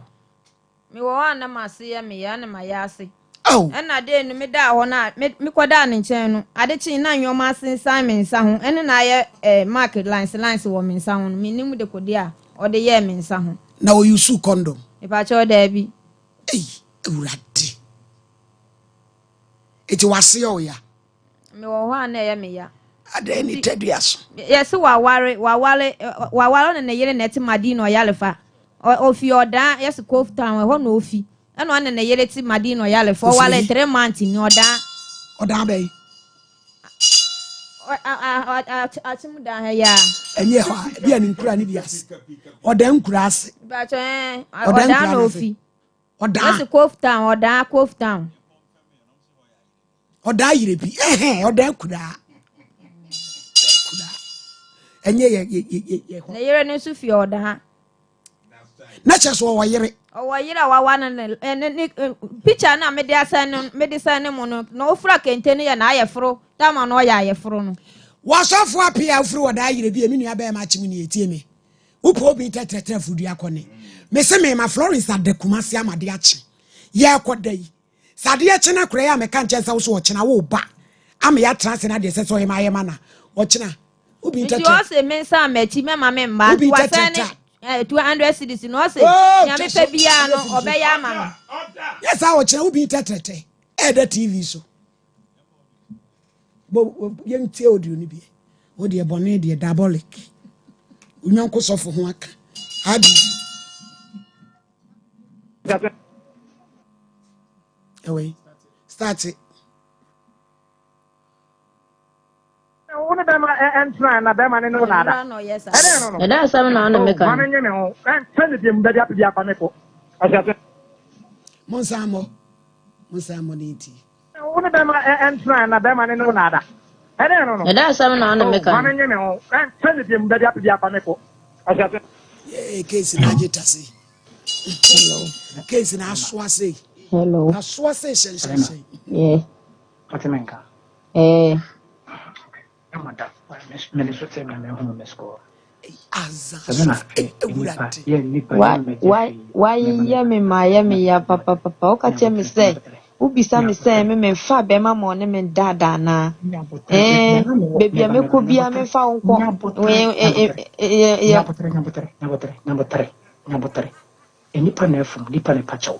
me wo ana mase ye me ya na ma ya ase oh ena de no me da ho na me koda ne nchen no ade chen na nwoma asensan me nsa ho ene na ye market lines wo me nsa ho me nim de kodi a o de ye me nsa ho na o use condom e pa cha o da bi urade eti wase o ya me wo ho ana ye me ya ade ni teduaso yes waware ne yere net madino yalefa ofi oda yes cof town ho no ofi eno ne ne yere ti madino yalefa wale 3 months ni oda be atim da ha ya enye ho bia ni nkura ni bias oda nkura ase ba cho oda no ofi oda yes cof town oda yire bi oda nkura enye ye na yere ne su fi oda ha na cheso wo yere o yere wa na picture na me de asan mo no ofura kente ne ya na ayefro tama no ya ayefro no wasofo apia ofuru oda yere bi emi nua ba ma chim ne etie me upo bi tetetre fudu akone me se me ma Florence adekuma se amade achi ye akodai sade ya chena kure ya me kan chensa wo so chena wo ba ama ya trans na de se so ye ma na wo chena ubi tetetre you say me sa machi me ma me mba wasane 200 cedis no say nyame pe bia no obeya ama no yes I wo chena ubi tetetre da TV so bo yentie audio ni bi wo de bone de diabolic unyanko sofo ho aka abi away start it Una dama entra na dama ne no nada. Yes, No. that's something on the mechanic. Mama nye me ho. Send the mbadi apidi apa me ko. Asiate. Monsamo niti Una dama entra na dama ne no nada. No. That's something on the mechanic. Mama nye me ho. Send the mbadi apidi apa me ko. Asiate. case na jetase case na aswase Hello. Aswase shen. Yeah. Fatimenka. Amada. Me so tell me ho me score. Why yummy my yummy ya papa okay me say ubisa me say me fa be ma mo ne me dada na baby me ko bia me fa nko Nyabotere enipa na efum nipa ne pacho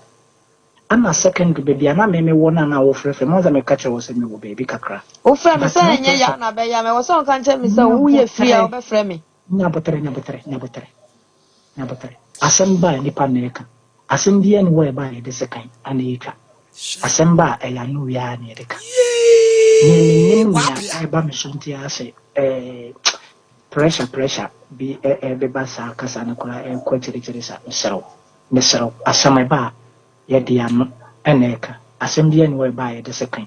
ana second baby ana me wona na wo frefre mo za me catch wo se me wo baby kakra o fra me say nya ya na be ya me wo so kan che me say wo ye free a wo be frɛ me nyabotere asamba nipa na eka asambia ni wo e ba ye de sekan ana eka asamba e ya no ya na eka ni ya ba me sonti ase pressure bi be ba sa kasa na kura ko chiri sa mesero asama ba ye de ano ana eka asambia ni wo e ba ye de sekan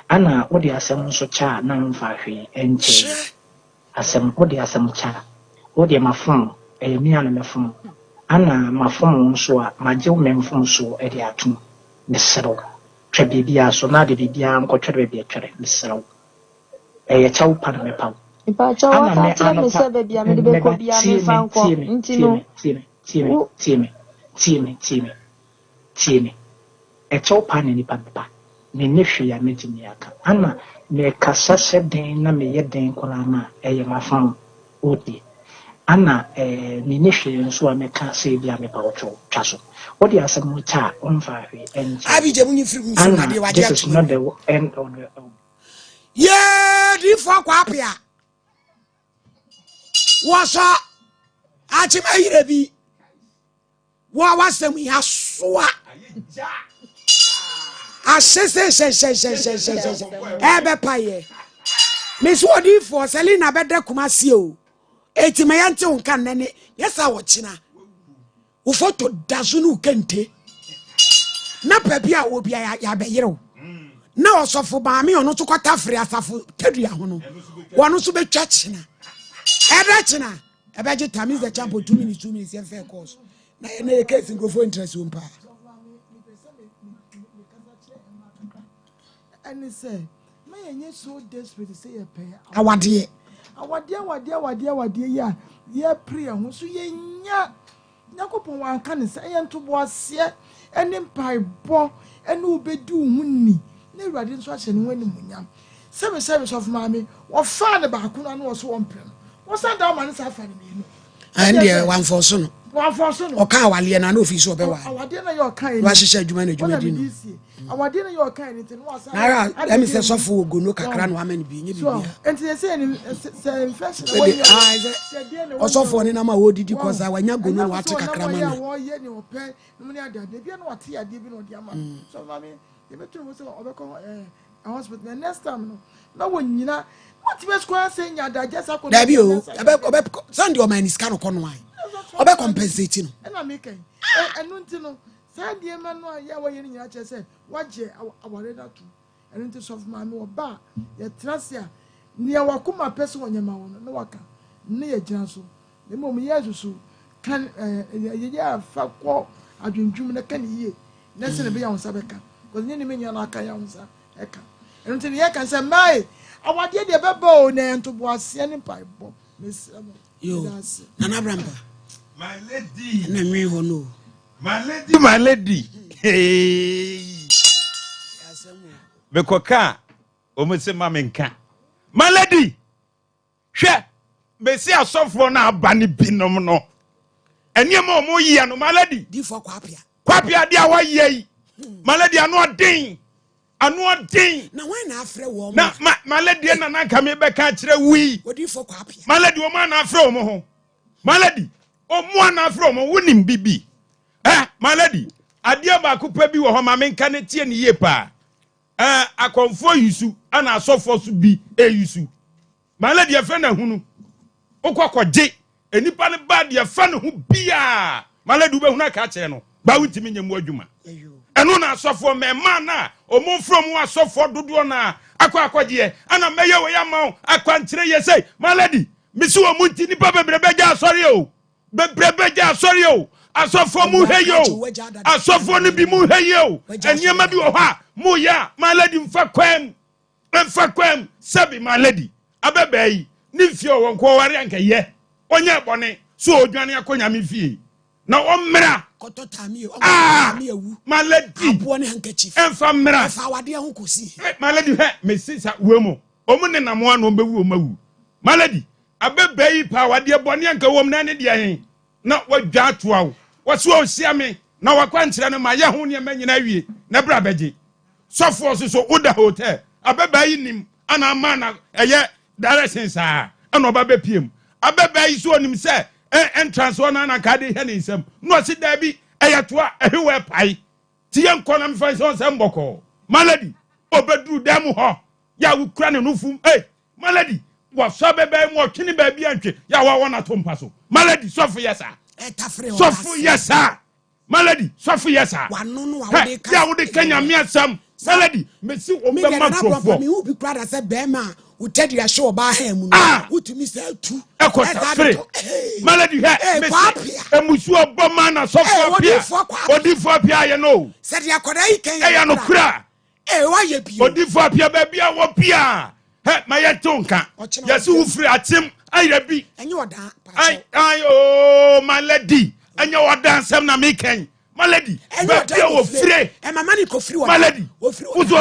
ana wo de asam so cha na mfa hwe enche asam wo de asam cha wo de mafom mi ana mafom ana mafom nso a magyew memfom so e de atum mesero twa bibia so na de bibia nkotwe bibia twere mesero ye chaw pa na mepaw ipa chaw ka tire me se bibia me de be ko bia me fa nko ntino tieme e chaw pa na ni papa ne nehwe ya metimi aka ana me kasa se den na me ye den kola na ye mafom odi ana ni nehwe nso a me ka se bia me pa ocho twaso odi asem cha onfa hwe enje abi je munyi firi na de waje this is not the end on the yeah di fo kwa apia wasa achima yire bi wa wasem ya soa asese ebe paye mesu odi fo Selina bede kumasi o etima yante unka nene yesa wo china wo foto dazunu kente na pabia wo bia ya beyero na osofo ba me ono to kwata fri asafo tadua ho no wono so betwa china ebe china ebe je tamis the champo 2 minutes yan fair course na e case ngofo interest umpa and say me yenye so desperate say ye pay awade ya ye pray ho so yenya Yakopon wan kan say ye ntobo ase ene mpaibɔ ene obedi hunni na Awurade nso ahye ne wani munyam service of mame wo fa ne ba ko na wo so wo mpem wo sa da ma ne sa fa ne menu and one for so no oka awale na no ofisi obewa awade na yo kan wa hyehyɛ adwuma na adwuma di no awade na yo kan ni tin wo sa na let me say sofo ogono kakra no amani bi nye bibia enti say ni say infection osofo ni na ma wo didi kosa wanya gono wa te kakra ma no wo ye ni opɛ no ni ade ade bia na wate ade bi no di ama so mami e betu mo say obekɔ hospital next time no na wo nyina what be square say nya da just akɔ da bi o obe send your man scan ko no ai obe compensate no na me kan enu nti no say die ma no ya wo ye ni nyina che say waje aware da tu enu nti sof ma me oba ye trasia ne wakoma pese wonyama wo no na waka ne ye gina so ne mom yesusu kan ye ya fa ko adwundwum na kan yie na se ne be ya won sabeka ko ne ne menya na aka ya won sa eka enu nti ye kan say mai awade de beba o na nto bo ase ne paibɔ yo nana bramba my lady na me ho no my lady bekoka o mo se ma menka my lady hwɛ be si asofo na aba ne binom no eniema o mo yie no my lady di fo kwapia dia wa yie my lady ano den ano den na when na afre wo na malady na na ka me be ka kire wi odi fo kwa apia malady o ma na afre o mo ho malady o mo na afre o mo wonim bibi malady ade ba ko pa bi wo ho ma me nka ne tie ne ye pa akonfo yusu ana asofo so bi yusu malady e fe na hunu okwakoje enipa ne ba de fa ne ho bia malady be hunu ka kire no ba wutimi nyemu adwuma eno na asofo me ma na omomfro mu asofo dodo na akwaje ana meye we yama akwankire ye sei malady misi wo munti nipa bebrebe asori o bebrebe asori o asofo mu heyo asofo ni bi mu heyo eniema bi wo ha mu ya malady mfa kwam sabi malady abebai ni fie wo nko ware anka ye onye bone so odwane akonya me fie na omra kototami o ewu malady abo ne handkerchief emfa mra fa wade ho kosi malady he mesisa wemo omu ne namoa no bewu omawu malady abebai pa wade bone anka wom na ne de hen na wadwa toa wo so osia me na wakwankyere no ma ye ho ne manyina wie na bra beje sofo so oda hotel abebai nim ana mana eye direction sa ana oba bepiem abebai so onim se entrance one na ka de he ne nsam no si da bi eyatoa ehewe pai ti ye nkona mfa so nsam boko malady obedru dem ho ya wukura ne nufum malady wa so bebai mo twini ba bi antwe ya wa wona to mpa so malady sofo yesa sofo yesa malady sofo yesa wanu no wa de ka ya wo de kanya mi asam malady mesi o be ma profo mi hu bi kura se be ma utedi ya show ba ha mu no utumi se tu ekotafre malady he mesi emusu oboma na sofo pia odifo pia ye no se de akoda yi ken ya no kura wa ye bi odifo pia ba bia wo pia ma ye tonka yesi wo free atim ayira bi enye oda ay o malady enye oda nsem na me ken malady ba bia wo free mama ni ko free wa malady wo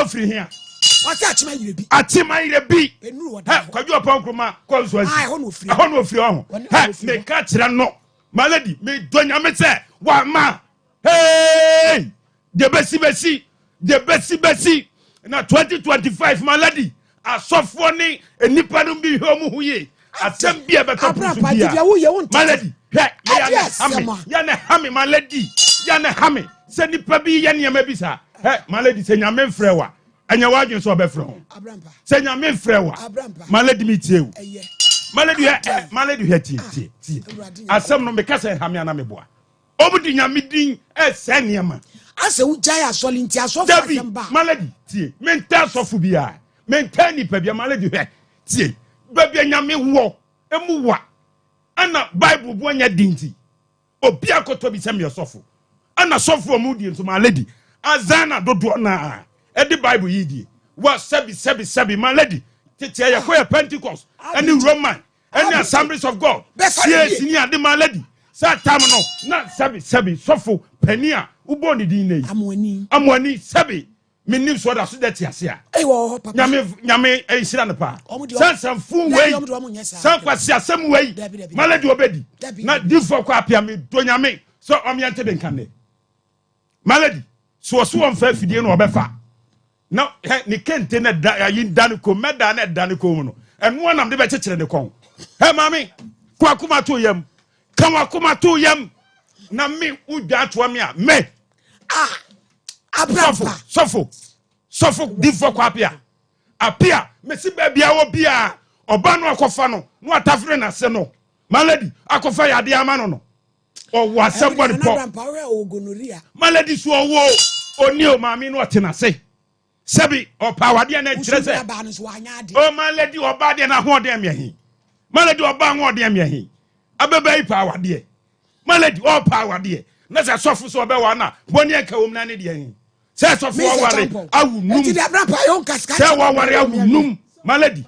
free here wasi achima yire bi kwadwo pankroma konso asi ho no free ho me ka kire no malady me donya me se wa ma hey de besi na 2025 malady asofo ni enipa no bi ho mu huye atem bia be to pusu bia malady ya ne hame malady ya ne hame se nipa bi ya ne ma bi sa malady se nyame mfre wa anya wadwen so be frɛ ho se nyame mfre wa malady mi tie malady he tie asem no me ka se hame ana me boa obudi nyame din se niema ase ujaya asoli nti asofo asem ba malady tie menta sofo bia menta nipa bia malady he tie babia nyame wo emu wa ana bible bo anya dinti obi akoto bi sem yosofo ana sofo mu di nso malady azana dodo na edi bible yidi wa sebi malady tete ya ko Pentecost any Roman any Assemblies of God yes ni ade malady sa tam no na sebi sofo pania ubo ni din nei amwani sebi menim so da so de tiase a wo papa nyame ehira ne pa sansan fun wei san kwasi asem wei malady obedi na difo kwa apia me do nyame so omiante de nkane malady so on fa fidie no obefa na ni kente na da yin dan ko meda na dan ko no eno anam de be kekere ne kon mami kwa kuma to yam kan wa kuma to yam na me udwa to me a me abrapa sofo difo kwa apia me si ba bia wo bia oba no akofa no atafre na se no malady akofa ya de ama no o wa somebody pop malady so wo oni o mami no tena se sebi o pawade na kire se o malady oba de na ho de mehi malady oba ho de mehi abebai pawade malady o pawade na se sofo so oba wa na boni aka wom na ne de hin se sofo ware awu num se ware awu num malady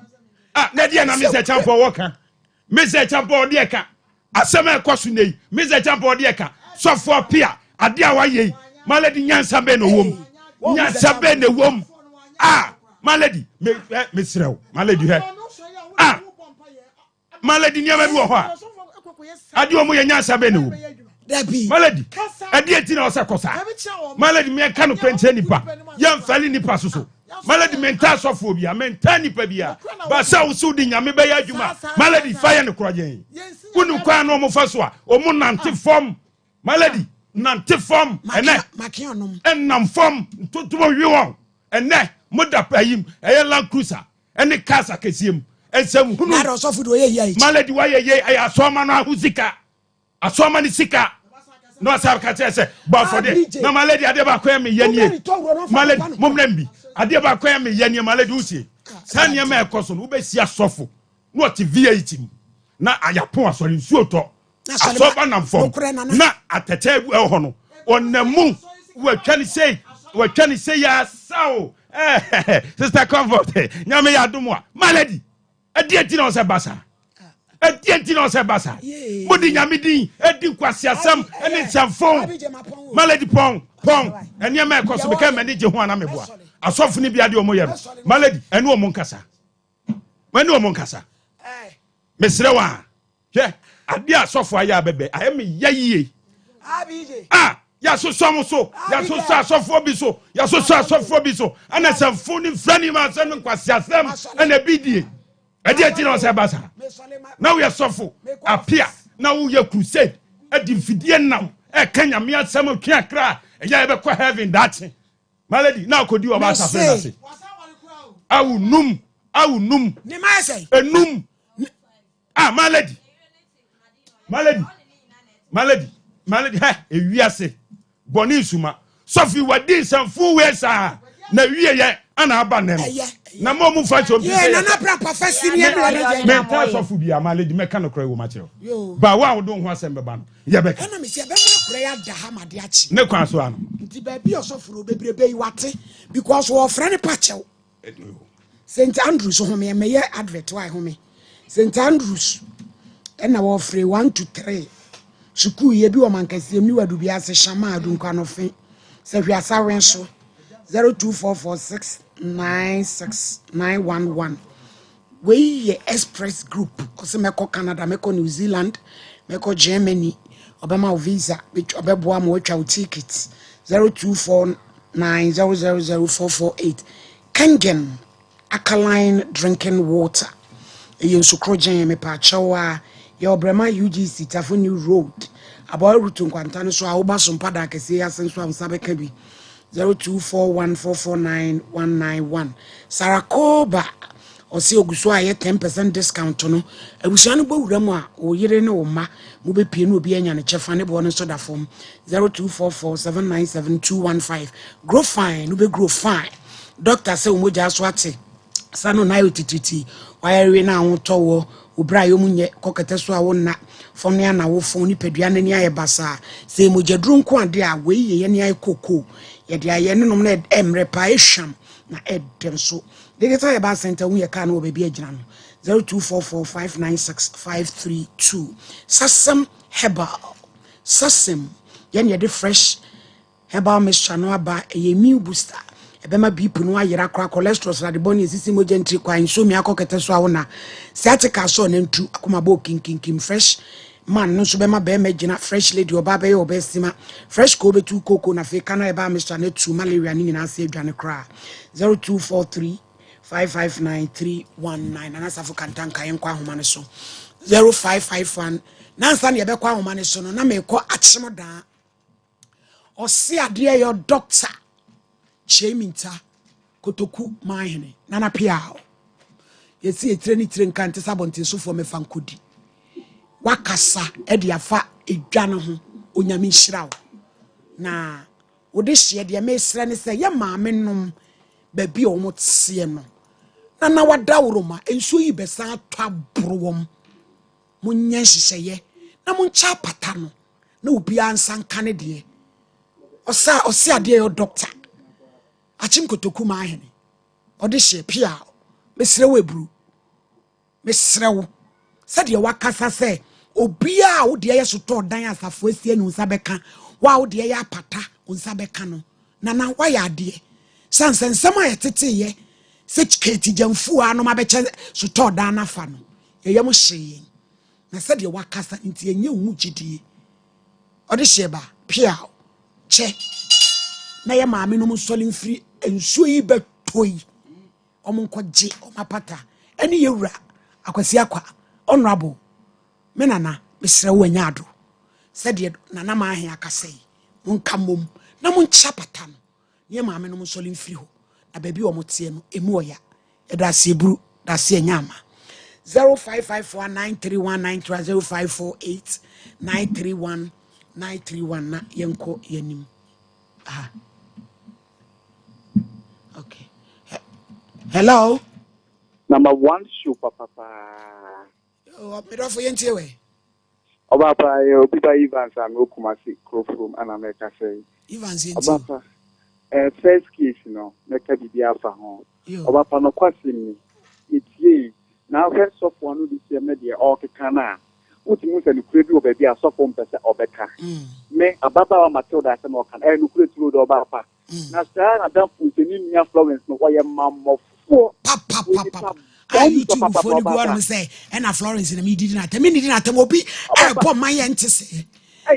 na de na me se champo woka me se champo de ka asema ekosu nei me se champo de ka sofo pia ade a waye malady nyansa be no wom nyansa be no wom malady me srew malady he malady nyama bi wo ho ade o mo nyansa be no wom malady adi eti na o se kosa malady me ka no kwente nipa yam fali nipa soso Malady mental sophobia, mentani pebia. Basa usudi nyame be ya adwuma. Malady fire ne krojen. Wonu kwa no mo faswa, o mo nante form. Malady nante form ene makionom. Enam form tutumo wi won. Ene moda payim, Land Cruiser. Ene casa kesiem. Ensem hunu. Na so fudo ye ye. Malady wa ye asoma no ahuzika. Asoma ni sika. No asar ka say but for there. Na malady ade ba kwa me yanie. Malady momlembi. Ade ba kwa me yanie malady usie. Sa ne ma ekoso no be sia sofo. No ti VAT mu. Na ayapon asori nsuo to. Asoba nam fom. Na atete egu ho no. Onamu watwani say ya sao. Sister Comfort. Nyame ya domwa. Malady. Ade ati no se basa. Etienti no se basa. Modi nyame din edi kwasi asam ene chamfon. Malady pong enye ma ekoso be ka manage ho ana meboa. Asofo ni bia de omo yem. Malady ene omo nkasa. Ene omo nkasa. Mesre wa. Hwe ade asofo aya bebe aye me yayie. Ya so so so. Ya so so asofo bi so. Ya so so asofo bi so. Ana chamfon ni frani ma asem kwasi asam ene bidie. Etienti no se basa. Now we are suffering. Appear. Now we are crusade. A diffident now. A Kenya mere some can't cry. And you ever quite having that. Malady, now could you about a I will num. A num. Malady, we are say. Bonisuma. Sophie, what did some fool ways are. Na we are an abanem. Na mo mu fa so bi say na pra professor ni e bla me ta so fu bia malady me ka no kra wo ma kire ba wa wo don ho asem be ba no ye be ka na me se be ma kra ya da ha ma de achi ne kwa so ano nti ba bi osofuro bebrebe yi wate because wo friend pachew St Andrews ho me ye advert wa ho me St Andrews na wo free 1 to 3 sukuu ye bi wo mankasiem ni wadu bi ase shama adu kwa no fe se hwa sawen so 02446969111 we ye express group kose meko Canada meko New Zealand meko Germany obema visa which obeboa mo twa tickets 0249000448 Kangen alkaline drinking water ye sukrojen me pa chawa ye obrema UGC Tafuni Road about route nkwanta so a wo ba Sompa da kese asenso amsa beka bi 0241449191 Sarakoba osi oguso aye 10% discount no abusuano bowura mu a oyire ne wo ma mo be pie no obi anya ne chefa ne bo no so da fom 0244797215 grow fine no be grow fine doctor say omoja so ate sano na yotititi wayare na ho towo obra yomunye kokete so a wonna fom ne na wo fon ni padua ne aye basa se mojadru nko ade a we ye ne aye koko ye de aye nenom na emre pa ehwam na edem so de geta ye ba center hu ye ka na obebi agina no 0244596532 sasem herbal sasem ye de fresh herbal mixture no aba ye meal booster ebema bipu no ayira kwa cholesterol na de boni esisi moja ntri kwa insomi akokete so awona sciatica so na ntu akoma bo kinkinkim fresh man no so bema be magina fresh lady oba be obesima fresh ko betu koko na fe kana eba mr na tu malaria ni nyina se adwane kra 0243559319 na safu kantanka yenkwa homa ne so 0551 nansa ne be kwa homa ne so no na me ko akyem da osi ade yo doctor Cheminta kotoku mahene nana piao yesi etre ni tre nkante sabonte sofo me fankodi wakasa e de afa edwa no ho onyame nhirawo na wode hye de me sre ne se ye maame nom ba bi o motse no nana wada woroma enso yi besa atwa borowom munya hyehyeye na muncha pata no na obi ansa nkane de osi ade yo doctor achim kotoku mahene ode hye pia mesrewo ebru mesrewo sade wakasa se obia wo de yeso to dan asafo asie nu nsa beka wa wo de ye apata nsa beka no na wa ya ade sansensem ayetete ye seketi jamfu anu mabeche so to dan na fa no yeyam hye na sade wakasa nti enye wu gidie ode hye ba pia che na ye maame no musoli mfiri ensuo yi beto toy omunkoje omapata eni yewura akwasi akwa honorable menana mesre wanya ado said nana ma ahia akasei monka mom na moncha pata no ne maame no msoli mfiri ho na baabi wo motie no emu oya eda se buru da se nyama 0554931930 0548931931 na yenko yanim ah okay hello Number one show, papa. oh me do for yentie we Obapa, obi ba Evans and Okumasi Crowfrom and America say. Evans yentie Obapa, first case, make a bibi afa ho. Obapa no kwasi ni. It's ye. Now first of one this year media or kana. Uti mu se ni kure bi obabi asofo mpese obeka. Me ababa wa Matilda se no kan. No kure turu do obapa. Na sa na dan fu se ni nia Florence no wo ye mamofo. Papa. I YouTube phone go on say and Florence in the media na temi ni na temobi e po man ye nte se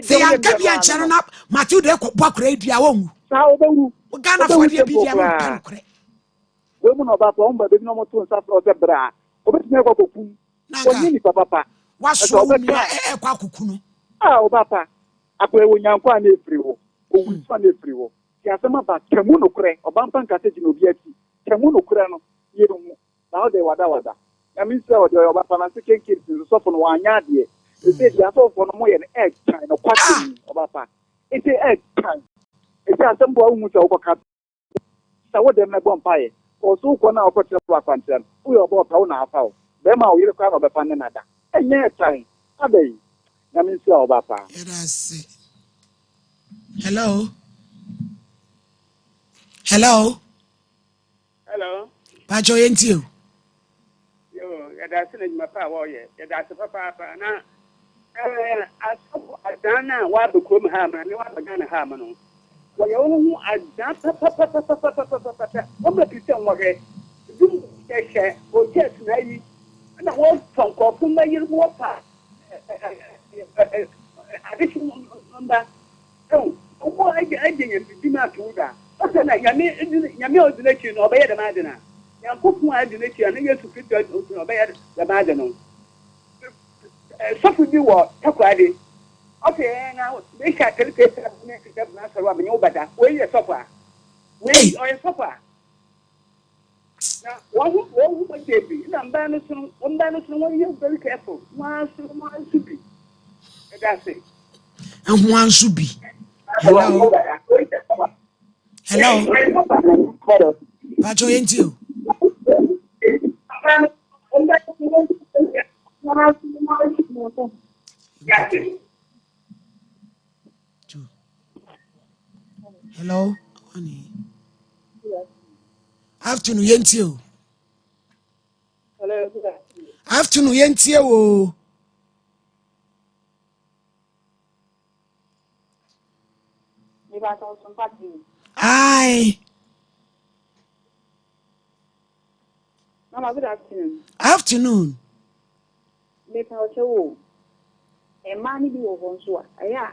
say anka bi an chano na Matilda ko bokra dua wo sa obewu Ghana for the media mo kan kore we mu no ba po mba be no mo to nsa pro se bra obetime ko kokum oni ni papa waso mi e kwa kuku no obapa akwa ewo nyanko a na efiri wo owu so na efiri wo ti asema ba kemu no kure obampa nkase ji no bi ati kemu no kure no ye no now they wada. I mean, so the Obapa second kids is so for one yard. They say they are so for no more an egg time or question Obapa. It's an egg time. It's a simple almost overcut. So what them a bumpire or so for now for the concern. We are about town half out. Them are you kind of a pan another. And near time. Are they? I mean, so Obapa. Hello. Pacho yentio. That's in my power, that's a papa. Now, I saw a dana while the Crum Hammer and you are going to hammer. Well, you only a dance, papa. What the Christian Morgan? Do a or just maybe. And I want some coffee, maybe water. Additional number. Oh, what I didn't do not do that. But then I mean, the election or better than I put my identity and I to fit the Madano. Something you were Takwadi. Okay, now they can't tell you Master Robin, but where you suffer? Where you are suffer? Now, one woman gave me, one Bannerson, one you're very careful. One should be. That's it. And one should be. Hello. Pacho yentio. Hello. Afternoon yentio. Hello. Afternoon yentio. Hi. Mama, good afternoon. Afternoon. Make out your a man be over so. Yeah.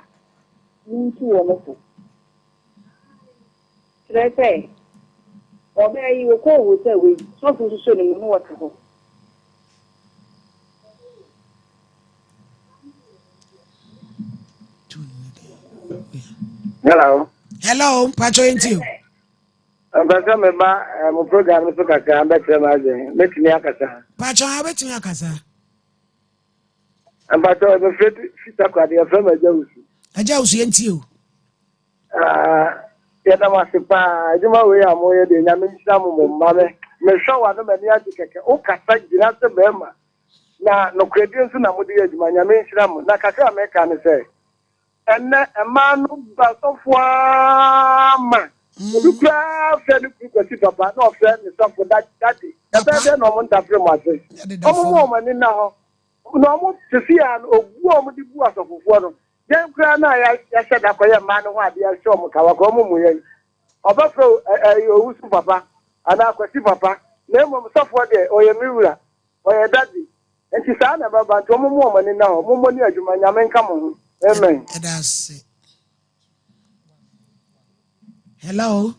Mean to wonderful. Should I say? Or may you call with a way, something to show them what to go. Hello, Pacho yentio. Mbasa meba mo program so kaka betre maze metini akasa Pacho ha betimi akasa mbasa me fita kwa de from aja usu yentio ya da masipa ejuma we amoye de nyame nshira mo mame me hwa wa no mani adi keke o kasa gira se bema na no kredi nso na modi ejuma nyame nshira mo na kaka America ne se enne emanu basofwa ma Lukra friend kwesi papa no friend ni some that ebe no mo ntafre mo ase omo mo ni na ho no mo tisi an ogu omo di bu asofofo no yen kra na ya sheda koye ma no ho ade ya show mo kawa ko mo mu yen obafro owusu papa ana kwesi papa na mo sofo de oye miwura oye daddy enti sa na baba to mo ni na ho mo ni adwuma nyame nka mo ho amen. Hello.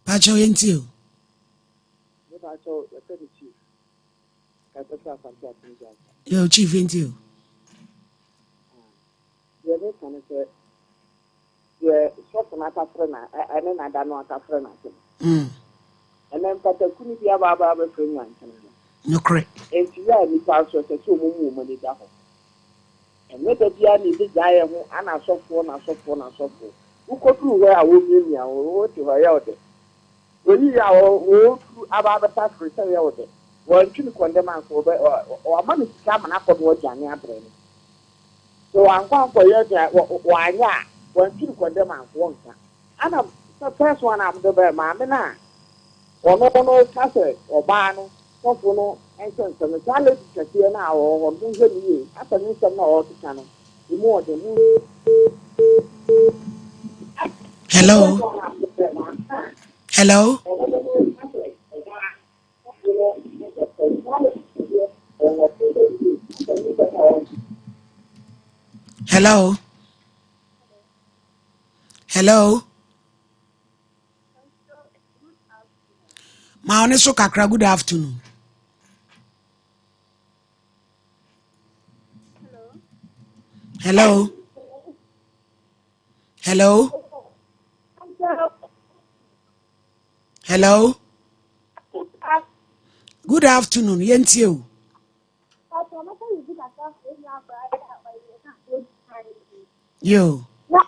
Pacho yenti o. Pacho ya tedi chief. Kapesa Sompa Nkomo. Yo chief yenti o. Ya ne kan se ya shop na ka frena ene na da no ka frena se. Ene mpata kuni bia ba frena nkan. No correct. Enti ya ni pa so se so mu ni da ho. Ene da bia ni bi ja ye ho ana sofo na sofo. Ukotu we a wo mi a wo ti ho ya ode. Oyi ya wo aba ta fresa ya ode. Wọ́n tún kọ́ndẹ́mà kò bẹ́ ọ̀ma mi sika ama n'akọ do ọjà ní abẹ́rẹ́ ni so ankwankọ yẹ dẹ wànyà wọ́n tún kọ́ndẹ́mà kò wọ́n nka ana first one am de bẹ́ẹ̀ maame náà ọ̀nà kásẹ̀ ọ̀baa no sọ́fù no ẹ̀ńsẹ̀nsẹ̀ no sáà lẹ́sì kẹsíẹ́ náà ọ̀hún ọ̀dún hẹ́ mi yé asẹ̀ ní nsẹ̀m náà ọ̀tútà no ìmú ọ̀dẹ̀ mú. Hello. Hello. Ma oneso kakra, good afternoon. Hello. Good afternoon. Yenti o. Yo. Last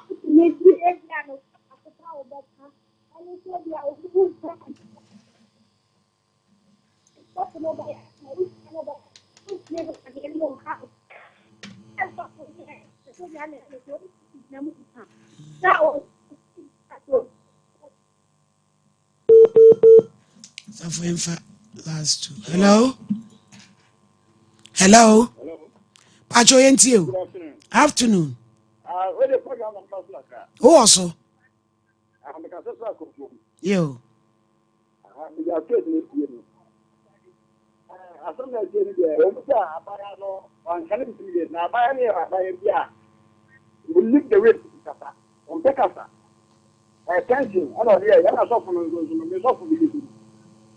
two. Hello. Pacho yenti o. Afternoon. Where the program on Pasaka? Who also? I'm the Casasa. Yo. We are trading it. As soon as you are, on Canada, now by any we live the way to Kasa. On Pekasa. Attention, I don't hear. You're not suffering. You're suffering.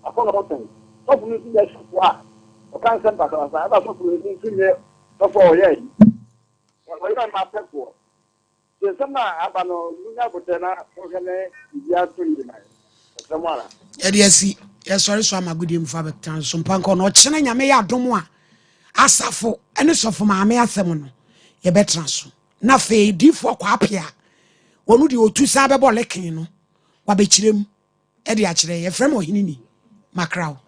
I call about them. Suffering is just what? I can't send back. I have suffering in here. Suffer, yeah. What am I for? So, some I don't know. You never tell her. You are to you, someone. Yes, sorry, so I'm a good info. Some punk on or China, you may have done one. Asafo, any so for my mea themono. Ye better so. Na fe di for quapia. Onu di otu sabe bolekin no. Wabechirem. Edi achire ye frem o hinini. Makrao.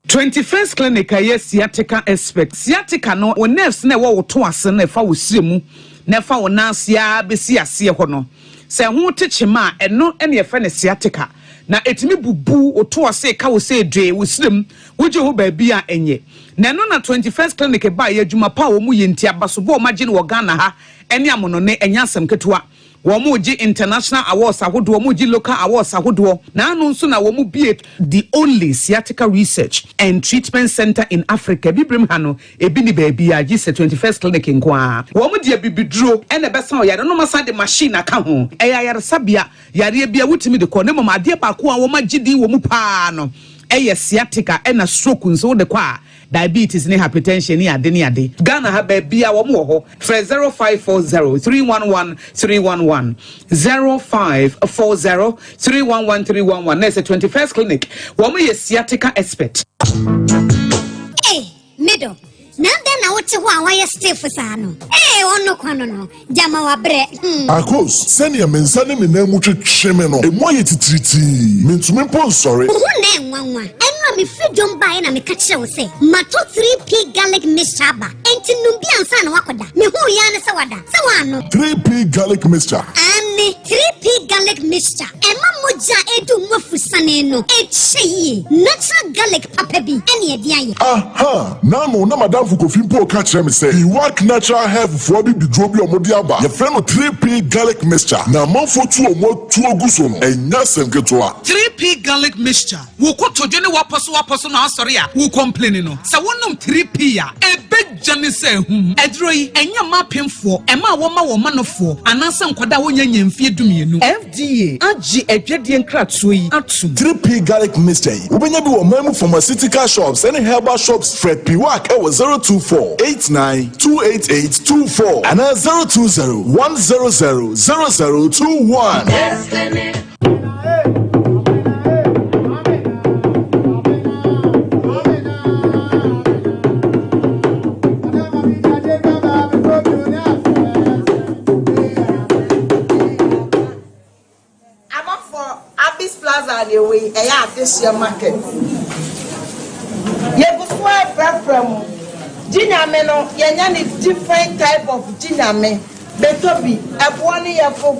Twenty-first clinic aye sciatica expert. Sciatica no o nerves na wo to ase na fa wo siremu. Na fa wo nansia besi ase ho no. Se ho techema eno ene ye fa ne sciatica. Na etimi bubu oto ase ka wo se dwe wo sirem wo je ho ba bia enye. Na no na 21st clinic ba ye adwuma pa wo mu ye ntia baso bo magine wo Ghana ha ene amono ne enya asem ketewa. Womuji international awards ahodo womuji local awards ahodo na anu nso na womu bie the only sciatica research and treatment center in Africa bibrim ha no ebi ni baabi a gise 21st clinic nkoa womu de bibiduro ene besa oyare no masa de machine aka ho eya yare sabia yare bia wutimi de ko ne mama ade ba ko a wo magidi womu pa no eye sciatica ena stroke nso de kwa diabetes ni hypertension ni ade ni ade Ghana ha ba bia wo mo ho 0540 311 311 0540 311 311 na 21st clinic wo mo ye sciatica expert middle Nanda na wote ho awaya stiff sano. Ono kwano no. Jama wa bre. Akos, send your mensane me na mu twetwe no. Emo ye titriti. Mentumi pon sorry. Wo na enwanwa. Enwa me fidom bae na me ka kire wo se. Mato 3P garlic mixture ba. Enti numbi ansa na wakoda. Me hu ya ne se wada. Se wano. 3P garlic mixture. Ani 3P garlic mixture. Ema moja edu mwafusane no. Echeyi. Natural garlic papa bi. Eni ediaye. Aha. Nano na madam Fukofimpo catch me say he work natural hair for bi drobi omodi aba. Your friend 3P garlic mixture. Na manfo tu omo tu oguso no. Enya semketoa. 3P garlic mixture. Wo ko todwene waposo na asori a wo complain no. Sa wonum 3P ya. Ebe jani se hu Edro yi enya ma pemfo ema wo ma wo manofo anansa nkwada wo nyanya mfie dumienu. FDA agi edwedie nkratso yi atum. 3P garlic mixture. Ubenya bi wo mamu pharmaceutical shops and herbal shops Fred Piwak e 02489288824 and 02010000021. Destiny. Away, this year market. You go from Jinameno, Yanyan is different type of Jiname. Betobi, Abwani Yafo,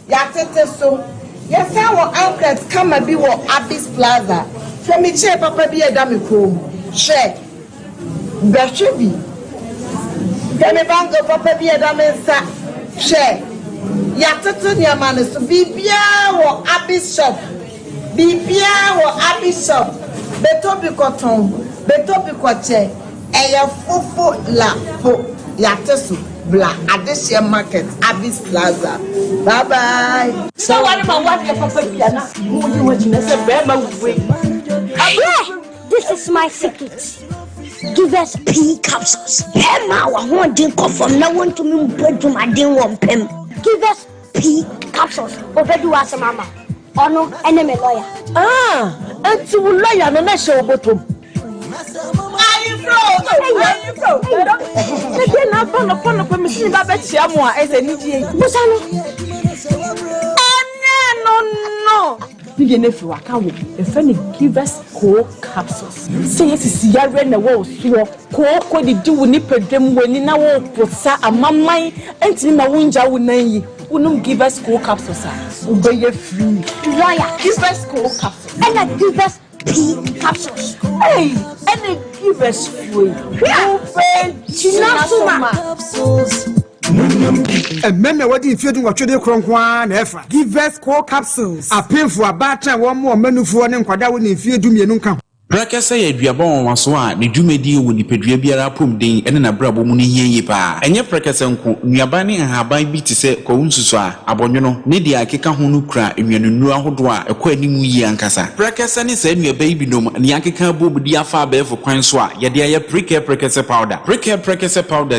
Yatete so. Yes, our uncles come and be what Abyss Plaza. From me, chair Papa be a dummy home. Share. Bashibi. Demibango Papa be a dummy share. Yatete Yaman is to be Bia or Abyss shop. Bibia or Abyss shop. Betobi cotton, Betobi coche, Eya Fofo la po Yatesu. Bla at this year market, Abyss Plaza. Bye bye. So what about what your papa piano? This is my secret. Give us P capsules. Emma, I want to come from now on to me bedroom. I didn't want pen. Give us P capsules. Over to us, Mama. Oh no, enemy lawyer. And to lawyer, no show bottom. Give us cold capsules. So yes, is yare na wo so ko di di woni pedem woni na wo posa amamai enti na wonja wonan yi. Unum give us cold capsules. Obey free. Lawyer, give us cold capsules. And I give us P capsules. Hey, and they give us free. Capsules. And men what if you do what you do, Cronkwan, Efa. Give us core capsules. A pin for a batter, one more menu for an inquadawin if you do me no come. Braka say aduabon waso a ne dwumadi woni pedua biara pom den ene na brabo mu ne hieye pa enye praka senko nuaba ne ahaban bi te se kwunsusu a abonwono ne dia akeka ho no kura enwanunu ahodo a ekwa animu yi ankasa praka se ne sa nuaba yi binom ne akeka bobudi afa abefo kwan so a ye de aye praka se powder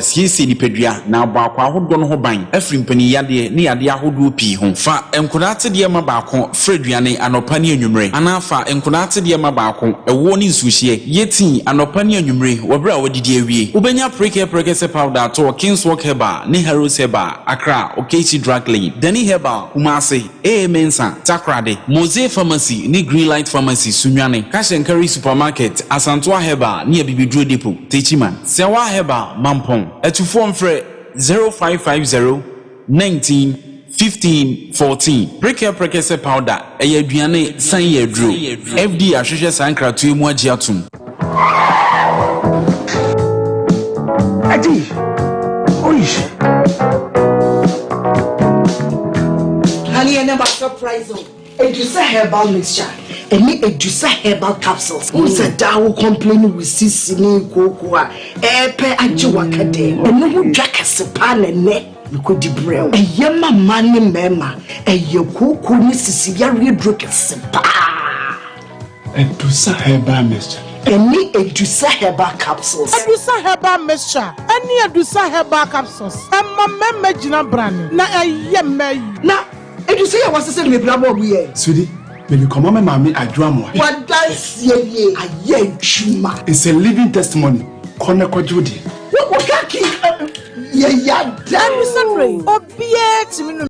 siesi ni pedua na ba kwa ahodo no ho ban afri mpani yade ne yade ahodo pi ho fa enkodate de ma ba ko freduane anopa ne anwumre anafa enkodate de ma ba ko woni suhie yeti anopa ne anwumre wobra wodidi awie ubenya preke se powder to King's Walk Herbal ne Heroes Herbal Accra Okechi Drug Lane Dani Herbal Kumase Mensa Takrade Mose Pharmacy ne Greenlight Pharmacy Sunwane Cash and Carry Supermarket Asantoa Herbal ne Bibidro Depot Techiman Sewa Herbal Mampong etufo mfre 0550 19 15-14 Preke se powder eye aduane san ye dro FD ahwehwe sankratu mu agi atum Adi oish Honey, I never surprise you. Edusa herbal mixture. Any Edusa herbal capsules. Who said that will complain with sissini cocoa? Epe ajiwakade. And no jack a sepan and net. You could debrel. A yama money mema. A yoku ni sisia redrook a sepa. Edusa herbal mixture. Any Edusa herbal capsules. Edusa herbal mixture. Any Edusa herbal capsules. Emma meme jina brand. Na a yeme. Na. And you say I was to say me bravo we. Sweetie, maybe come on, mammy, I drama. What does ye? A ye chima. It's a living testimony. Koneko Judy. What can keep? Yeah, damn, sorry. Oh, be it.